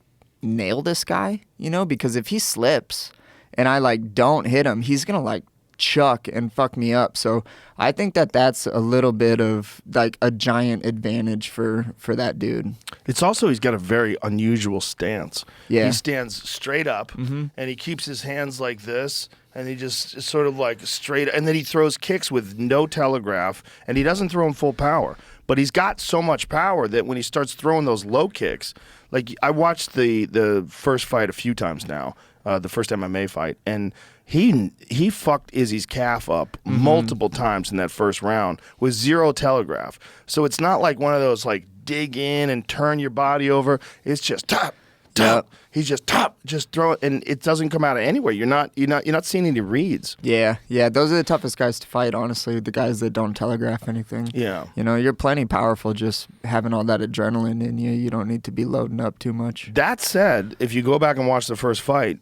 nail this guy? You know, because if he slips and I like don't hit him, he's gonna like chuck and fuck me up. So I think that's a little bit of like a giant advantage for that dude. It's also, he's got a very unusual stance. Yeah. He stands straight up and he keeps his hands like this, and he just sort of like straight, and then he throws kicks with no telegraph, and he doesn't throw them full power. But he's got so much power that when he starts throwing those low kicks, like I watched the first fight a few times now, the first MMA fight, and he fucked Izzy's calf up multiple times in that first round with zero telegraph. So it's not like one of those like dig in and turn your body over. It's just top. Yep. He's just throw it, and it doesn't come out of anywhere. You're not seeing any reads. Yeah. Those are the toughest guys to fight, honestly. The guys that don't telegraph anything. Yeah. You know, you're plenty powerful just having all that adrenaline in you. You don't need to be loading up too much. That said, if you go back and watch the first fight,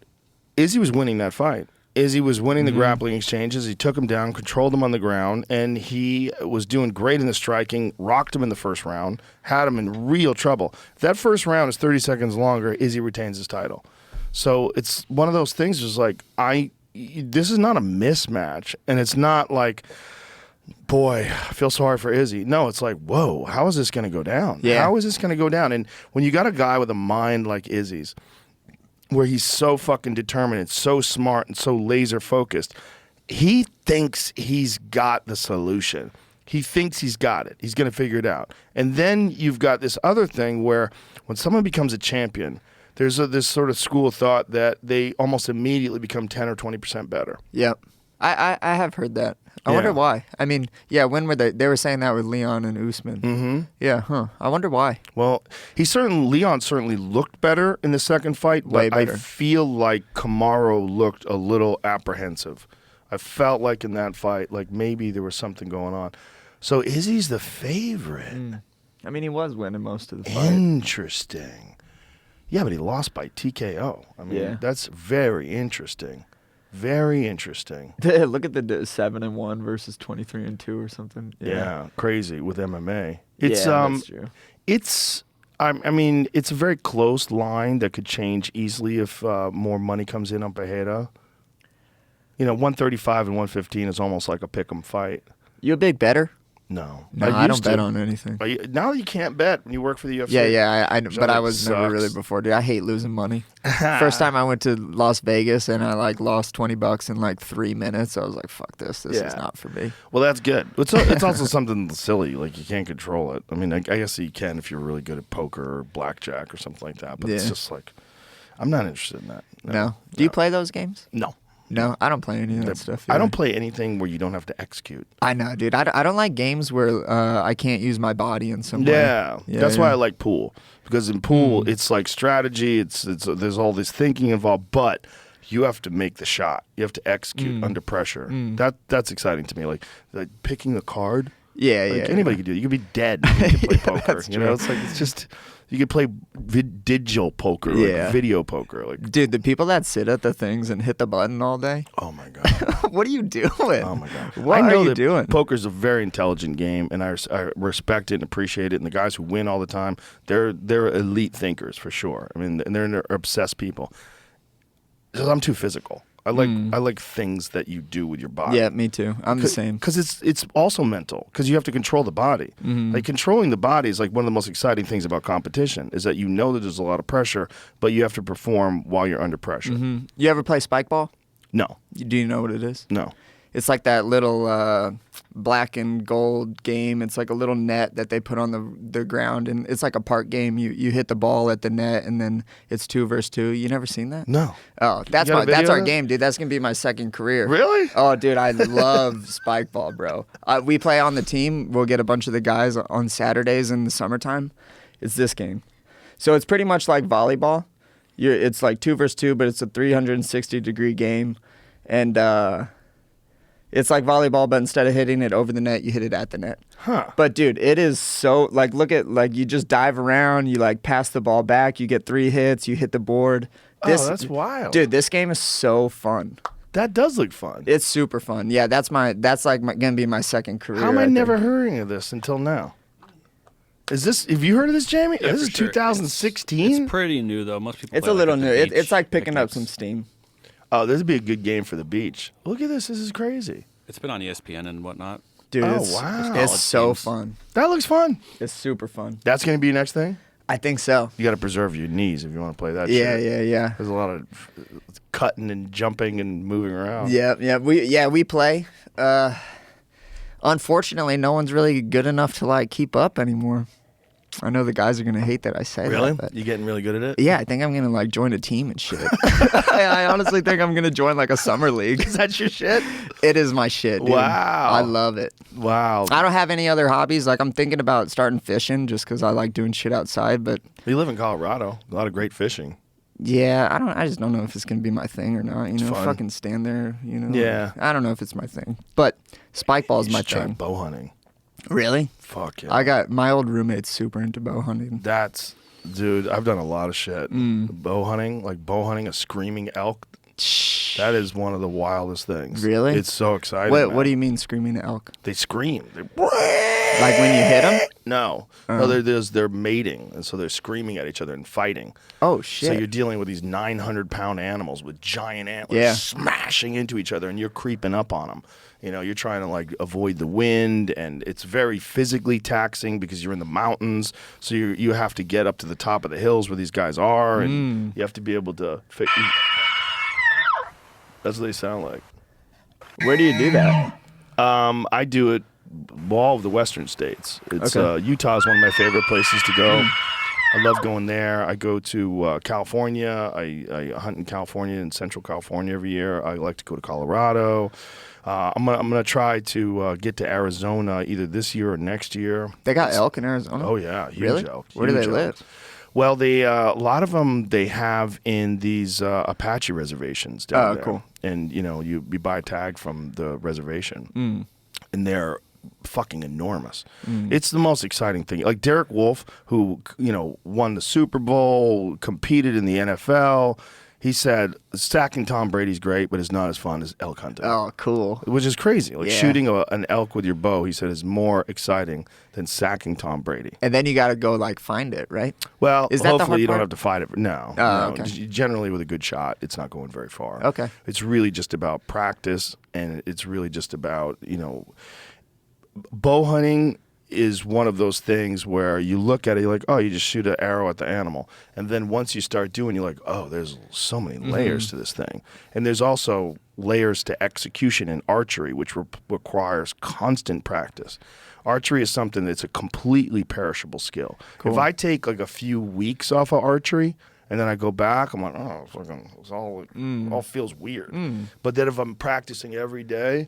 Izzy was winning that fight. Izzy was winning the grappling exchanges. He took him down, controlled him on the ground, and he was doing great in the striking, rocked him in the first round, had him in real trouble. If that first round is 30 seconds longer, Izzy retains his title. So it's one of those things, just like, this is not a mismatch, and it's not like, boy, I feel sorry for Izzy. No, it's like, whoa, how is this going to go down? Yeah. How is this going to go down? And when you got a guy with a mind like Izzy's, where he's so fucking determined and so smart and so laser focused, he thinks he's got the solution. He thinks he's got it. He's going to figure it out. And then you've got this other thing where when someone becomes a champion, there's this sort of school of thought that they almost immediately become 10 or 20% better. Yep. I have heard that. I Yeah. wonder why. I mean, yeah, when were they? They were saying that with Leon and Usman. Mm-hmm. Yeah, huh. I wonder why. Well, Leon certainly looked better in the second fight, but Way better. I feel like Kamaru looked a little apprehensive. I felt like in that fight, like maybe there was something going on. So Izzy's the favorite. I mean, he was winning most of the fight. Interesting. Yeah, but he lost by TKO. I mean, Yeah. that's very interesting. Very interesting. Look at the 7-1 versus 23-2 or something. Yeah, crazy with MMA. It's that's true. It's I mean, it's a very close line that could change easily if more money comes in on Pereira. 135 and 115 is almost like a pick'em fight. You a big better? No, I don't used bet to. on anything. Now you can't bet when you work for the UFC. Yeah, but I that was never sucks. really before, dude. I hate losing money. First time I went to Las Vegas and I lost $20 in 3 minutes. I was like, fuck this. This is not for me. Well, that's good. It's also something silly. Like, you can't control it. I mean, I guess you can if you're really good at poker or blackjack or something like that. But it's just like, I'm not interested in that. No. Do you play those games? No. No, I don't play any of that stuff. I either. don't play anything where you don't have to execute. I know, dude. I don't like games where I can't use my body in some way. Yeah, that's why I like pool, because in pool it's like strategy. It's there's all this thinking involved, but you have to make the shot. You have to execute under pressure. That's exciting to me. Like picking the card. Yeah, Anybody could do it. You could be dead. You could play poker. That's You know, it's just you could play digital poker, like video poker. Like, dude, the people that sit at the things and hit the button all day. oh my god. What are you doing? Oh my god! What I know are you that doing? Poker's a very intelligent game, and I respect it and appreciate it. And the guys who win all the time, they're elite thinkers for sure. I mean, and they're obsessed people. Because I'm too physical. I like things that you do with your body. Yeah, me too. I'm the same. Because it's also mental. Because you have to control the body. Like, controlling the body is like one of the most exciting things about competition. Is that you know that there's a lot of pressure, but you have to perform while you're under pressure. You ever play spike ball? No, Do you know what it is? no. It's like that little black and gold game. It's like a little net that they put on the ground, and it's like a park game. You hit the ball at the net, and then it's 2 versus 2. You never seen that? No. Oh, that's You got a video that's our of it? game, dude. That's gonna be my second career. Really? Oh, dude, I love spike ball, bro. We play on the team. We'll get a bunch of the guys on Saturdays in the summertime. It's this game. So it's pretty much like volleyball. It's like 2 versus 2, but it's a 360-degree game, and it's like volleyball, but instead of hitting it over the net, you hit it at the net. Huh. But dude, it is so look at you just dive around, you pass the ball back, you get 3 hits, you hit the board. That's wild. Dude, this game is so fun. That does look fun. It's super fun. Yeah, that's gonna be my second career. How am I think. never hearing of this until now? Have you heard of this, Jamie? Yeah, this for is sure. 2016? It's pretty new though. Most people. It's play a little at the new. beach, It's like picking up picnics. some steam. Oh, this would be a good game for the beach. Look at this. This is crazy. It's been on ESPN and whatnot. Dude, Oh, it's, wow. it's so Games. fun. That looks fun. It's super fun. That's going to be your next thing? I think so. You got to preserve your knees if you want to play that Yeah, shit. yeah. There's a lot of cutting and jumping and moving around. Yeah. We play. Unfortunately, no one's really good enough to keep up anymore. I know the guys are gonna hate that I say Really? that. But You getting really good at it? yeah, I think I'm gonna join a team and shit. I honestly think I'm gonna join a summer league. Is that your shit? It is my shit, dude. Wow. I love it. Wow. I don't have any other hobbies. I'm thinking about starting fishing just because I like doing shit outside. But You live in Colorado. A lot of great fishing. yeah, I just don't know if it's gonna be my thing or not. fun. Fucking stand there. Yeah. I don't know if it's my thing. But spike ball is You my should try thing. bow hunting. Really? Fuck yeah. I got my old roommate's super into bow hunting. Dude, I've done a lot of shit. Bow hunting a screaming elk. That is one of the wildest things. Really? It's so exciting. What man. do you mean screaming at elk? They scream. Like when you hit them? No, they're mating, and so they're screaming at each other and fighting. Oh shit! So you're dealing with these 900-pound animals with giant antlers Yeah. smashing into each other, and you're creeping up on them. You're trying to avoid the wind, and it's very physically taxing because you're in the mountains. So you have to get up to the top of the hills where these guys are, and you have to be able to. That's what they sound like. Where do you do that? I do it all of the western states. It's Okay. Utah is one of my favorite places to go. I love going there. I go to California. I hunt in California, in Central California every year. I like to go to Colorado. I'm gonna try to get to Arizona either this year or next year. They got elk in Arizona? Oh yeah, huge Really? elk. Where do huge they elk. live? Well, they a lot of them they have in these Apache reservations down there. Cool. And you buy a tag from the reservation, and they're fucking enormous. It's the most exciting thing. Like Derek Wolfe, who won the Super Bowl, competed in the NFL. He said stacking Tom Brady's great, but it's not as fun as elk hunting. Oh, cool. Which is crazy. Like Yeah. shooting an elk with your bow, he said, is more exciting than sacking Tom Brady. And then you got to go like find it, right? Well, Is that the hopefully hard you don't part? have to fight it. No. Oh, no. okay. Generally, with a good shot, it's not going very far. Okay. It's really just about practice, and it's really just about, bow hunting is one of those things where you look at it, you're like, oh, you just shoot an arrow at the animal. And then once you start doing, you're like, oh, there's so many layers to this thing. And there's also layers to execution in archery, which requires constant practice. Archery is something that's a completely perishable skill. Cool. If I take like a few weeks off of archery, and then I go back, I'm like, oh, it's all feels weird. But then if I'm practicing every day,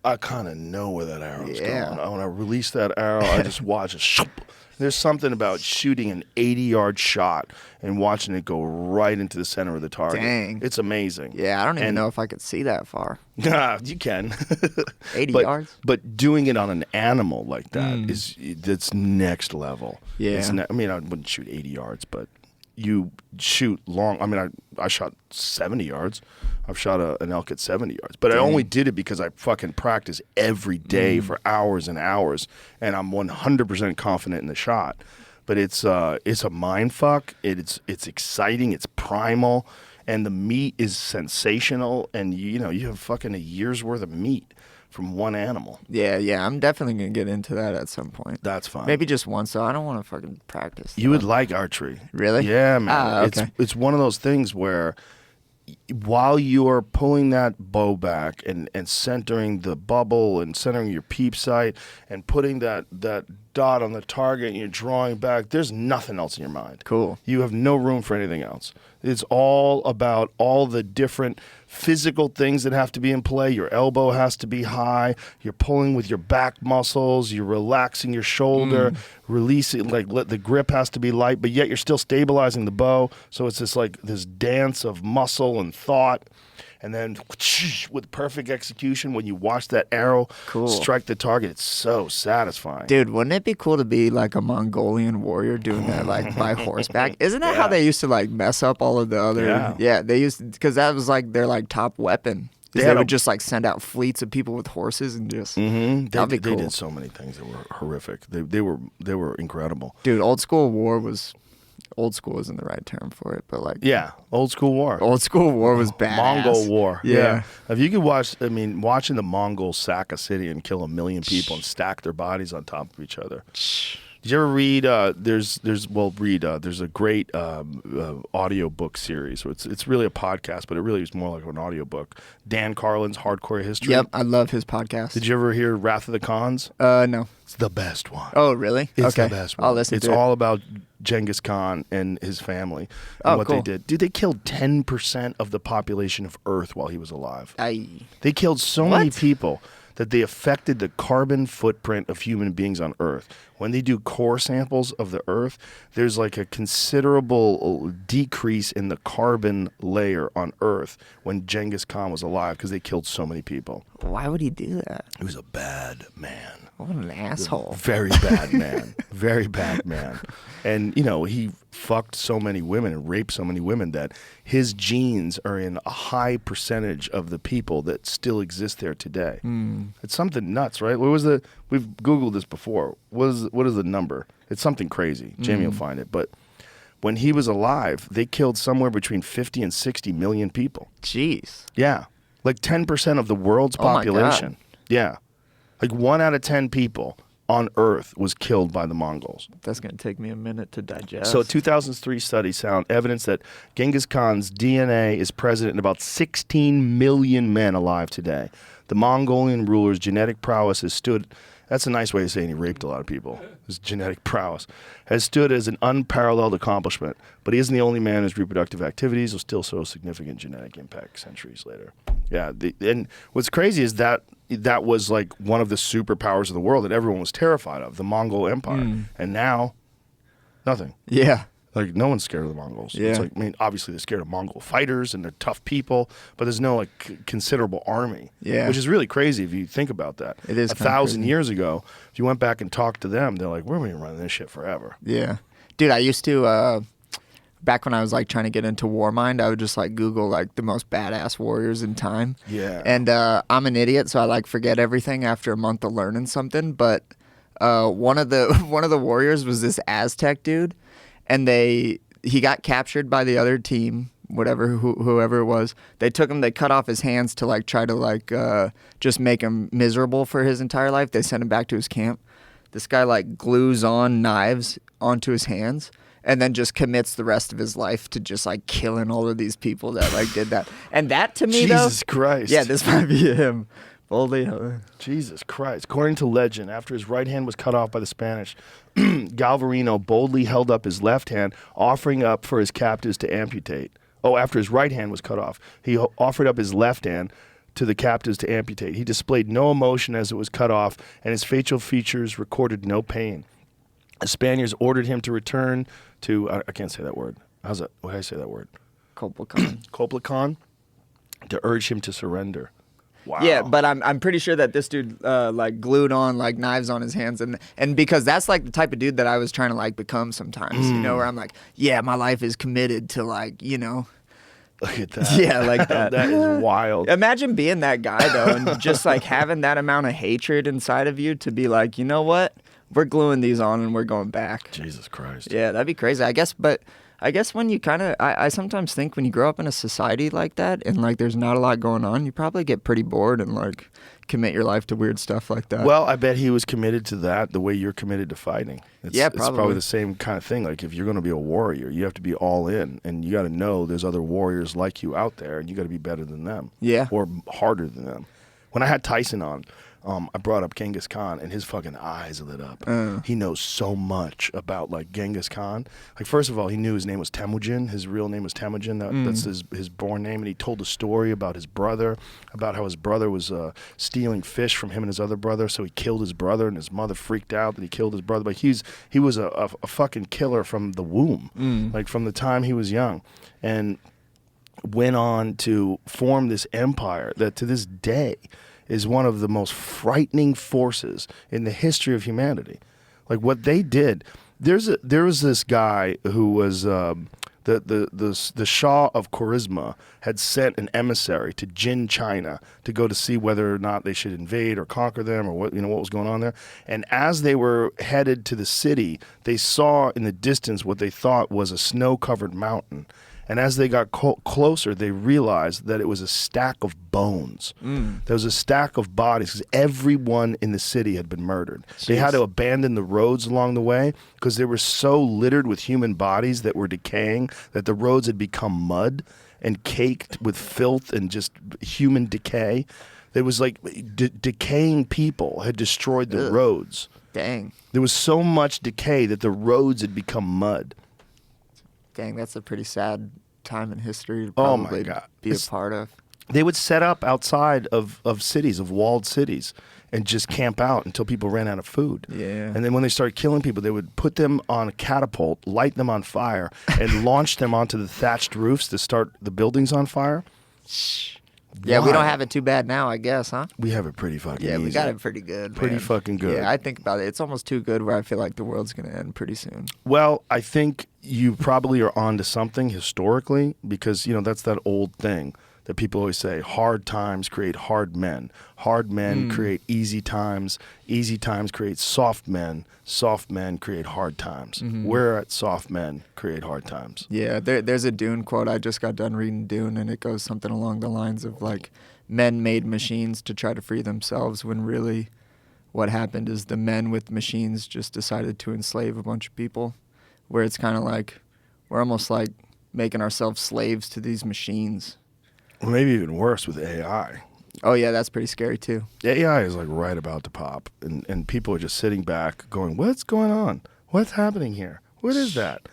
I kind of know where that arrow's going. When I release that arrow, I just watch it. There's something about shooting an 80-yard shot and watching it go right into the center of the target. Dang. It's amazing. Yeah, I don't even know if I could see that far. You can. 80 but, yards? But doing it on an animal like that that's next level. Yeah. I wouldn't shoot 80 yards, but you shoot long. I shot 70 yards. I've shot an elk at 70 yards. But I only did it because I fucking practice every day for hours and hours, and I'm 100% confident in the shot. But it's a mind fuck. It's exciting. It's primal, and the meat is sensational. And you have fucking a year's worth of meat from one animal. Yeah, I'm definitely going to get into that at some point. That's fine. Maybe just once, so I don't want to fucking practice. You would like archery. Really? Yeah, man. Ah, okay. It's one of those things where while you are pulling that bow back and centering the bubble and centering your peep sight and putting that dot on the target and you're drawing back, there's nothing else in your mind. Cool. You have no room for anything else. It's all about all the different physical things that have to be in play. Your elbow has to be high. You're pulling with your back muscles. You're relaxing your shoulder, releasing, the grip has to be light, but yet you're still stabilizing the bow. So it's just like this dance of muscle and thought. And then with perfect execution, when you watch that arrow strike the target, it's so satisfying. Dude, wouldn't it be cool to be like a Mongolian warrior doing that like by horseback? Isn't that how they used to like mess up all of the other? Yeah, they used because that was like their like top weapon. They would just like send out fleets of people with horses and just. That'd be cool. They did so many things that were horrific. They were incredible. Dude, old school isn't the right term for it, but like old school war. Old school war was badass. Mongol war. Yeah. If you could watching the Mongols sack a city and kill 1 million people and stack their bodies on top of each other. Did you ever read? There's a great audio book series. So it's really a podcast, but it really is more like an audio book. Dan Carlin's Hardcore History. Yep, I love his podcast. Did you ever hear Wrath of the Khans? No. It's the best one. Oh, really? It's okay. the best one. I'll listen It's to it. all about Genghis Khan and his family and what cool. they did. Dude, they killed 10% of the population of Earth while he was alive. Aye. They killed so many people that they affected the carbon footprint of human beings on Earth. When they do core samples of the Earth, there's like a considerable decrease in the carbon layer on Earth when Genghis Khan was alive because they killed so many people. Why would he do that? He was a bad man. What an asshole. Very bad man. Very bad man. And, he fucked so many women and raped so many women that his genes are in a high percentage of the people that still exist there today. It's something nuts, right? We've Googled this before. What is the number? It's something crazy. Jamie will find it. But when he was alive, they killed somewhere between 50 and 60 million people. Jeez. Yeah. Like 10% of the world's population. Yeah. Like 1 out of 10 people on Earth was killed by the Mongols. That's going to take me a minute to digest. So a 2003 study found evidence that Genghis Khan's DNA is present in about 16 million men alive today. The Mongolian ruler's genetic prowess has stood. That's a nice way of saying he raped a lot of people. His genetic prowess has stood as an unparalleled accomplishment, but he isn't the only man whose reproductive activities will still show significant genetic impact centuries later. Yeah, and what's crazy is that was like one of the superpowers of the world that everyone was terrified of, the Mongol Empire. And now, nothing. Yeah. Like, no one's scared of the Mongols. Yeah. It's like, I mean, obviously they're scared of Mongol fighters and they're tough people, but there's no like considerable army. Yeah. Which is really crazy if you think about that. It is 1,000 crazy. years ago, if you went back and talked to them, they're like, we're going to be running this shit forever. Yeah. Dude, I used to, back when I was like trying to get into Warmind, I would just like Google like the most badass warriors in time. Yeah. And I'm an idiot, so I like forget everything after a month of learning something. But one of the warriors was this Aztec dude, and he got captured by the other team, whoever it was. They took him, they cut off his hands to like try to like just make him miserable for his entire life. They sent him back to his camp. This guy like glues on knives onto his hands and then just commits the rest of his life to just like killing all of these people that like did that. And that to me, Jesus Christ. Yeah, this might be him. Boldly. Jesus Christ. According to legend, after his right hand was cut off by the Spanish, Galvarino boldly held up his left hand, offering up for his captives to amputate. Oh, after his right hand was cut off, he offered up his left hand to the captives to amputate. He displayed no emotion as it was cut off, and his facial features recorded no pain. The Spaniards ordered him to return to, I can't say that word. How's that? How do I say that word? Coplican, to urge him to surrender. Wow. Yeah, but I'm pretty sure that this dude like glued on like knives on his hands, and because that's like the type of dude that I was trying to like become sometimes, you know, where I'm like, yeah, my life is committed to like, you know. Look at that. Yeah, like that. That is wild. Imagine being that guy though, and just like having that amount of hatred inside of you to be like, you know what, we're gluing these on and we're going back. Jesus Christ. Yeah, that'd be crazy. I guess when you kind of, I sometimes think when you grow up in a society like that and like there's not a lot going on, you probably get pretty bored and like commit your life to weird stuff like that. Well, I bet he was committed to that the way you're committed to fighting. Yeah, It's probably the same kind of thing. Like if you're going to be a warrior, you have to be all in, and you got to know there's other warriors like you out there, and you got to be better than them. Yeah. Or harder than them. When I had Tyson on, I brought up Genghis Khan, and his fucking eyes lit up. He knows so much about like Genghis Khan. Like first of all, he knew his name was Temujin. His real name was Temujin. That's his born name. And he told a story about his brother, about how his brother was stealing fish from him and his other brother. So he killed his brother, and his mother freaked out that he killed his brother. But he was a fucking killer from the womb, like from the time he was young, and went on to form this empire that to this day is one of the most frightening forces in the history of humanity. Like what they did, there was this guy who was the Shah of Charisma had sent an emissary to Jin, China, to go to see whether or not they should invade or conquer them or what was going on there. And as they were headed to the city, they saw in the distance what they thought was a snow-covered mountain. And as they got closer, they realized that it was a stack of bones. There was a stack of bodies because everyone in the city had been murdered. Jeez. They had to abandon the roads along the way because they were so littered with human bodies that were decaying that the roads had become mud and caked with filth and just human decay. There was like decaying people had destroyed the roads. Dang. There was so much decay that the roads had become mud. Dang, that's a pretty sad time in history to probably be a part of. They would set up outside of cities, of walled cities, and just camp out until people ran out of food. Yeah. And then when they started killing people, they would put them on a catapult, light them on fire, and launch them onto the thatched roofs to start the buildings on fire. Yeah, Why? we don't have it too bad now, I guess, huh? We have it pretty fucking easy. Yeah, we got it pretty good. Pretty man. fucking good. Yeah, I think about it. It's almost too good where I feel like the world's going to end pretty soon. Well, I think you probably are onto something historically because, that's that old thing that people always say, hard times create hard men. Hard men create easy times create soft men create hard times. We're at soft men create hard times. Yeah, there's a Dune quote. I just got done reading Dune, and it goes something along the lines of like, men made machines to try to free themselves when really what happened is the men with machines just decided to enslave a bunch of people, where it's kind of like we're almost like making ourselves slaves to these machines. Well, maybe even worse with AI. Oh yeah, that's pretty scary too. AI is like right about to pop, and people are just sitting back going, what's going on? What's happening here? What is that?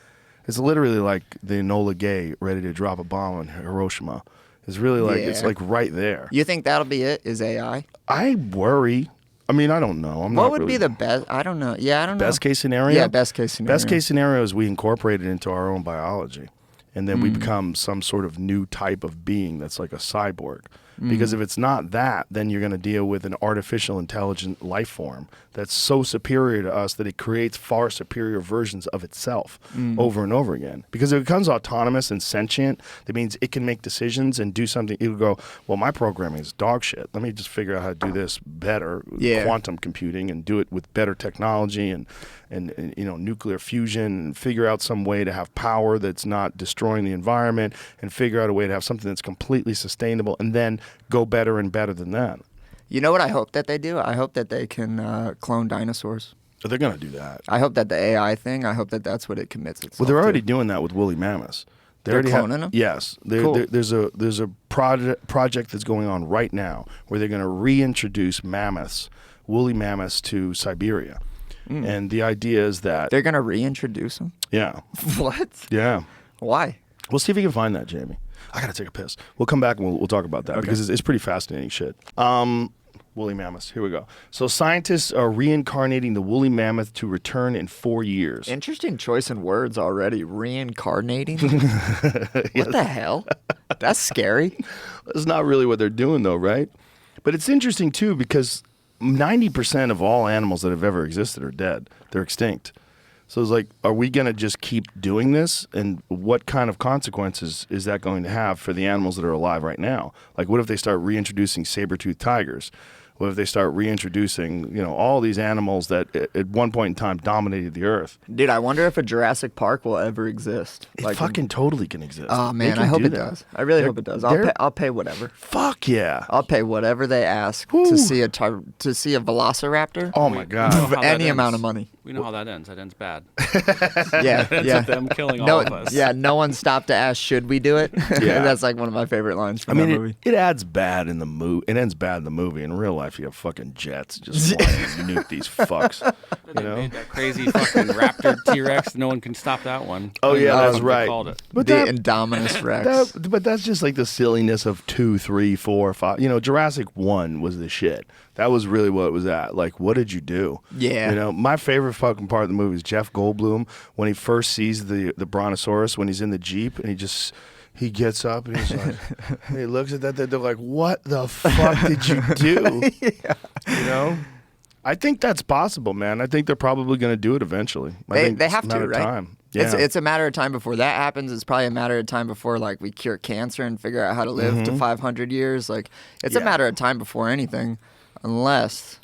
It's literally like the Enola Gay ready to drop a bomb on Hiroshima. It's really like, it's like right there. You think that'll be it, is AI? I worry. I mean, I don't know. What would be the best? I don't know. Yeah, I don't know. Best case scenario? Yeah, best case scenario. Best case scenario is we incorporate it into our own biology. And then we become some sort of new type of being that's like a cyborg. Because if it's not that, then you're going to deal with an artificial intelligent life form that's so superior to us that it creates far superior versions of itself over and over again. Because if it becomes autonomous and sentient, that means it can make decisions and do something. It'll go, well, my programming is dog shit. Let me just figure out how to do this better, quantum computing, and do it with better technology and you know, nuclear fusion, and figure out some way to have power that's not destroying the environment, and figure out a way to have something that's completely sustainable, and then go better and better than that. You know what I hope that they do? I hope that they can clone dinosaurs. So they're going to do that. I hope that the AI thing, I hope that that's what it commits itself Well, they're already to. doing that with woolly mammoths. They're cloning them? Yes. Cool. There's a project that's going on right now where they're going to reintroduce woolly mammoths to Siberia. And the idea is that... They're going to reintroduce them? Yeah. What? Yeah. Why? We'll see if we can find that, Jamie. I got to take a piss. We'll come back and we'll talk about that because it's pretty fascinating shit. Woolly mammoths. Here we go. So scientists are reincarnating the woolly mammoth to return in 4 years. Interesting choice in words already. Reincarnating? What the hell? That's scary. That's not really what they're doing, though, right? But it's interesting, too, because 90% of all animals that have ever existed are dead. They're extinct. So it's like, are we going to just keep doing this? And what kind of consequences is that going to have for the animals that are alive right now? Like, what if they start reintroducing saber-toothed tigers? What if they start reintroducing, you know, all these animals that at one point in time dominated the earth? Dude, I wonder if a Jurassic Park will ever exist. It fucking totally can exist. Oh, man, I hope it does. I really hope it does. I'll pay whatever. Fuck yeah. I'll pay whatever they ask to see a velociraptor. Oh, my God. Any amount of money. We know how that ends. That ends bad. Yeah, yeah. With them killing all of us. Yeah, no one stopped to ask, should we do it? Yeah. That's like one of my favorite lines from that movie. It adds bad in the movie. It ends bad in the movie. In real life, you have fucking jets just flying and nuke these fucks. They made that crazy fucking raptor T-Rex. No one can stop that one. Oh, yeah, That's that's what right. they called it. But The that, Indominus Rex. but that's just like the silliness of 2, 3, 4, 5. You know, Jurassic 1 was the shit. That was really what it was at. Like, what did you do? Yeah. You know, my favorite fucking part of the movie is Jeff Goldblum when he first sees the Brontosaurus when he's in the Jeep and he gets up and he's like, he looks at that, they're like, what the fuck did you do? Yeah. You know? I think that's possible, man. I think they're probably going to do it eventually. They have to, right? Time. Yeah. It's a matter of time before that happens. It's probably a matter of time before like we cure cancer and figure out how to live to 500 years. Like it's a matter of time before anything, unless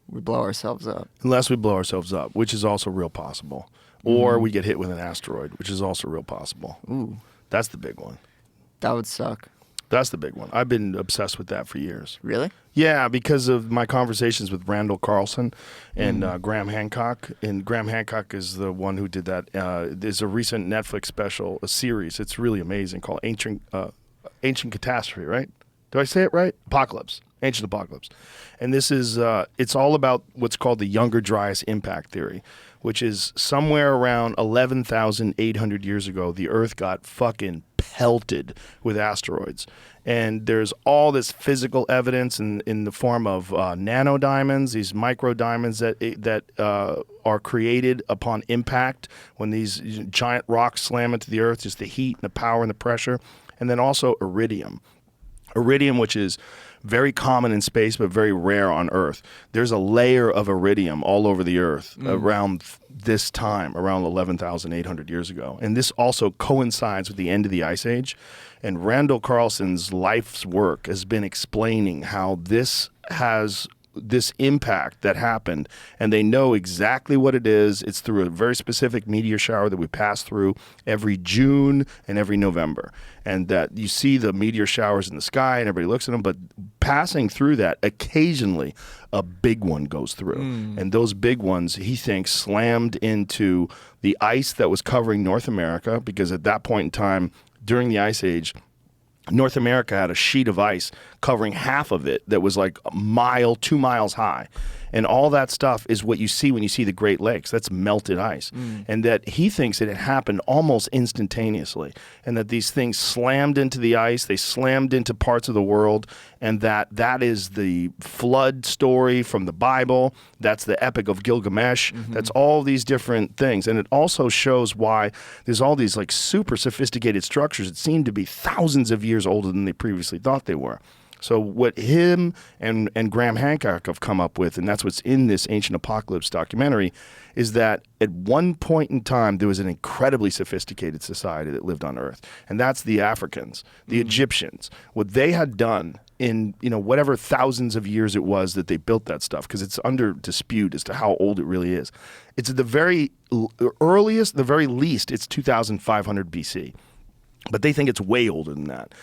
we blow ourselves up. Unless we blow ourselves up, which is also real possible. Or we get hit with an asteroid, which is also real possible. Ooh, That's the big one. that would suck. That's the big one. I've been obsessed with that for years. Really? Yeah, because of my conversations with Randall Carlson and Graham Hancock. And Graham Hancock is the one who did that. There's a recent Netflix special, a series. It's really amazing called Ancient Catastrophe, right? Do I say it right? Apocalypse. Ancient Apocalypse. And this is, it's all about what's called the Younger Dryas impact theory, which is somewhere around 11,800 years ago, the Earth got fucking pelted with asteroids. And there's all this physical evidence in the form of nanodiamonds, these microdiamonds that are created upon impact when these giant rocks slam into the Earth, just the heat and the power and the pressure. And then also iridium. Iridium, which is very common in space but very rare on Earth. There's a layer of iridium all over the Earth around this time, around 11,800 years ago. And this also coincides with the end of the Ice Age. And Randall Carlson's life's work has been explaining how this has this impact that happened, and they know exactly what it is. It's through a very specific meteor shower that we pass through every June and every November, and that you see the meteor showers in the sky and everybody looks at them, but passing through that, occasionally a big one goes through. And those big ones, he thinks, slammed into the ice that was covering North America, because at that point in time, during the Ice Age, North America had a sheet of ice covering half of it that was like a mile, 2 miles high. And all that stuff is what you see when you see the Great Lakes. That's melted ice. And that he thinks that it happened almost instantaneously. And that these things slammed into the ice, they slammed into parts of the world, and that is the flood story from the Bible. That's the Epic of Gilgamesh. That's all these different things. And it also shows why there's all these like super sophisticated structures that seem to be thousands of years older than they previously thought they were. So what him and Graham Hancock have come up with, and that's what's in this Ancient Apocalypse documentary, is that at one point in time there was an incredibly sophisticated society that lived on Earth, and that's the Africans, the Egyptians. What they had done in whatever thousands of years it was that they built that stuff, because it's under dispute as to how old it really is. It's at the very earliest, the very least, it's 2,500 BC, but they think it's way older than that.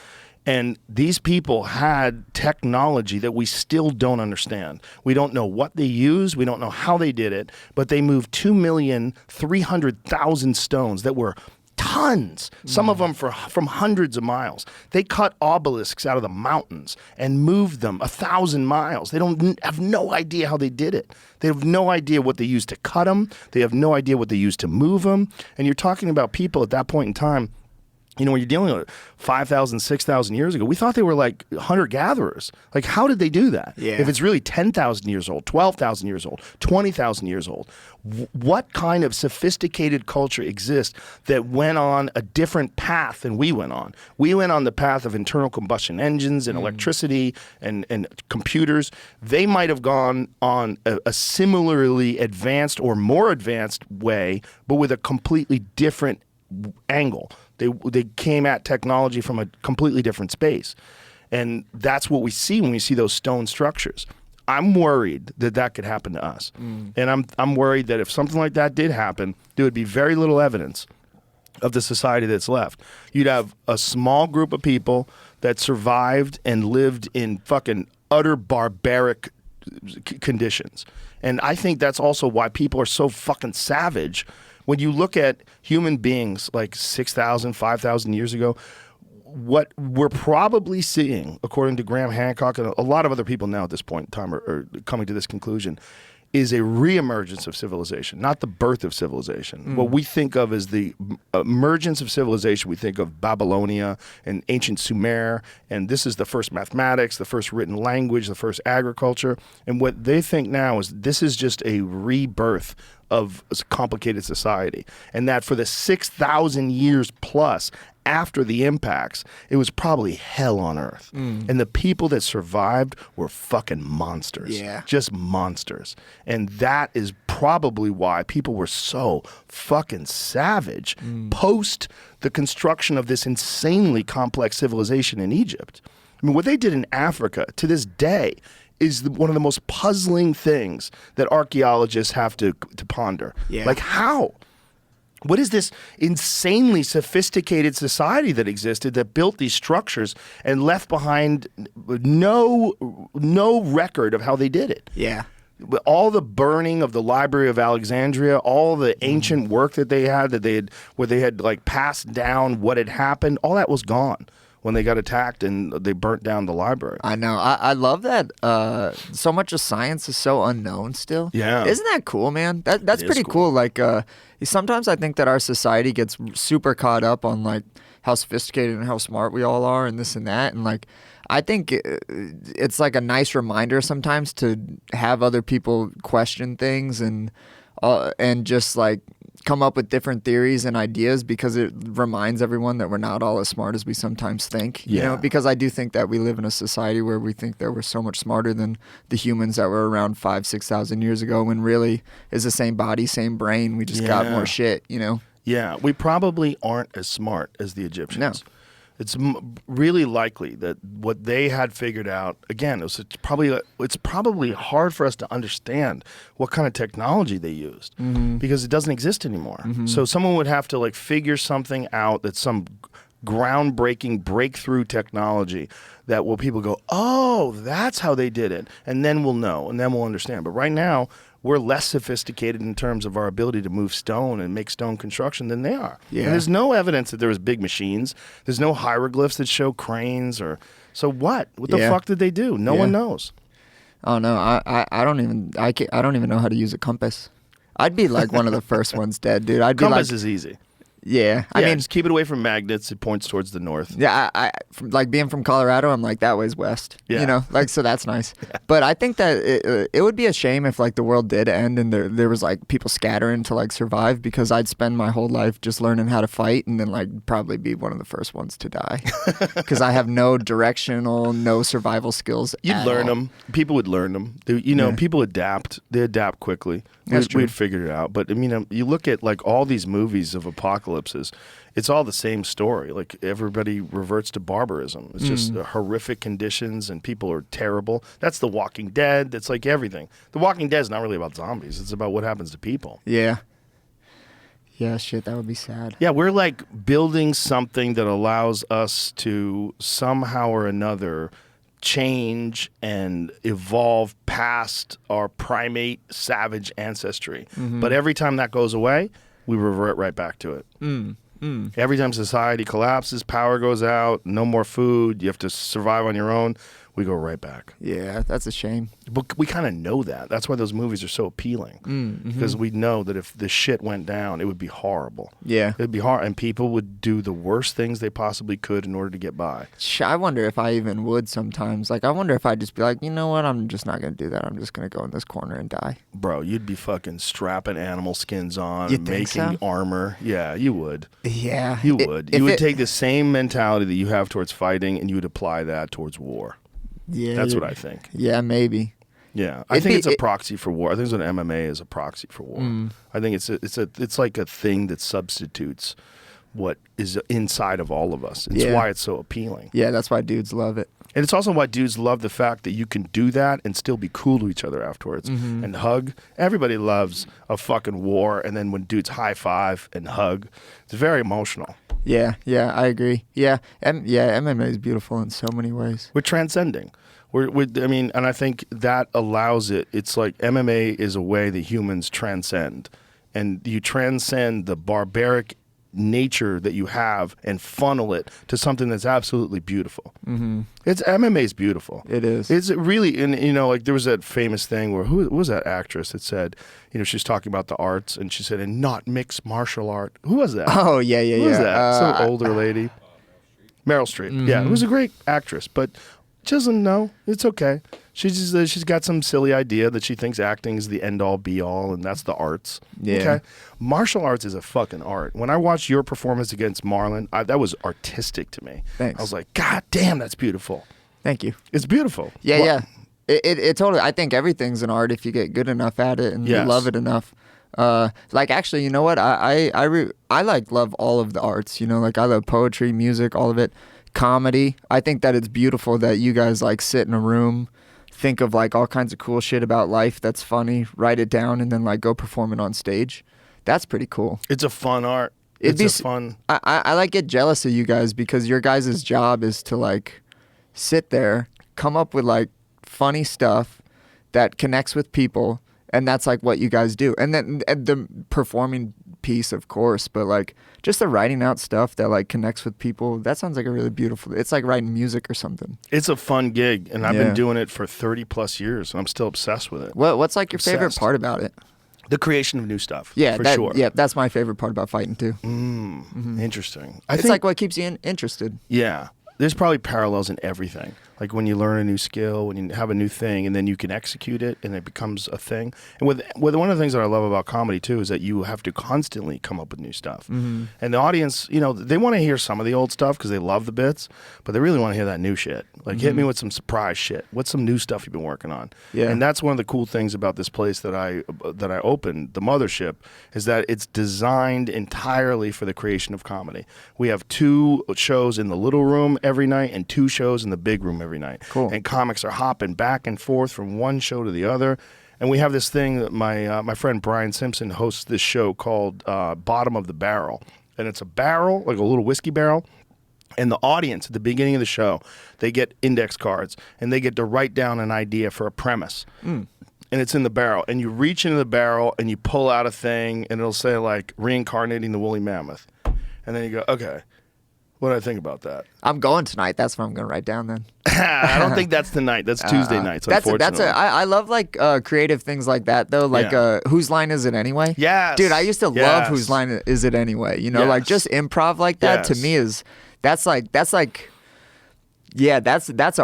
And these people had technology that we still don't understand. We don't know what they used. We don't know how they did it. But they moved 2,300,000 stones that were tons, some of them from hundreds of miles. They cut obelisks out of the mountains and moved them 1,000 miles. They don't have no idea how they did it. They have no idea what they used to cut them. They have no idea what they used to move them. And you're talking about people at that point in time, when you're dealing with 5,000, 6,000 years ago, we thought they were like hunter-gatherers. Like, how did they do that? Yeah. If it's really 10,000 years old, 12,000 years old, 20,000 years old, what kind of sophisticated culture exists that went on a different path than we went on? We went on the path of internal combustion engines and electricity and computers. They might have gone on a similarly advanced or more advanced way, but with a completely different angle. They came at technology from a completely different space. And that's what we see when we see those stone structures. I'm worried that could happen to us. And I'm worried that if something like that did happen, there would be very little evidence of the society that's left. You'd have a small group of people that survived and lived in fucking utter barbaric conditions. And I think that's also why people are so fucking savage. When you look at human beings like 6,000, 5,000 years ago, what we're probably seeing, according to Graham Hancock and a lot of other people now at this point in time are coming to this conclusion, is a reemergence of civilization, not the birth of civilization. What we think of as the emergence of civilization, we think of Babylonia and ancient Sumer, and this is the first mathematics, the first written language, the first agriculture. And what they think now is this is just a rebirth of a complicated society, and that for the 6,000 years plus after the impacts, it was probably hell on earth. And the people that survived were fucking monsters. Yeah. Just monsters. And that is probably why people were so fucking savage post the construction of this insanely complex civilization in Egypt. I mean, what they did in Africa to this day is one of the most puzzling things that archaeologists have to ponder. Yeah. Like, how? What is this insanely sophisticated society that existed that built these structures and left behind no record of how they did it? Yeah. All the burning of the Library of Alexandria, all the ancient work that they had, where they had like passed down what had happened, all that was gone when they got attacked and they burnt down the library. I know. I love that. So much of science is so unknown still. Yeah. Isn't that cool, man? That's pretty cool. Like, sometimes I think that our society gets super caught up on like how sophisticated and how smart we all are and this and that. And like, I think it's like a nice reminder sometimes to have other people question things and just like come up with different theories and ideas, because it reminds everyone that we're not all as smart as we sometimes think. You know, because I do think that we live in a society where we think that we're so much smarter than the humans that were around 5,000, 6,000 years ago, when really is the same body, same brain. We just got more shit, you know? Yeah, we probably aren't as smart as the Egyptians. No. It's really likely that what they had figured out, again, it's probably hard for us to understand what kind of technology they used, because it doesn't exist anymore. So someone would have to like figure something out, that's some groundbreaking breakthrough technology that will people go, oh, that's how they did it, and then we'll know, and then we'll understand. But right now, we're less sophisticated in terms of our ability to move stone and make stone construction than they are. Yeah. And there's no evidence that there was big machines. There's no hieroglyphs that show cranes or. So what? What the Yeah. fuck did they do? No Yeah. one knows. Oh no, I don't even I don't even know how to use a compass. I'd be like one of the first ones dead, dude. I'd be Compass like, is easy. yeah. I mean, just keep it away from magnets. It points towards the north. yeah. From, like being from Colorado, I'm like that way's west. Yeah. You know, like so that's nice. But I think that it would be a shame if like the world did end and there was like people scattering to like survive, because I'd spend my whole life just learning how to fight and then like probably be one of the first ones to die because I have no directional, no survival skills. You'd at learn all. them. People would learn them. People adapt. They adapt quickly. That's true. We'd figure it out. But I mean, you look at like all these movies of apocalypses. It's all the same story. Like everybody reverts to barbarism. It's just horrific conditions and people are terrible. That's The Walking Dead. That's like everything. The Walking Dead is not really about zombies. It's about what happens to people. Yeah. Yeah, shit, that would be sad. Yeah, we're like building something that allows us to somehow or another change and evolve past our primate savage ancestry. But every time that goes away, we revert right back to it. Every time society collapses, power goes out, no more food, you have to survive on your own, we go right back. Yeah, that's a shame. But we kind of know that. That's why those movies are so appealing. Because we know that if the shit went down, it would be horrible. Yeah. It'd be hard, and people would do the worst things they possibly could in order to get by. I wonder if I even would sometimes. Like, I wonder if I'd just be like, you know what, I'm just not going to do that. I'm just going to go in this corner and die. Bro, you'd be fucking strapping animal skins on, You and think making so? armor. Yeah, you would. Yeah. You would. You would take the same mentality that you have towards fighting, and you would apply that towards war. Yeah. That's what I think. Yeah, maybe. Yeah, I think it's a proxy for war. I think it's what MMA is, a proxy for war. I think it's like a thing that substitutes what is inside of all of us. It's why it's so appealing. Yeah, that's why dudes love it. And it's also why dudes love the fact that you can do that and still be cool to each other afterwards and hug. Everybody loves a fucking war, and then when dudes high five and hug, it's very emotional. Yeah, I agree. Yeah, MMA is beautiful in so many ways. We're transcending. And I think that allows it. It's like MMA is a way that humans transcend. And you transcend the barbaric nature that you have and funnel it to something that's absolutely beautiful. It's MMA is beautiful. It is. It's really, and like there was that famous thing where who was that actress that said, she was talking about the arts and she said, and not mixed martial art. Who was that? Oh, yeah. Who was that? Some older lady. Meryl Streep. Yeah, who's a great actress, but she doesn't know. It's okay. She's got some silly idea that she thinks acting is the end all be all, and that's the arts. Yeah. Okay. Martial arts is a fucking art. When I watched your performance against Marlon, that was artistic to me. Thanks. I was like, God damn, that's beautiful. Thank you. It's beautiful. Yeah, Well, yeah. It totally. I think everything's an art if you get good enough at it and you Yes. love it enough. Like actually, you know what? I like love all of the arts. Like I love poetry, music, all of it. Comedy. I think that it's beautiful that you guys like sit in a room, think of like all kinds of cool shit about life that's funny, write it down, and then like go perform it on stage. That's pretty cool. It's a fun art. It'd It's be a fun. I like get jealous of you guys because your guys' job is to like sit there, come up with like funny stuff that connects with people, and that's like what you guys do. And then the performing piece, of course, but like just the writing out stuff that like connects with people, that sounds like a really beautiful. It's like writing music or something. It's a fun gig, and I've Yeah. been doing it for 30 plus years, and I'm still obsessed with it. What's like your favorite Obsessed. part about it? The creation of new stuff. Yeah, for that, sure. yeah, that's my favorite part about fighting too. Interesting. It's like what keeps you interested. Yeah. There's probably parallels in everything. Like when you learn a new skill, when you have a new thing, and then you can execute it, and it becomes a thing. And with one of the things that I love about comedy too is that you have to constantly come up with new stuff. And the audience, they want to hear some of the old stuff because they love the bits, but they really want to hear that new shit. Like hit me with some surprise shit. What's some new stuff you've been working on? Yeah. And that's one of the cool things about this place that I opened, the Mothership, is that it's designed entirely for the creation of comedy. We have 2 shows in the little room every night and 2 shows in the big room every night. Cool. And comics are hopping back and forth from one show to the other. And we have this thing that my friend Brian Simpson hosts this show called Bottom of the Barrel. And it's a barrel, like a little whiskey barrel. And the audience at the beginning of the show, they get index cards and they get to write down an idea for a premise. and it's in the barrel, and you reach into the barrel and you pull out a thing, and it'll say like reincarnating the woolly mammoth, and then you go, okay, what do I think about that? I'm going tonight. That's what I'm going to write down then. I don't think that's tonight. That's Tuesday nights. Unfortunately, I love like creative things like that though. Like whose line is it anyway? Yes, dude, I used to love whose line is it anyway. You know, like just improv like that to me is that's an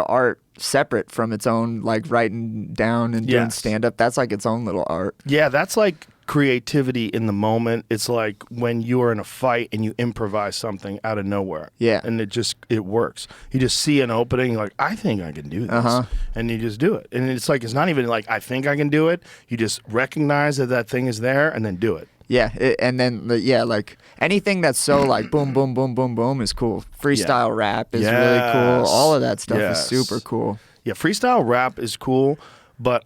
art separate from its own like writing down and doing stand up. That's like its own little art. Yeah, that's like creativity in the moment. It's like when you are in a fight and you improvise something out of nowhere. Yeah. And it works. You just see an opening, you're like, I think I can do this. And you just do it. And it's like, it's not even like, I think I can do it. You just recognize that thing is there and then do it. Yeah, and then like anything that's so like boom, boom, boom, boom, boom is cool. Freestyle rap is really cool. All of that stuff is super cool. Yeah, freestyle rap is cool, but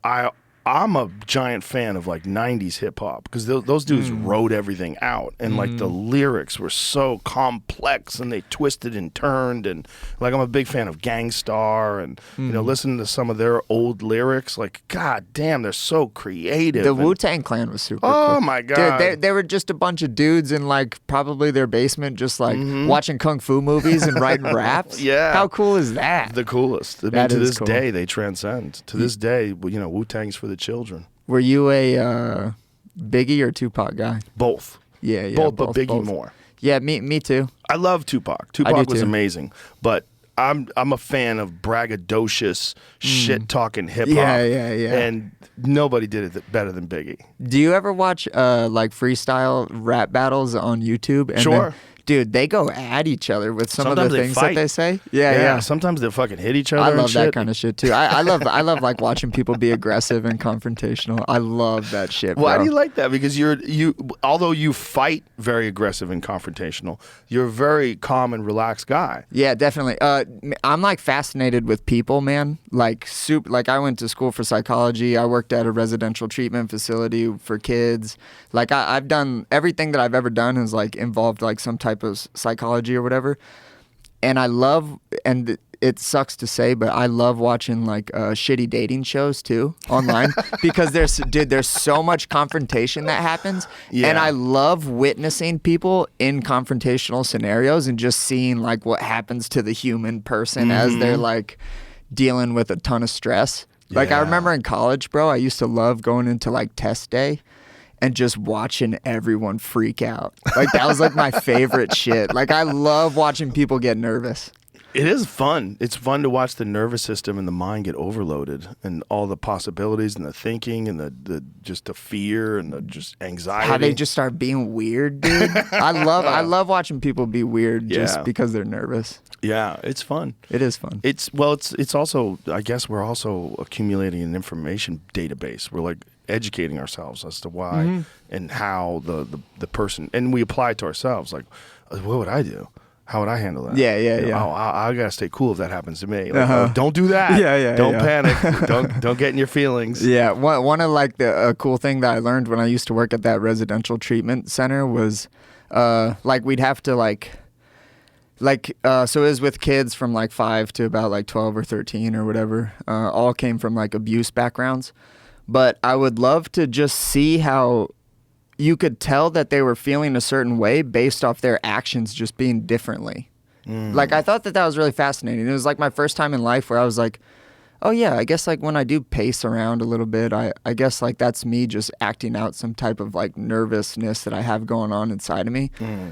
I'm a giant fan of like 90s hip hop because those dudes wrote everything out, and like the lyrics were so complex and they twisted and turned, and like I'm a big fan of Gangstar, and you know, listening to some of their old lyrics, like god damn, they're so creative. The Wu-Tang Clan was super cool. Oh my god. Dude, they were just a bunch of dudes in like probably their basement just like watching kung fu movies and writing raps. Yeah. How cool is that? The coolest. I mean, to this day they transcend. To this day, you know, Wu-Tang's for the children. Were you a Biggie or Tupac guy? Both. Yeah, both, but Biggie more. Yeah, me too. I love Tupac. Tupac was amazing, but I'm a fan of braggadocious shit talking hip hop. Yeah. And nobody did it better than Biggie. Do you ever watch like freestyle rap battles on YouTube? And sure. Dude, they go at each other with some of the things that they say. Yeah. Sometimes they fucking hit each other. I love that kind of shit too. I love like watching people be aggressive and confrontational. I love that shit. Bro. Why do you like that? Because although you fight very aggressive and confrontational, you're a very calm and relaxed guy. Yeah, definitely. I'm like fascinated with people, man. Like I went to school for psychology. I worked at a residential treatment facility for kids. Like I've done everything that I've ever done is like involved like some type of psychology or whatever, and I love, and it sucks to say, but I love watching like shitty dating shows too online because there's so much confrontation that happens, and I love witnessing people in confrontational scenarios and just seeing like what happens to the human person as they're like dealing with a ton of stress. Like I remember in college, bro, I used to love going into like test day and just watching everyone freak out. Like that was like my favorite shit. Like I love watching people get nervous. It is fun. It's fun to watch the nervous system and the mind get overloaded, and all the possibilities and the thinking and the just the fear and the just anxiety. How they just start being weird, dude. I love watching people be weird just because they're nervous. Yeah, it's fun. It is fun. It's also, I guess we're also accumulating an information database. We're like educating ourselves as to why and how the person, and we apply it to ourselves. Like, what would I do? How would I handle that? Yeah. Oh, I gotta stay cool if that happens to me. Like, oh, don't do that. Don't panic. Don't get in your feelings. Yeah. One of like the cool thing that I learned when I used to work at that residential treatment center was, like we'd have to so it was with kids from like 5 to about like 12 or 13 or whatever. All came from like abuse backgrounds, but I would love to just see how you could tell that they were feeling a certain way based off their actions just being differently. Like, I thought that was really fascinating. It was like my first time in life where I was like, oh yeah, I guess like when I do pace around a little bit, I guess like that's me just acting out some type of like nervousness that I have going on inside of me.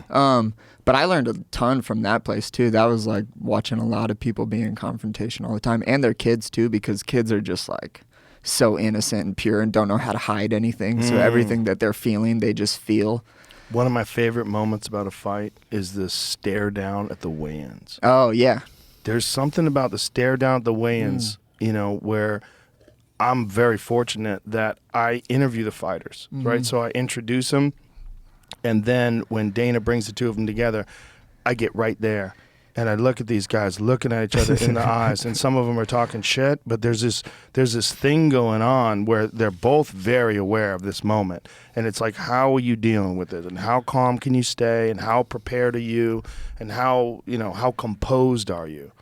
But I learned a ton from that place too. That was like watching a lot of people being in confrontation all the time, and their kids too, because kids are just like so innocent and pure and don't know how to hide anything. So everything that they're feeling, they just feel. One of my favorite moments about a fight is the stare down at the weigh-ins. Oh, yeah. There's something about the stare down at the weigh-ins, you know, where I'm very fortunate that I interview the fighters, right? So I introduce them, and then when Dana brings the two of them together, I get right there. And I look at these guys looking at each other in the eyes, and some of them are talking shit, but there's this thing going on where they're both very aware of this moment. And it's like, how are you dealing with it? And how calm can you stay? And how prepared are you? And how composed are you?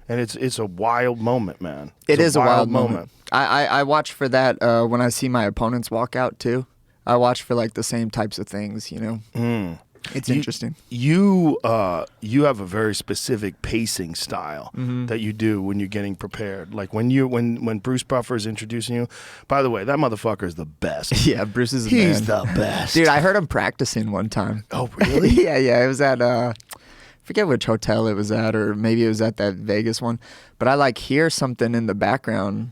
And it's a wild moment, man. It is a wild moment. I watch for that when I see my opponents walk out too. I watch for like the same types of things, you know. It's interesting. You have a very specific pacing style that you do when you're getting prepared. Like when Bruce Buffer is introducing you. By the way, that motherfucker is the best. Yeah, Bruce is He's man. the best. Dude, I heard him practicing one time. Oh, really? Yeah. It was at forget which hotel it was at, or maybe it was at that Vegas one. But I like hear something in the background,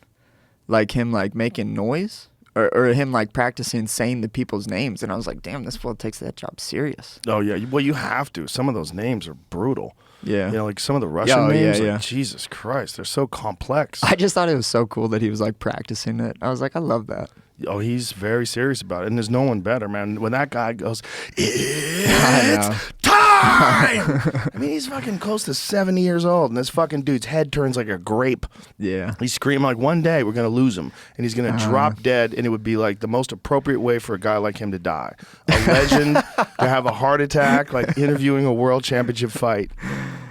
like him like making noise. Or him like practicing saying the people's names, and I was like, "Damn, this fool takes that job serious." Oh yeah, well you have to. Some of those names are brutal. Yeah, you know, like some of the Russian names. Yeah. Like, Jesus Christ, they're so complex. I just thought it was so cool that he was like practicing it. I was like, I love that. Oh, he's very serious about it, and there's no one better, man. When that guy goes, "It's time!" I mean, he's fucking close to 70 years old, and this fucking dude's head turns like a grape. Yeah. He's screaming like, one day we're gonna lose him, and he's gonna drop dead, and it would be like the most appropriate way for a guy like him to die. A legend to have a heart attack, like interviewing a world championship fight.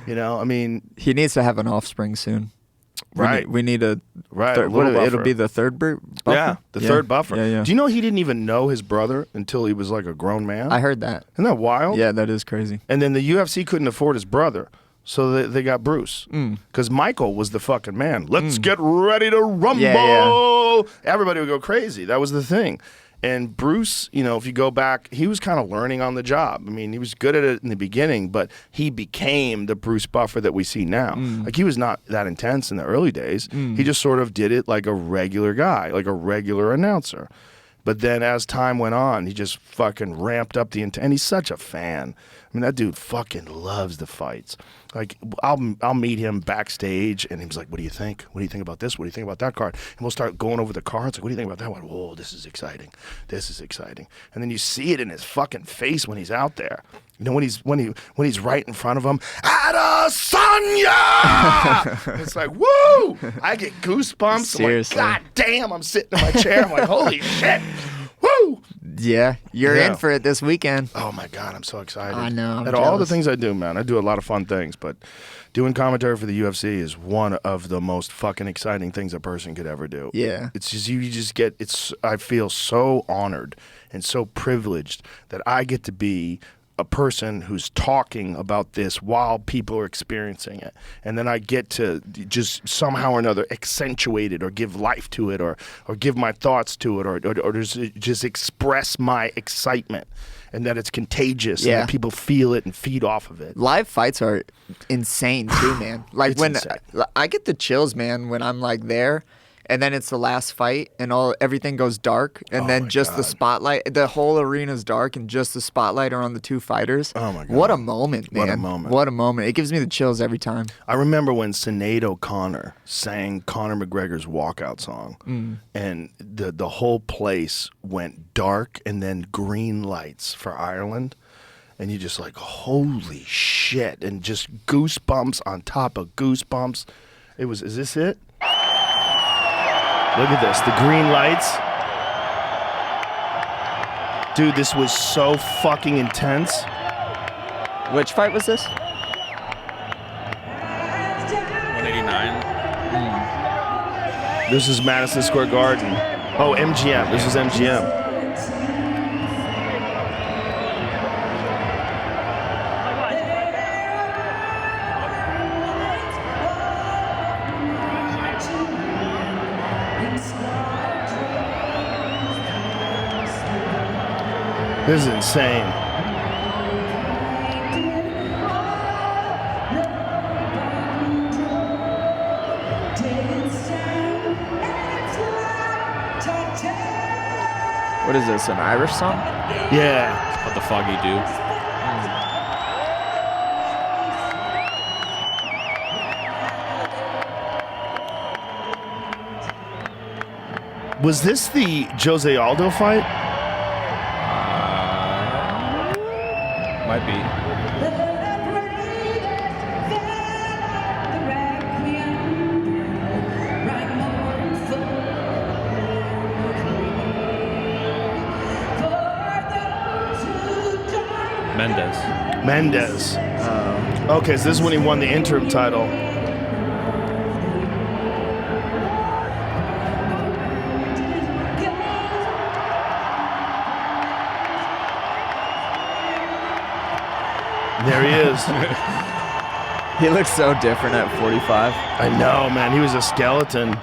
You know, I mean, he needs to have an offspring soon. Right. We need a little it'll buffer. be the third buffer? Yeah, the third buffer. Yeah. Do you know he didn't even know his brother until he was like a grown man? I heard that. Isn't that wild? Yeah, that is crazy. And then the UFC couldn't afford his brother, so they got Bruce. Because Michael was the fucking man. Let's get ready to rumble. Yeah. Everybody would go crazy. That was the thing. And Bruce, you know, if you go back, he was kind of learning on the job. I mean, he was good at it in the beginning, but he became the Bruce Buffer that we see now. Like, he was not that intense in the early days. He just sort of did it like a regular guy, like a regular announcer. But then as time went on, he just fucking ramped up the intent. And he's such a fan. I mean, that dude fucking loves the fights. Like, I'll meet him backstage, and he's like, "What do you think? What do you think about this? What do you think about that card?" And we'll start going over the cards. Like, "What do you think about that one? Whoa, this is exciting. This is exciting." And then you see it in his fucking face when he's out there. You know, when he's right in front of him, Adesanya! It's like, woo! I get goosebumps. Seriously. I'm like, God damn! I'm sitting in my chair. I'm like, holy shit! Woo! Yeah, you're Yeah. in for it this weekend. Oh my God, I'm so excited. I know, I'm At all the jealous. things I do, man. I do a lot of fun things, but doing commentary for the UFC is one of the most fucking exciting things a person could ever do. Yeah. It's just, you just get, I feel so honored and so privileged that I get to be a person who's talking about this while people are experiencing it. And then I get to just somehow or another accentuate it or give life to it or give my thoughts to it or just express my excitement and that it's contagious and that people feel it and feed off of it. Live fights are insane too, man. Like It's when insane. I get the chills, man, when I'm like there and then it's the last fight and everything goes dark and then just the spotlight, the whole arena's dark and just the spotlight are on the two fighters. Oh my God. What a moment, man. What a moment. What a moment. It gives me the chills every time. I remember when Sinead O'Connor sang Conor McGregor's walkout song, and the whole place went dark and then green lights for Ireland, and you just like, holy shit, and just goosebumps on top of goosebumps. Is this it? Look at this, the green lights. Dude, this was so fucking intense. Which fight was this? 189. This is Madison Square Garden. Oh, MGM. This is MGM. This is insane. What is this, an Irish song? Yeah. What the Foggy do? Was this the Jose Aldo fight? Might be. Mendez. Okay, so this is when he won the interim title. was. He looks so different at 45. I know, man. He was a skeleton.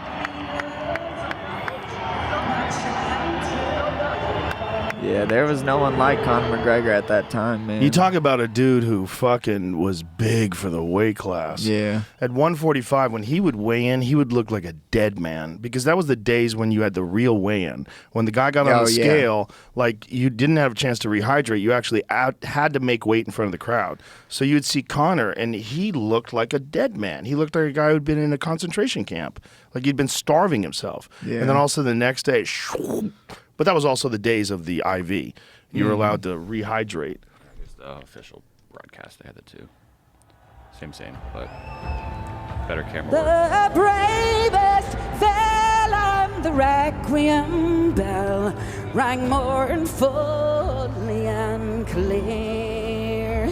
Yeah, there was no one like Conor McGregor at that time, man. You talk about a dude who fucking was big for the weight class. Yeah. At 145, when he would weigh in, he would look like a dead man because that was the days when you had the real weigh-in. When the guy got on the scale, like you didn't have a chance to rehydrate. You actually had to make weight in front of the crowd. So you would see Conor, and he looked like a dead man. He looked like a guy who'd been in a concentration camp, like he'd been starving himself. Yeah. And then also the next day, but that was also the days of the IV. You were allowed to rehydrate. I guess the official broadcast, they had the two. Same, but better camera work. The bravest fell on the requiem bell, rang mournfully and clear.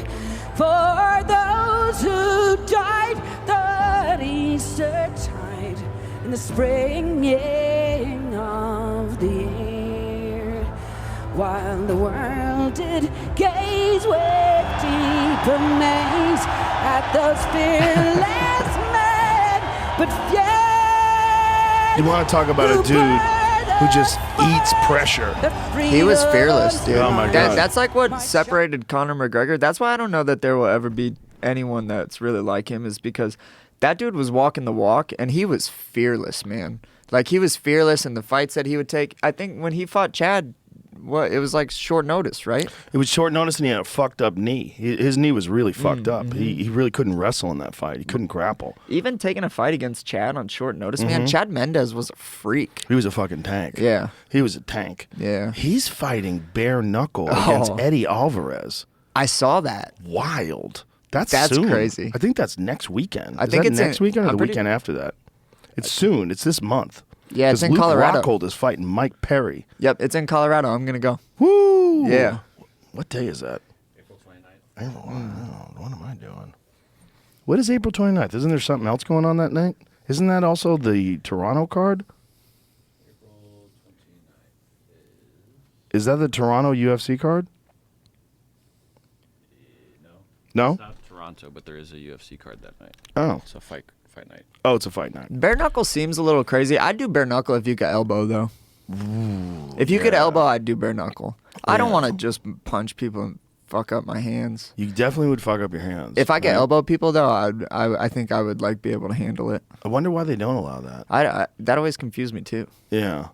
For those who died that Easter tide in the springing of the year. While the world did gaze with deep amaze at those fearless men, but yet You want to talk about a dude who just eats pressure. He was fearless, dude. Oh, my God. That's like what separated Conor McGregor. That's why I don't know that there will ever be anyone that's really like him, is because that dude was walking the walk, and he was fearless, man. Like, he was fearless in the fights that he would take. I think when he fought Chad, it was like short notice, right? It was short notice, and he had a fucked up knee. His knee was really fucked up. He really couldn't wrestle in that fight. He couldn't grapple. Even taking a fight against Chad on short notice, man, Chad Mendez was a freak. He was a fucking tank. Yeah. He was a tank. Yeah. He's fighting bare knuckle against Eddie Alvarez. I saw that. Wild. That's That's soon. crazy. I think that's next weekend. I think that it's next weekend or I'm the pretty- weekend after that? It's soon. It's this month. Yeah, it's in Luke Colorado. Rockhold is fighting Mike Perry. Yep, it's in Colorado. I'm going to go. Woo! Yeah. What day is that? April 29th. What am I doing? What is April 29th? Isn't there something else going on that night? Isn't that also the Toronto card? April 29th Is that the Toronto UFC card? No. No? It's not Toronto, but there is a UFC card that night. Oh. It's a fight night. Oh, it's a fight night. Bare knuckle seems a little crazy. I'd do bare knuckle if you could elbow, though. If you could elbow, I'd do bare knuckle. I don't want to just punch people and fuck up my hands. You definitely would fuck up your hands. If I could right? elbow people, though, I think I would like be able to handle it. I wonder why they don't allow that. That always confused me too. Yeah.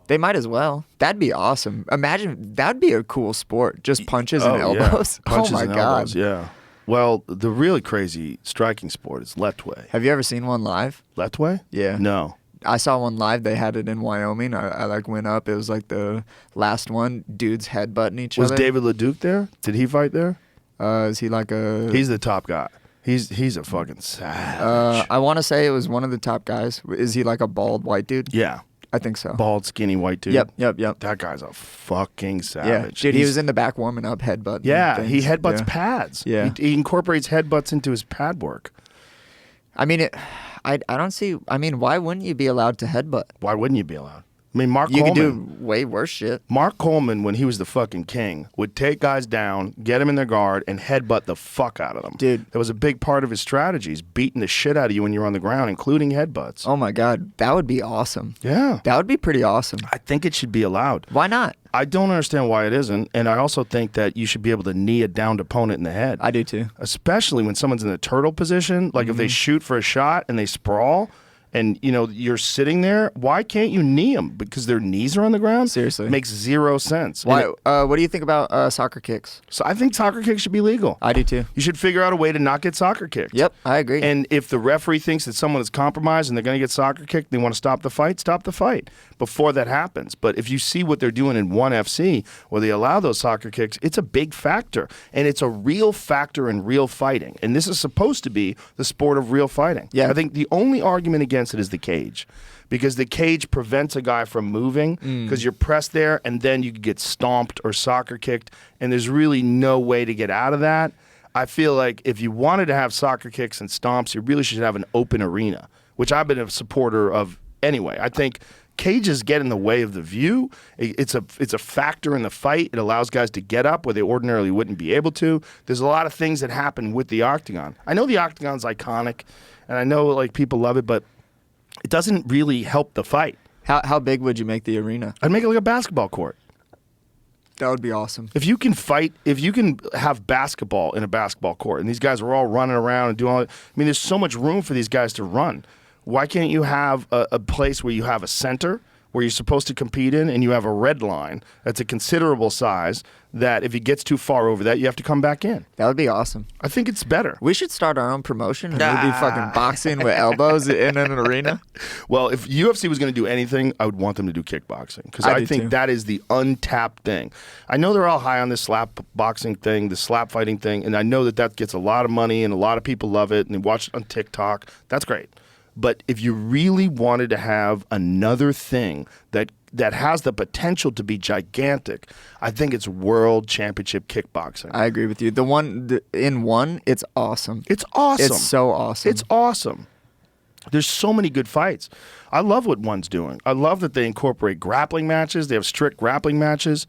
They might as well. That'd be awesome. Imagine that'd be a cool sport. Just punches and yeah. elbows. Punches oh my and god. elbows, yeah. Well, the really crazy striking sport is Letway. Have you ever seen one live? Letway? Yeah. No. I saw one live. They had it in Wyoming. I like went up. It was like the last one. Dudes headbutting each Was other. David LeDuc there? Did he fight there? Is he like a? He's the top guy. He's a fucking savage. I want to say it was one of the top guys. Is he like a bald white dude? Yeah. I think so. Bald, skinny, white dude. Yep. That guy's a fucking Yeah, savage. dude, he He's- was in the back warming up, headbutting. Yeah, things. he headbutts Yeah. pads. Yeah. He incorporates headbutts into his pad work. I mean, I don't see. I mean, why wouldn't you be allowed to headbutt? Why wouldn't you be allowed? I mean, Mark You Coleman. could do way worse shit. Mark Coleman, when he was the fucking king, would take guys down, get them in their guard, and headbutt the fuck out of them. Dude. That was a big part of his strategies, beating the shit out of you when you're on the ground, including headbutts. Oh my god, that would be awesome. Yeah. That would be pretty awesome. I think it should be allowed. Why not? I don't understand why it isn't, and I also think that you should be able to knee a downed opponent in the head. I do too. Especially when someone's in the turtle position, like if they shoot for a shot and they sprawl, and you're sitting there, why can't you knee them? Because their knees are on the ground? Seriously. Makes zero sense. Why? And What do you think about soccer kicks? so I think soccer kicks should be legal. I do too. You should figure out a way to not get soccer kicked. Yep, I agree. And if the referee thinks that someone is compromised and they're going to get soccer kicked, they want to stop the fight before that happens. But if you see what they're doing in ONE FC, where they allow those soccer kicks, it's a big factor. And it's a real factor in real fighting. And this is supposed to be the sport of real fighting. Yeah. I think the only argument against it is the cage. Because the cage prevents a guy from moving because you're pressed there and then you could get stomped or soccer kicked, and there's really no way to get out of that. I feel like if you wanted to have soccer kicks and stomps, you really should have an open arena, which I've been a supporter of anyway. I think cages get in the way of the view. It's a factor in the fight. It allows guys to get up where they ordinarily wouldn't be able to. There's a lot of things that happen with the octagon. I know the octagon's iconic, and I know like people love it, but it doesn't really help the fight. How big would you make the arena? I'd make it like a basketball court. That would be awesome. If you can fight, if you can have basketball in a basketball court, and these guys are all running around and doing all that, I mean, there's so much room for these guys to run. Why can't you have a place where you have a center where you're supposed to compete in, and you have a red line that's a considerable size that if it gets too far over that, you have to come back in? That would be awesome. I think it's better. We should start our own promotion and we'll be fucking boxing with elbows in an arena. Well, if UFC was going to do anything, I would want them to do kickboxing because I think that is the untapped thing. I know they're all high on this slap boxing thing, the slap fighting thing, and I know that gets a lot of money and a lot of people love it and they watch it on TikTok. That's great. But if you really wanted to have another thing that has the potential to be gigantic, I think it's World Championship Kickboxing. I agree with you. It's awesome. It's awesome. It's so awesome. It's awesome. There's so many good fights. I love what one's doing. I love that they incorporate grappling matches. They have strict grappling matches.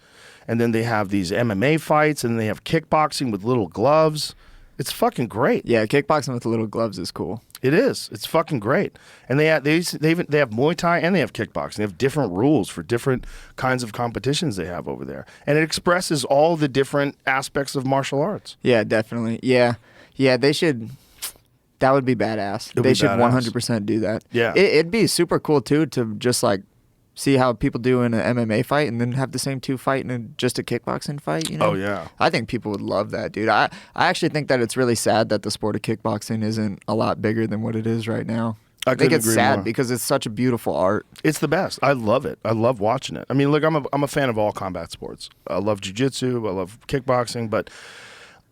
And then they have these MMA fights, and they have kickboxing with little gloves. It's fucking great. Yeah, kickboxing with little gloves is cool. It is. It's fucking great. And they have Muay Thai and they have kickboxing. They have different rules for different kinds of competitions they have over there. And it expresses all the different aspects of martial arts. Yeah, definitely. Yeah, they should. That would be badass. They should 100% do that. Yeah. It'd be super cool, too, to just like see how people do in an MMA fight and then have the same two fight in just a kickboxing fight, you know? Oh, yeah. I think people would love that, dude. I actually think that it's really sad that the sport of kickboxing isn't a lot bigger than what it is right now. I think it's sad because it's such a beautiful art. It's the best. I love it. I love watching it. I mean, look, I'm a fan of all combat sports. I love jiu-jitsu. I love kickboxing, but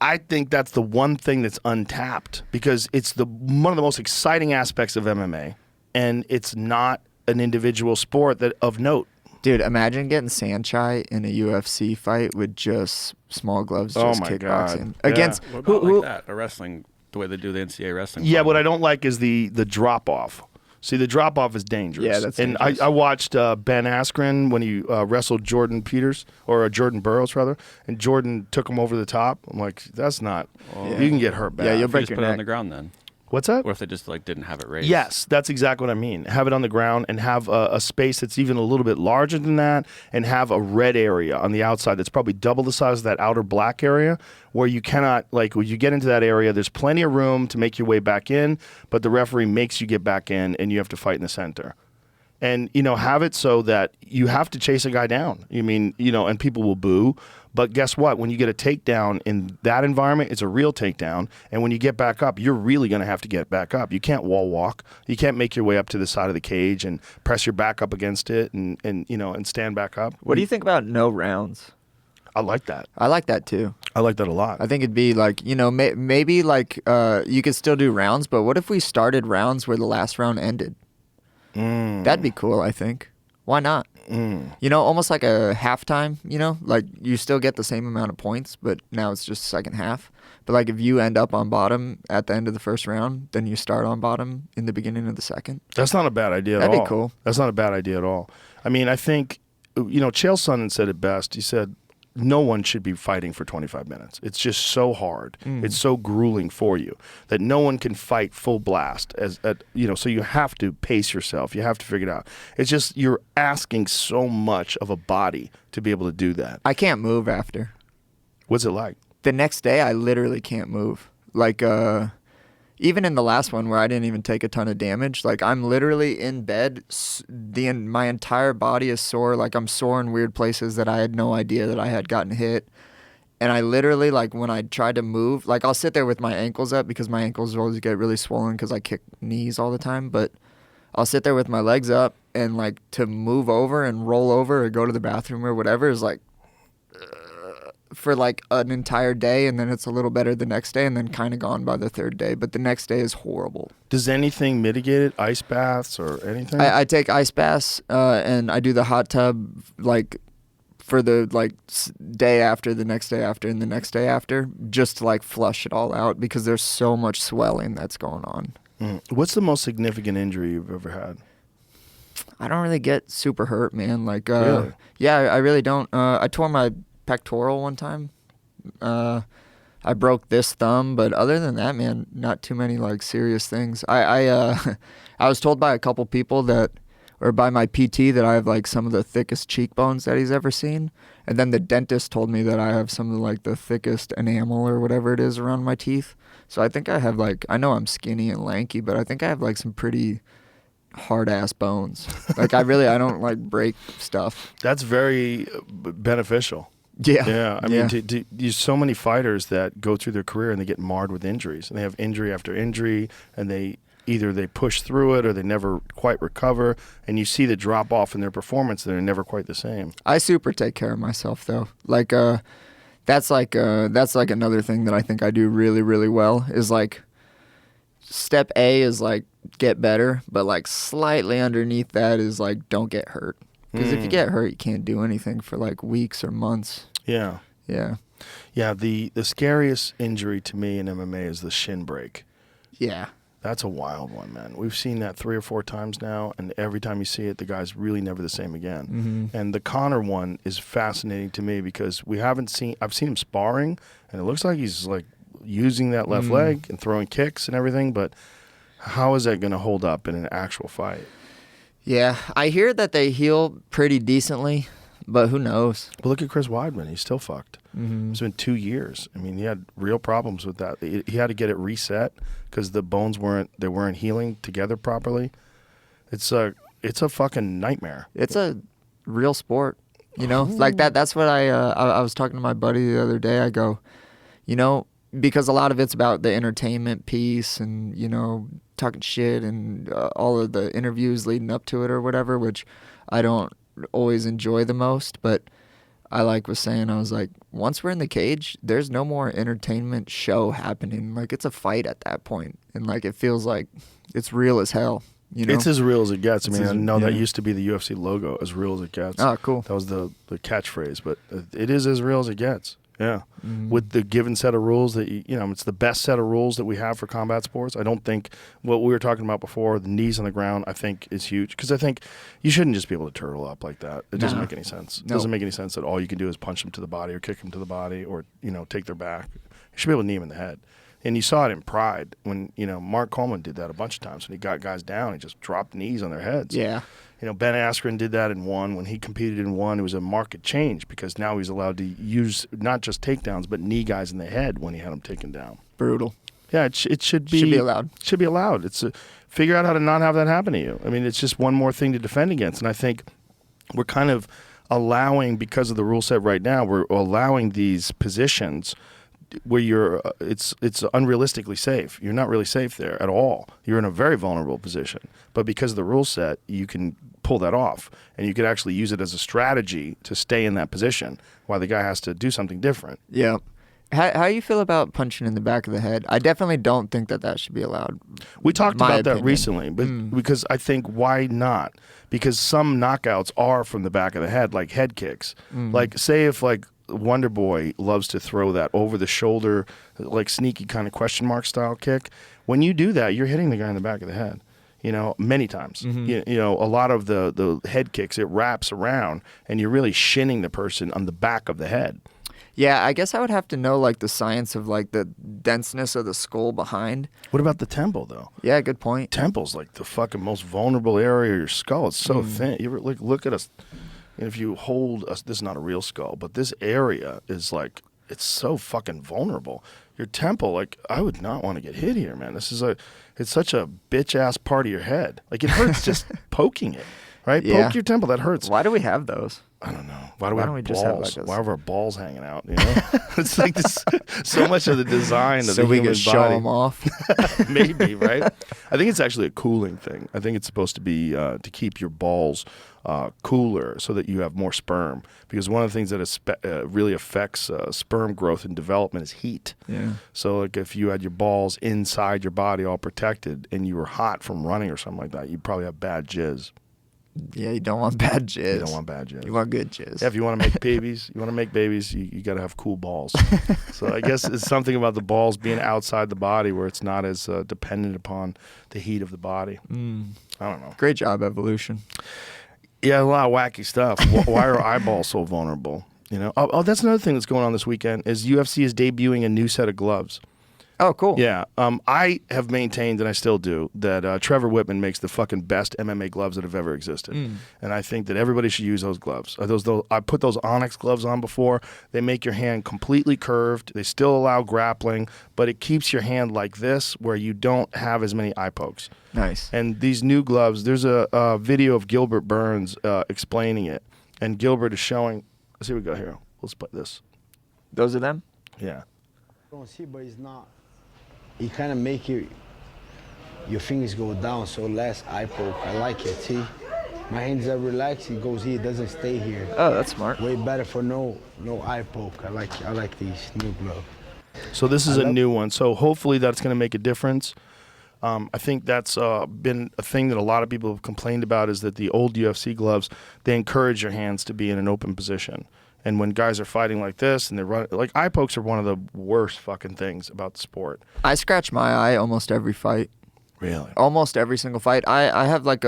I think that's the one thing that's untapped because it's one of the most exciting aspects of MMA, and it's not an individual sport that of note. Dude, imagine getting Saenchai in a UFC fight with just small gloves, just my kickboxing. God. Against What about like that? A wrestling, the way they do the NCAA wrestling. Yeah, final. what I don't like is the drop off. See, the drop off is dangerous. Yeah, that's and dangerous. I watched Ben Askren when he wrestled Jordan Peters, or Jordan Burroughs rather, and Jordan took him over the top. I'm like, that's not. You can get hurt bad. Yeah, you'll If you break just your put it on neck. the ground then. What's that? Or if they just like didn't have it raised. Yes, that's exactly what I mean. Have it on the ground and have a space that's even a little bit larger than that, and have a red area on the outside that's probably double the size of that outer black area, where you cannot, like, when you get into that area, there's plenty of room to make your way back in, but the referee makes you get back in and you have to fight in the center. And, have it so that you have to chase a guy down. I mean, and people will boo. But guess what? When you get a takedown in that environment, it's a real takedown. And when you get back up, you're really going to have to get back up. You can't wall walk. You can't make your way up to the side of the cage and press your back up against it and stand back up. What do you think about no rounds? I like that. I like that too. I like that a lot. I think it'd be like, maybe like you could still do rounds, but what if we started rounds where the last round ended? That'd be cool, I think. Why not? Almost like a halftime, like you still get the same amount of points, but now it's just second half. But like if you end up on bottom at the end of the first round, then you start on bottom in the beginning of the second. That's not a bad idea at all. That'd be cool. That's not a bad idea at all. I mean, I think, Chael Sonnen said it best. He said, no one should be fighting for 25 minutes. It's just so hard. It's so grueling for you that no one can fight full blast. So you have to pace yourself. You have to figure it out. It's just you're asking so much of a body to be able to do that. I can't move after. What's it like? The next day, I literally can't move. Like, even in the last one where I didn't even take a ton of damage, like I'm literally in bed, my entire body is sore. Like I'm sore in weird places that I had no idea that I had gotten hit. And I literally, like when I try to move, like I'll sit there with my ankles up because my ankles always get really swollen because I kick knees all the time. But I'll sit there with my legs up and like to move over and roll over or go to the bathroom or whatever is like, for like an entire day, and then it's a little better the next day, and then kind of gone by the third day. But the next day is horrible. Does anything mitigate it? Ice baths or anything? I take ice baths, and I do the hot tub like for the day after, the next day after, and the next day after, just to like flush it all out because there's so much swelling that's going on. What's the most significant injury you've ever had? I don't really get super hurt, man. Like, Really? yeah, I really don't. I tore my pectoral one time. I broke this thumb, but other than that, man, not too many like serious things. I was told by a couple people or by my PT that I have like some of the thickest cheekbones that he's ever seen. And then the dentist told me that I have some of like the thickest enamel or whatever it is around my teeth. So I think I have like, I know I'm skinny and lanky, but I think I have like some pretty hard ass bones. Like I don't like break stuff. That's very beneficial. Yeah. Yeah, I mean, there's so many fighters that go through their career and they get marred with injuries, and they have injury after injury, and they push through it or they never quite recover, and you see the drop off in their performance. They're never quite the same. I super take care of myself though. Like that's like another thing that I think I do really, really well is like step A is like get better, but like slightly underneath that is like don't get hurt. Because if you get hurt, you can't do anything for like weeks or months. Yeah. Yeah. Yeah, the scariest injury to me in MMA is the shin break. Yeah. That's a wild one, man. We've seen that 3 or 4 times now, and every time you see it, the guy's really never the same again. Mm-hmm. And the Conor one is fascinating to me because I've seen him sparring, and it looks like he's like using that left leg and throwing kicks and everything, but how is that going to hold up in an actual fight? Yeah, I hear that they heal pretty decently, but who knows? But look at Chris Weidman. He's still fucked. Mm-hmm. It's been 2 years. I mean, he had real problems with that. He had to get it reset because the bones weren't healing together properly. It's a fucking nightmare. It's a real sport, you know? Like that's what I was talking to my buddy the other day. I go, you know, because a lot of it's about the entertainment piece and, you know, talking shit and all of the interviews leading up to it or whatever, which I don't always enjoy the most. But I was saying, I was like, once we're in the cage, there's no more entertainment show happening. Like, it's a fight at that point. And, like, it feels like it's real as hell, you know? It's as real as it gets. I mean, I know that yeah. used to be the UFC logo, as real as it gets. Oh, cool. That was the catchphrase, but it is as real as it gets. Yeah. Mm-hmm. With the given set of rules that, you know, it's the best set of rules that we have for combat sports. I don't think what we were talking about before, the knees on the ground, I think is huge. Because I think you shouldn't just be able to turtle up like that. It doesn't make any sense. It doesn't make any sense that all you can do is punch them to the body or kick them to the body or, you know, take their back. You should be able to knee them in the head. And you saw it in Pride when, you know, Mark Coleman did that a bunch of times. When he got guys down, he just dropped knees on their heads. Yeah. You know, Ben Askren did that in one. When he competed in one, it was a market change because now he's allowed to use not just takedowns, but knee guys in the head when he had them taken down. Brutal. Yeah, it should be allowed. Should be allowed. It's figure out how to not have that happen to you. I mean, it's just one more thing to defend against. And I think we're kind of allowing, because of the rule set right now, we're allowing these positions where you're it's unrealistically safe. You're not really safe there at all. You're in a very vulnerable position. But because of the rule set, you can pull that off, and you could actually use it as a strategy to stay in that position while the guy has to do something different. Yeah. How do you feel about punching in the back of the head? I definitely don't think that should be allowed. We talked My about that opinion. recently, but because I think why not? Because some knockouts are from the back of the head, like head kicks. Like say if like Wonder Boy loves to throw that over the shoulder, like sneaky kind of question mark style kick. When you do that, you're hitting the guy in the back of the head. You know, many times. You know, a lot of the head kicks, it wraps around, and you're really shinning the person on the back of the head. Yeah, I guess I would have to know like the science of like the denseness of the skull behind. What about the temple, though? Yeah, good point. Temple's like the fucking most vulnerable area of your skull. It's so thin. You ever look at us, and if you hold us, this is not a real skull, but this area is like, it's so fucking vulnerable. Your temple, like, I would not want to get hit here, man. It's such a bitch ass part of your head. Like, it hurts just poking it, right? Yeah. Poke your temple, that hurts. Why do we have those? I don't know. Why do we have just have balls? like Why are our balls hanging out? You know, it's like this. So much of the design of So the we human can show body. them off. Maybe, right? I think it's actually a cooling thing. I think it's supposed to be to keep your balls cooler so that you have more sperm. Because one of the things that really affects sperm growth and development is heat. Yeah. So like if you had your balls inside your body all protected and you were hot from running or something like that, you'd probably have bad jizz. Yeah, you don't want bad jizz. You don't want bad jizz. You want good jizz. Yeah, if you want to make babies, you got to have cool balls. So I guess it's something about the balls being outside the body where it's not as dependent upon the heat of the body. I don't know. Great job, evolution. Yeah, a lot of wacky stuff. Why are eyeballs so vulnerable? You know. Oh, that's another thing that's going on this weekend is UFC is debuting a new set of gloves. Oh, cool. Yeah. I have maintained, and I still do, that Trevor Whitman makes the fucking best MMA gloves that have ever existed. And I think that everybody should use those gloves. I put those Onyx gloves on before. They make your hand completely curved. They still allow grappling, but it keeps your hand like this where you don't have as many eye pokes. Nice. And these new gloves, there's a video of Gilbert Burns explaining it. And Gilbert is showing, let's see what we got here. Let's play this. Those are them? Yeah. Don't see, but it's not. You kind of make your fingers go down, so less eye poke. I like it. See, my hands are relaxed. It goes here. It doesn't stay here. Oh, that's smart. Way better for no eye poke. I like these new gloves. So this is a new one. So hopefully that's going to make a difference. I think that's been a thing that a lot of people have complained about is that the old UFC gloves, they encourage your hands to be in an open position. And when guys are fighting like this and they're running, like eye pokes are one of the worst fucking things about the sport. I scratch my eye almost every fight. Really? Almost every single fight. I have like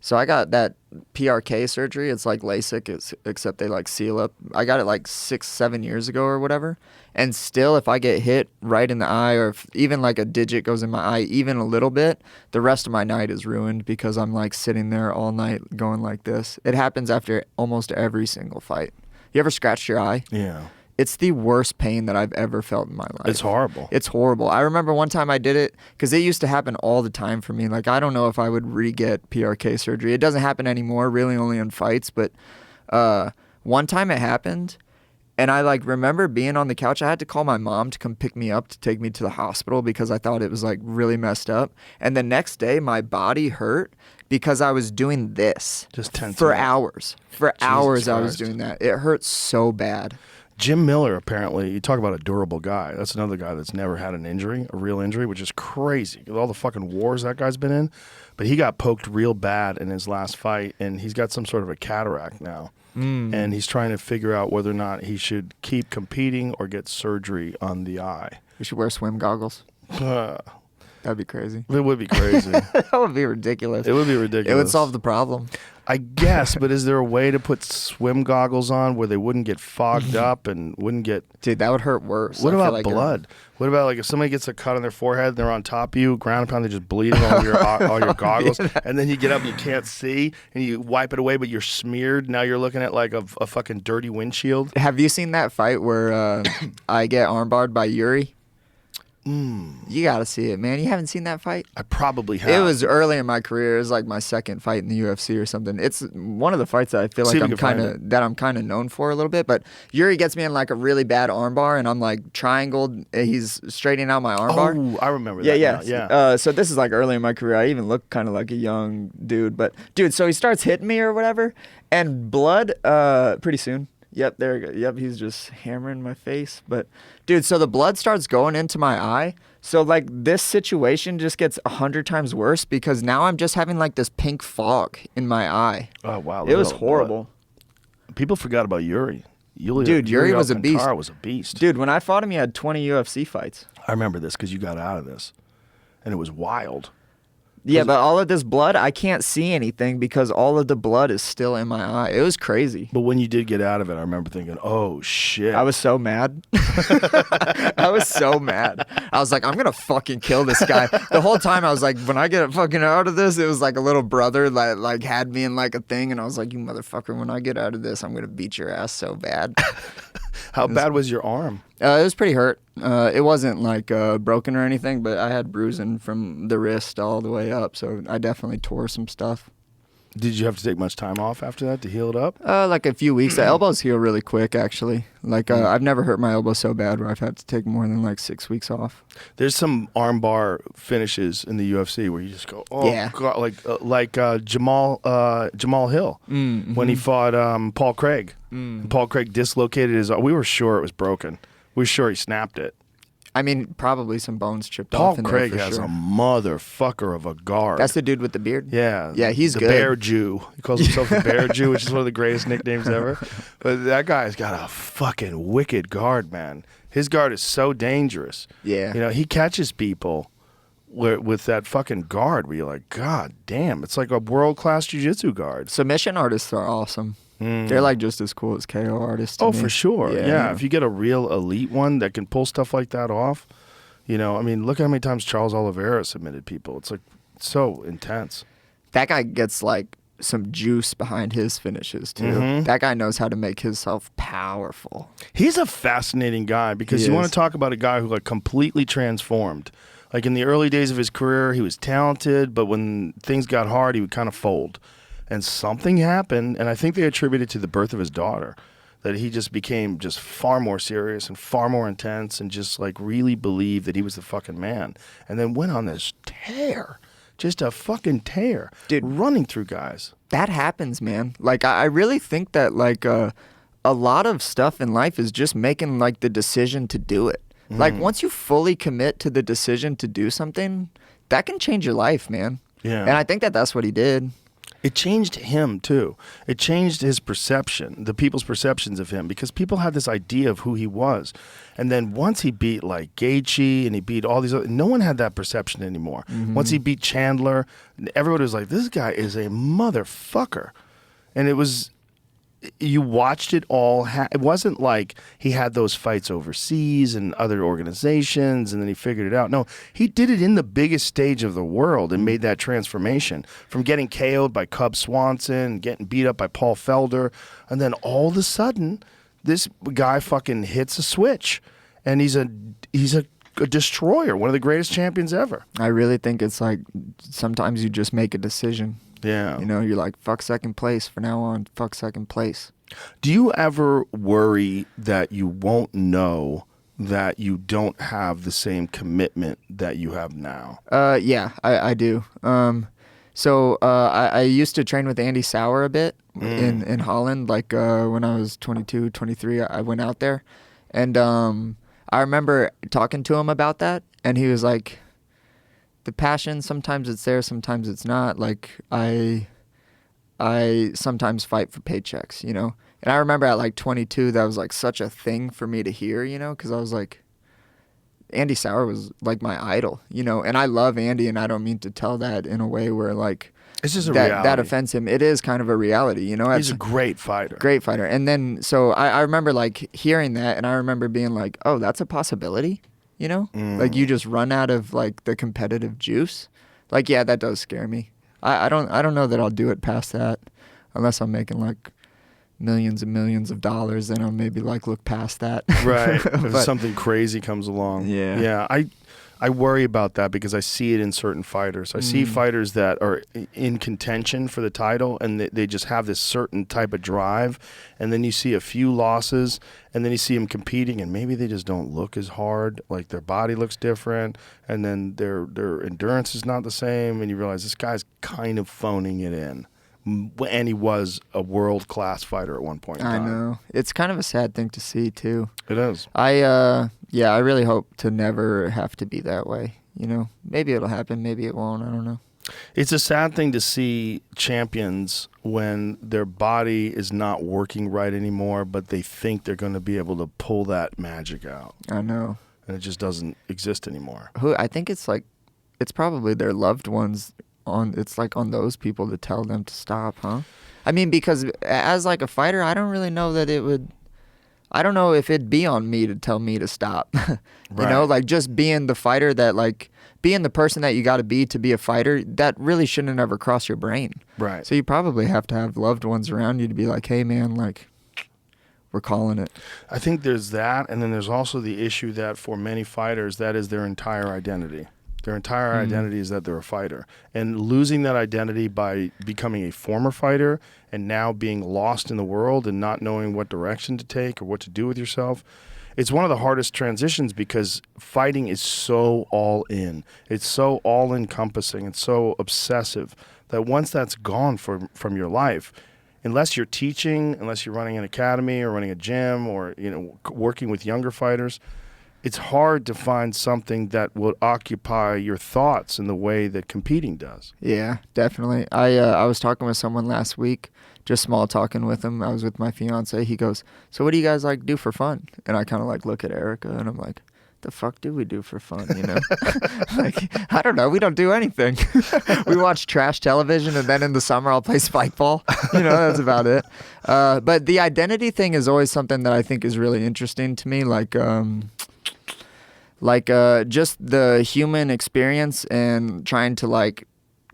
so I got that PRK surgery. It's like LASIK, except they like seal up. I got it like 6-7 years ago or whatever. And still, if I get hit right in the eye or if even like a digit goes in my eye, even a little bit, the rest of my night is ruined because I'm like sitting there all night going like this. It happens after almost every single fight. You ever scratched your eye? Yeah. It's the worst pain that I've ever felt in my life. It's horrible. It's horrible. I remember one time I did it because it used to happen all the time for me. Like, I don't know if I would re-get PRK surgery. It doesn't happen anymore, really only in fights. But one time it happened, and I like remember being on the couch. I had to call my mom to come pick me up to take me to the hospital because I thought it was like really messed up. And the next day, my body hurt because I was doing this Just tensing for up. hours. For hours I was Christ. doing that. It hurt so bad. Jim Miller, apparently, you talk about a durable guy. That's another guy that's never had an injury, a real injury, which is crazy. With all the fucking wars that guy's been in. But he got poked real bad in his last fight, and he's got some sort of a cataract now. And he's trying to figure out whether or not he should keep competing or get surgery on the eye. We should wear swim goggles. That'd be crazy. It would be crazy. That would be ridiculous. It would be ridiculous. It would solve the problem. I guess, but is there a way to put swim goggles on where they wouldn't get fogged up and wouldn't get... Dude, that would hurt worse. What I feel about like blood? What about like if somebody gets a cut on their forehead and they're on top of you, ground and pound, they just bleeding all your goggles, and then you get up and you can't see, and you wipe it away, but you're smeared. Now you're looking at like a fucking dirty windshield. Have you seen that fight where I get armbarred by Yuri? You gotta see it, man. You haven't seen that fight? I probably have. It was early in my career. It was like my second fight in the UFC or something. It's one of the fights that I feel See like if we I'm kind of known for a little bit. But Yuri gets me in like a really bad armbar, and I'm like triangled. He's straightening out my armbar. Oh, I remember Yeah, that. yeah, now. Yeah. So this is like early in my career. I even look kind of like a young dude. But dude, so he starts hitting me or whatever, and blood. Pretty soon. Yep, there we go. Yep, he's just hammering my face. But dude, so the blood starts going into my eye. So like this situation just gets 100 times worse because now I'm just having like this pink fog in my eye. Oh wow, It was horrible. People forgot about Yuri. Dude, Yuri was a beast. Alcantara was a beast. Dude, when I fought him, he had 20 UFC fights. I remember this because you got out of this, and it was wild. Yeah, but all of this blood, I can't see anything because all of the blood is still in my eye. It was crazy. But when you did get out of it, I remember thinking, "Oh shit!" I was so mad. I was so mad. I was like, I'm gonna fucking kill this guy. The whole time I was like, when I get fucking out of this, it was like a little brother that like had me in like a thing, and I was like, you motherfucker, when I get out of this, I'm gonna beat your ass so bad. How bad was your arm? It was pretty hurt. It wasn't like broken or anything, but I had bruising from the wrist all the way up, so I definitely tore some stuff. Did you have to take much time off after that to heal it up? Like a few weeks. The elbows heal really quick, actually. Like I've never hurt my elbow so bad where I've had to take more than like 6 weeks off. There's some armbar finishes in the UFC where you just go, oh Yeah. god, like Jamal Hill when he fought Paul Craig. Paul Craig dislocated his. We were sure it was broken. We were sure he snapped it. I mean, probably some bones chipped Paul off in Craig there for has sure. a motherfucker of a guard. That's the dude with the beard? Yeah. Yeah, he's the good. Bear Jew. He calls himself the Bear Jew, which is one of the greatest nicknames ever. But that guy's got a fucking wicked guard, man. His guard is so dangerous. Yeah. You know, he catches people with that fucking guard where you're like, God damn, it's like a world-class jiu-jitsu guard. Submission artists are awesome. They're like just as cool as KO artists to Oh, me. for sure. Yeah. Yeah. If you get a real elite one that can pull stuff like that off, you know, I mean, look how many times Charles Oliveira submitted people. It's like so intense. That guy gets like some juice behind his finishes too. That guy knows how to make himself powerful. He's a fascinating guy because He you want is. to talk about a guy who like completely transformed. Like in the early days of his career, he was talented, but when things got hard, he would kind of fold. And something happened, and I think they attribute it to the birth of his daughter, that he just became just far more serious and far more intense and just like really believed that he was the fucking man. And then went on this tear, just a fucking tear, Dude. running through guys. That happens, man. Like I really think that like a lot of stuff in life is just making like the decision to do it. Like once you fully commit to the decision to do something, that can change your life, man. Yeah. And I think that that's what he did. It changed him too. It changed his perception, the people's perceptions of him, because people had this idea of who he was. And then once he beat like Gaethje and he beat all these other, no one had that perception anymore. Once he beat Chandler, everybody was like, this guy is a motherfucker. And it was, you watched it all. It wasn't like he had those fights overseas and other organizations and then he figured it out. No, he did it in the biggest stage of the world and made that transformation from getting KO'd by Cub Swanson, getting beat up by Paul Felder. And then all of a sudden, this guy fucking hits a switch and he's a destroyer, one of the greatest champions ever. I really think it's like sometimes you just make a decision. Yeah. You know, you're like, fuck second place. For now on, fuck second place. Do you ever worry that you won't know that you don't have the same commitment that you have now? Yeah, I do. So I used to train with Andy Sauer a bit in Holland. Like when I was 22, 23, I went out there. And I remember talking to him about that. And he was like, the passion, sometimes it's there, sometimes it's not. Like I sometimes fight for paychecks, you know? And I remember at like 22, that was like such a thing for me to hear, you know? Because I was like, Andy Sauer was like my idol, you know? And I love Andy, and I don't mean to tell that in a way where like It's just a that reality. offends him. It is kind of a reality, you know? He's a great fighter. Great fighter. And then, so I remember like hearing that, and I remember being like, oh, that's a possibility, you know? Like you just run out of like the competitive juice. Like, yeah, that does scare me. I don't know that I'll do it past that unless I'm making like millions and millions of dollars, then I'll maybe like look past that. Right. If But- something crazy comes along. Yeah. Yeah. I worry about that because I see it in certain fighters. I see fighters that are in contention for the title and they just have this certain type of drive. And then you see a few losses and then you see them competing and maybe they just don't look as hard. Like their body looks different and then their endurance is not the same. And you realize this guy's kind of phoning it in. And he was a world-class fighter at one point in I time. know. It's kind of a sad thing to see too. It is. I really hope to never have to be that way. You know, maybe it'll happen, maybe it won't. I don't know. It's a sad thing to see champions when their body is not working right anymore, but they think they're going to be able to pull that magic out. I know. And it just doesn't exist anymore. I think it's probably their loved ones it's like on those people to tell them to stop, huh? I mean, because as like a fighter, I don't really know that I don't know if it'd be on me to tell me to stop. You know, like just being the fighter that like, being the person that you got to be a fighter, that really shouldn't ever cross your brain. Right. So you probably have to have loved ones around you to be like, hey man, like, we're calling it. I think there's that, and then there's also the issue that for many fighters, that is their entire identity. Their entire identity is that they're a fighter. And losing that identity by becoming a former fighter and now being lost in the world and not knowing what direction to take or what to do with yourself, it's one of the hardest transitions because fighting is so all in. It's so all encompassing. It's so obsessive that once that's gone from your life, unless you're teaching, unless you're running an academy or running a gym or working with younger fighters, it's hard to find something that will occupy your thoughts in the way that competing does. Yeah, definitely. I was talking with someone last week, just small talking with him. I was with my fiance. He goes, "So what do you guys like do for fun?" And I kind of like look at Erica and I'm like, "The fuck do we do for fun, you know?" Like, I don't know. We don't do anything. We watch trash television, and then in the summer I'll play spike ball. You know, that's about it. But the identity thing is always something that I think is really interesting to me. Just the human experience and trying to like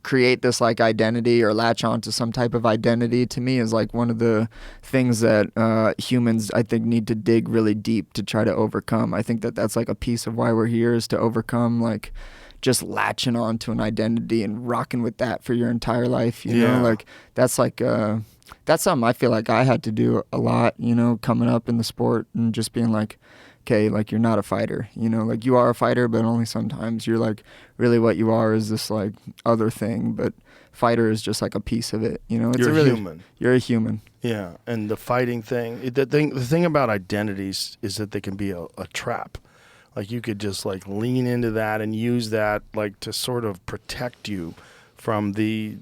create this like identity or latch on to some type of identity, to me is like one of the things that humans I think need to dig really deep to try to overcome. I think that that's like a piece of why we're here, is to overcome like just latching on to an identity and rocking with that for your entire life, you know? Like that's like that's something I feel like I had to do a lot, you know, coming up in the sport and just being like, okay, like you're not a fighter, you know, like you are a fighter, but only sometimes. You're like, really what you are is this like other thing, but fighter is just like a piece of it, you know. It's You're a really, human. You're a human. Yeah, and the fighting thing, the thing about identities is that they can be a trap. Like you could just like lean into that and use that like to sort of protect you from the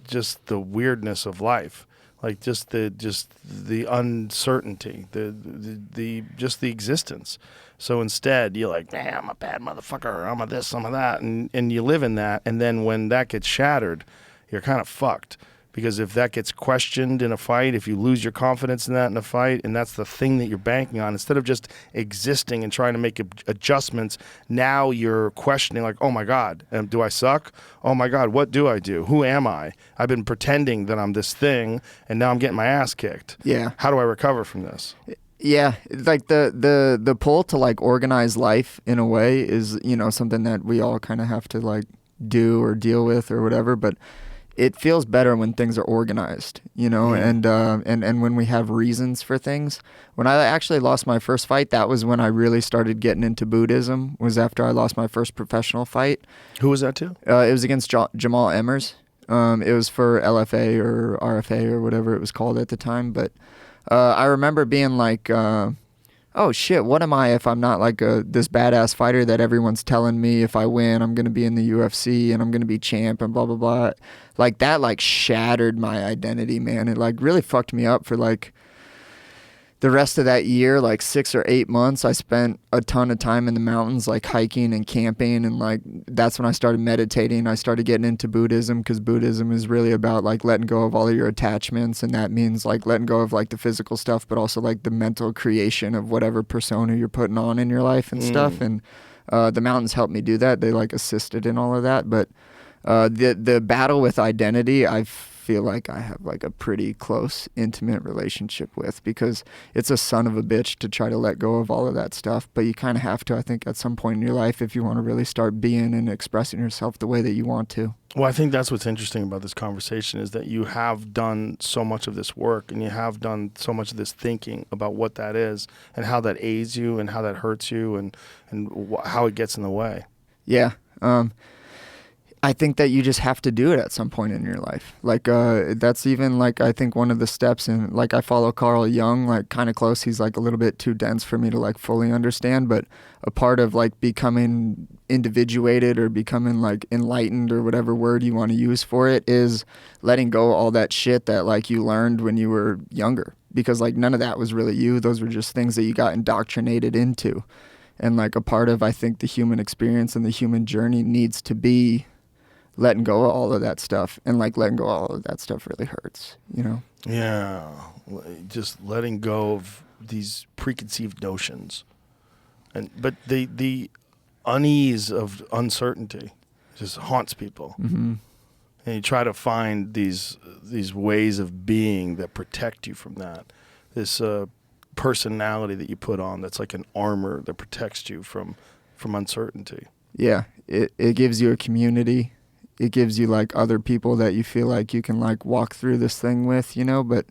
weirdness of life. Like just the uncertainty, the existence. So instead, you're like, man, I'm a bad motherfucker. I'm a this, I'm a that, and you live in that. And then when that gets shattered, you're kind of fucked. Because if that gets questioned in a fight, if you lose your confidence in that in a fight, and that's the thing that you're banking on, instead of just existing and trying to make adjustments, now you're questioning like, oh my God, do I suck? Oh my God, what do I do? Who am I? I've been pretending that I'm this thing, and now I'm getting my ass kicked. Yeah. How do I recover from this? Yeah, like the pull to like organize life in a way is, you know, something that we all kind of have to like do or deal with or whatever, but it feels better when things are organized, you know, and when we have reasons for things. When I actually lost my first fight, that was when I really started getting into Buddhism, was after I lost my first professional fight. Who was that to? It was against Jamal Emmers. It was for LFA or RFA or whatever it was called at the time, but I remember being like, oh shit, what am I if I'm not like this badass fighter that everyone's telling me if I win I'm going to be in the UFC and I'm going to be champ and blah, blah, blah. Like that like shattered my identity, man. It like really fucked me up for like the rest of that year, like 6 or 8 months. I spent a ton of time in the mountains, like hiking and camping, and like that's when I started meditating. I started getting into Buddhism, because Buddhism is really about like letting go of all of your attachments, and that means like letting go of like the physical stuff, but also like the mental creation of whatever persona you're putting on in your life and stuff. And the mountains helped me do that. They like assisted in all of that. But the battle with identity, I feel like I have like a pretty close, intimate relationship with, because it's a son of a bitch to try to let go of all of that stuff. But you kind of have to, I think, at some point in your life, if you want to really start being and expressing yourself the way that you want to. Well, I think that's what's interesting about this conversation, is that you have done so much of this work and you have done so much of this thinking about what that is and how that aids you and how that hurts you and how it gets in the way. Yeah. I think that you just have to do it at some point in your life. Like, that's even like, I think one of the steps in, like, I follow Carl Jung, like kind of close. He's like a little bit too dense for me to like fully understand, but a part of like becoming individuated or becoming like enlightened, or whatever word you want to use for it, is letting go all that shit that like you learned when you were younger, because like none of that was really you. Those were just things that you got indoctrinated into. And like a part of, I think, the human experience and the human journey needs to be letting go of all of that stuff. And like letting go of all of that stuff really hurts, you know? Yeah. Just letting go of these preconceived notions. But the unease of uncertainty just haunts people. Mm-hmm. And you try to find these ways of being that protect you from that. This personality that you put on that's like an armor that protects you from uncertainty. Yeah. It gives you a community. It gives you like other people that you feel like you can like walk through this thing with, you know, but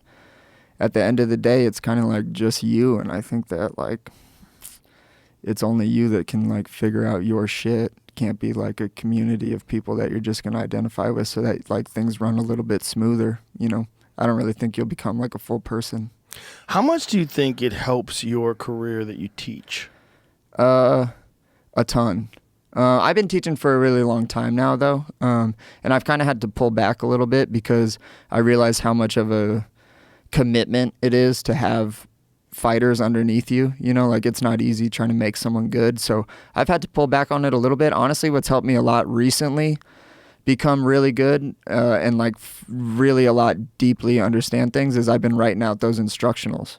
at the end of the day, it's kind of like just you. And I think that like, it's only you that can like figure out your shit. It can't be like a community of people that you're just going to identify with so that like things run a little bit smoother, you know. I don't really think you'll become like a full person. How much do you think it helps your career that you teach? a ton. I've been teaching for a really long time now, though, and I've kind of had to pull back a little bit because I realize how much of a commitment it is to have fighters underneath you. You know, like it's not easy trying to make someone good. So I've had to pull back on it a little bit. Honestly, what's helped me a lot recently become really good and like really a lot deeply understand things is I've been writing out those instructionals.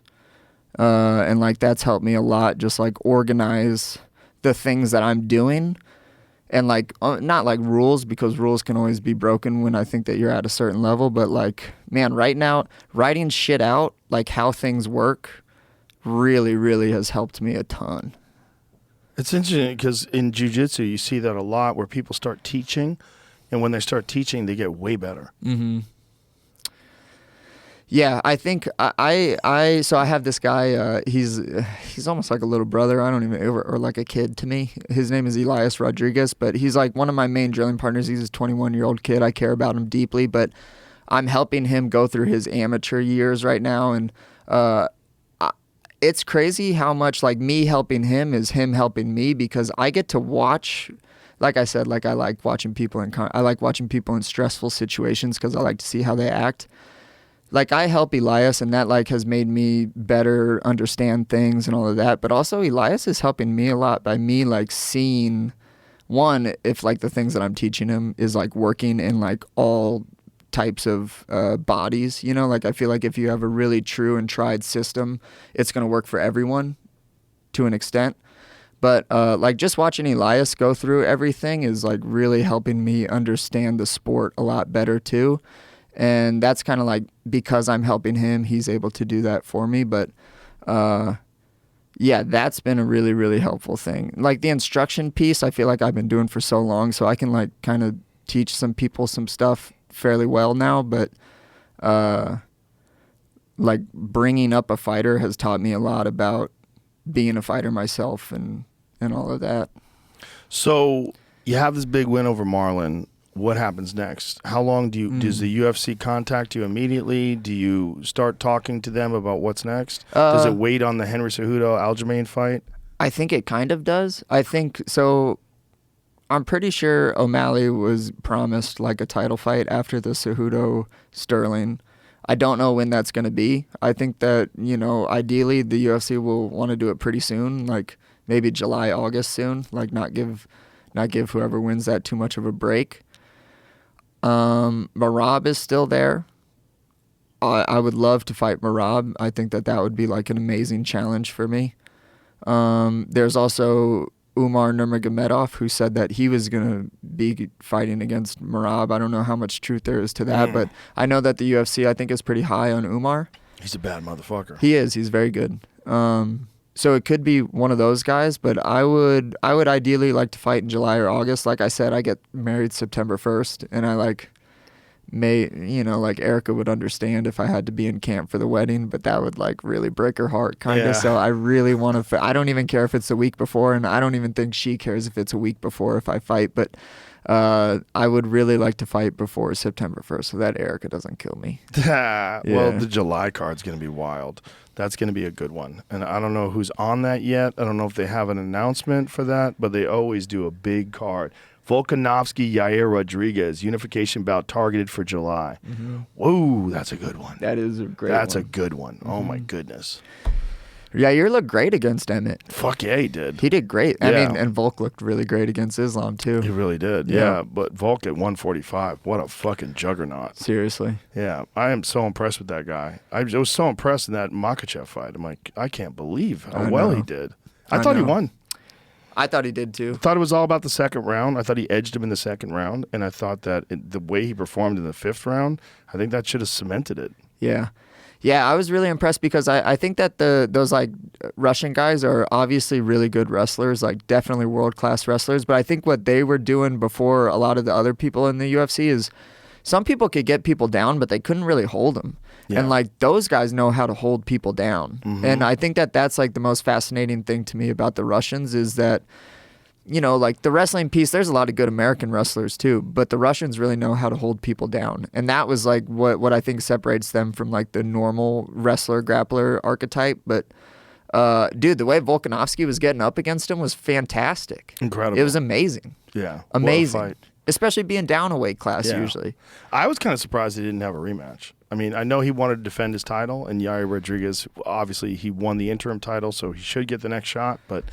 And like that's helped me a lot, just like organize the things that I'm doing. And like, not like rules, because rules can always be broken when I think that you're at a certain level. But like, man, writing shit out, like how things work, really, really has helped me a ton. It's interesting because in jiu-jitsu, you see that a lot where people start teaching. And when they start teaching, they get way better. Mm-hmm. Yeah, I think so I have this guy, he's almost like a little brother, or like a kid to me. His name is Elias Rodriguez, but he's like one of my main drilling partners. He's a 21-year-old kid. I care about him deeply, but I'm helping him go through his amateur years right now. And it's crazy how much like me helping him is him helping me, because I get to watch, like I said, like I like watching people in stressful situations because I like to see how they act. Like I help Elias, and that like has made me better understand things and all of that. But also Elias is helping me a lot by me like seeing, one, if like the things that I'm teaching him is like working in like all types of bodies. You know, like I feel like if you have a really true and tried system, it's going to work for everyone to an extent. But like just watching Elias go through everything is like really helping me understand the sport a lot better too. And that's kind of like, because I'm helping him, he's able to do that for me. But yeah, that's been a really, really helpful thing. Like the instruction piece, I feel like I've been doing for so long, so I can like kind of teach some people some stuff fairly well now. But like bringing up a fighter has taught me a lot about being a fighter myself and all of that. So you have this big win over Marlon. What happens next? How long does the UFC contact you immediately? Do you start talking to them about what's next? Does it wait on the Henry Cejudo Aljamain fight? I think it kind of does. I think so. I'm pretty sure O'Malley was promised like a title fight after the Cejudo Sterling. I don't know when that's going to be. I think that, you know, ideally the UFC will want to do it pretty soon, like maybe July, August soon, like not give whoever wins that too much of a break. Merab is still there. I would love to fight Merab. I think that would be like an amazing challenge for me. There's also Umar Nurmagomedov, who said that he was going to be fighting against Merab. I don't know how much truth there is to that, but I know that the UFC, I think, is pretty high on Umar. He's a bad motherfucker. He is. He's very good. So it could be one of those guys, but I would ideally like to fight in July or August. Like I said, I get married September 1st, and I like like Erica would understand if I had to be in camp for the wedding, but that would like really break her heart kind of. Yeah. So I really want to, I don't even care if it's a week before, and I don't even think she cares if it's a week before if I fight, but I would really like to fight before September 1st so that Erica doesn't kill me. Well, the July card's going to be wild. That's going to be a good one. And I don't know who's on that yet. I don't know if they have an announcement for that, but they always do a big card. Volkanovski, Yair Rodriguez, unification bout targeted for July. Mm-hmm. Whoa, that's a good one. That is a great one. That's a good one. Mm-hmm. Oh, my goodness. Yair looked great against Emmett. Fuck yeah, he did. He did great. Yeah. I mean, and Volk looked really great against Islam, too. He really did, yeah. But Volk at 145, what a fucking juggernaut. Seriously. Yeah, I am so impressed with that guy. I was so impressed in that Makhachev fight. I'm like, I can't believe how well he did. I thought he won. I thought he did, too. I thought it was all about the second round. I thought he edged him in the second round, and I thought that the way he performed in the fifth round, I think that should have cemented it. Yeah. Yeah, I was really impressed because I think that those like Russian guys are obviously really good wrestlers, like definitely world-class wrestlers, but I think what they were doing before a lot of the other people in the UFC is some people could get people down, but they couldn't really hold them. Yeah. And like those guys know how to hold people down. Mm-hmm. And I think that that's like the most fascinating thing to me about the Russians is that, you know, like the wrestling piece, there's a lot of good American wrestlers too, but the Russians really know how to hold people down. And that was like what I think separates them from like the normal wrestler grappler archetype. But Dude, the way Volkanovski was getting up against him was fantastic. Incredible. It was amazing. Yeah. Amazing. What a fight. Especially being down a weight class Yeah. usually. I was kind of surprised he didn't have a rematch. I mean, I know he wanted to defend his title, and Yair Rodriguez, obviously, he won the interim title, so he should get the next shot, but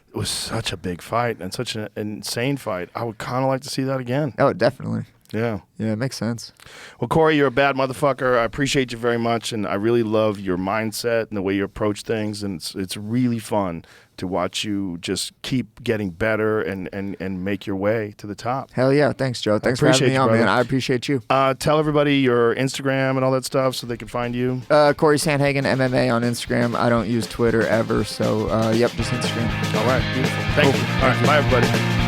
it was such a big fight and such an insane fight. I would kind of like to see that again. Oh, definitely. Yeah. Yeah, it makes sense. Well, Cory, you're a bad motherfucker. I appreciate you very much, and I really love your mindset and the way you approach things, and it's really fun to watch you just keep getting better and make your way to the top. Hell yeah. Thanks, Joe. Thanks for having me on, man. I appreciate you. Tell everybody your Instagram and all that stuff so they can find you. Cory Sandhagen, MMA on Instagram. I don't use Twitter ever, so, yep, just Instagram. All right. Beautiful. Thank you. All right. Bye, everybody.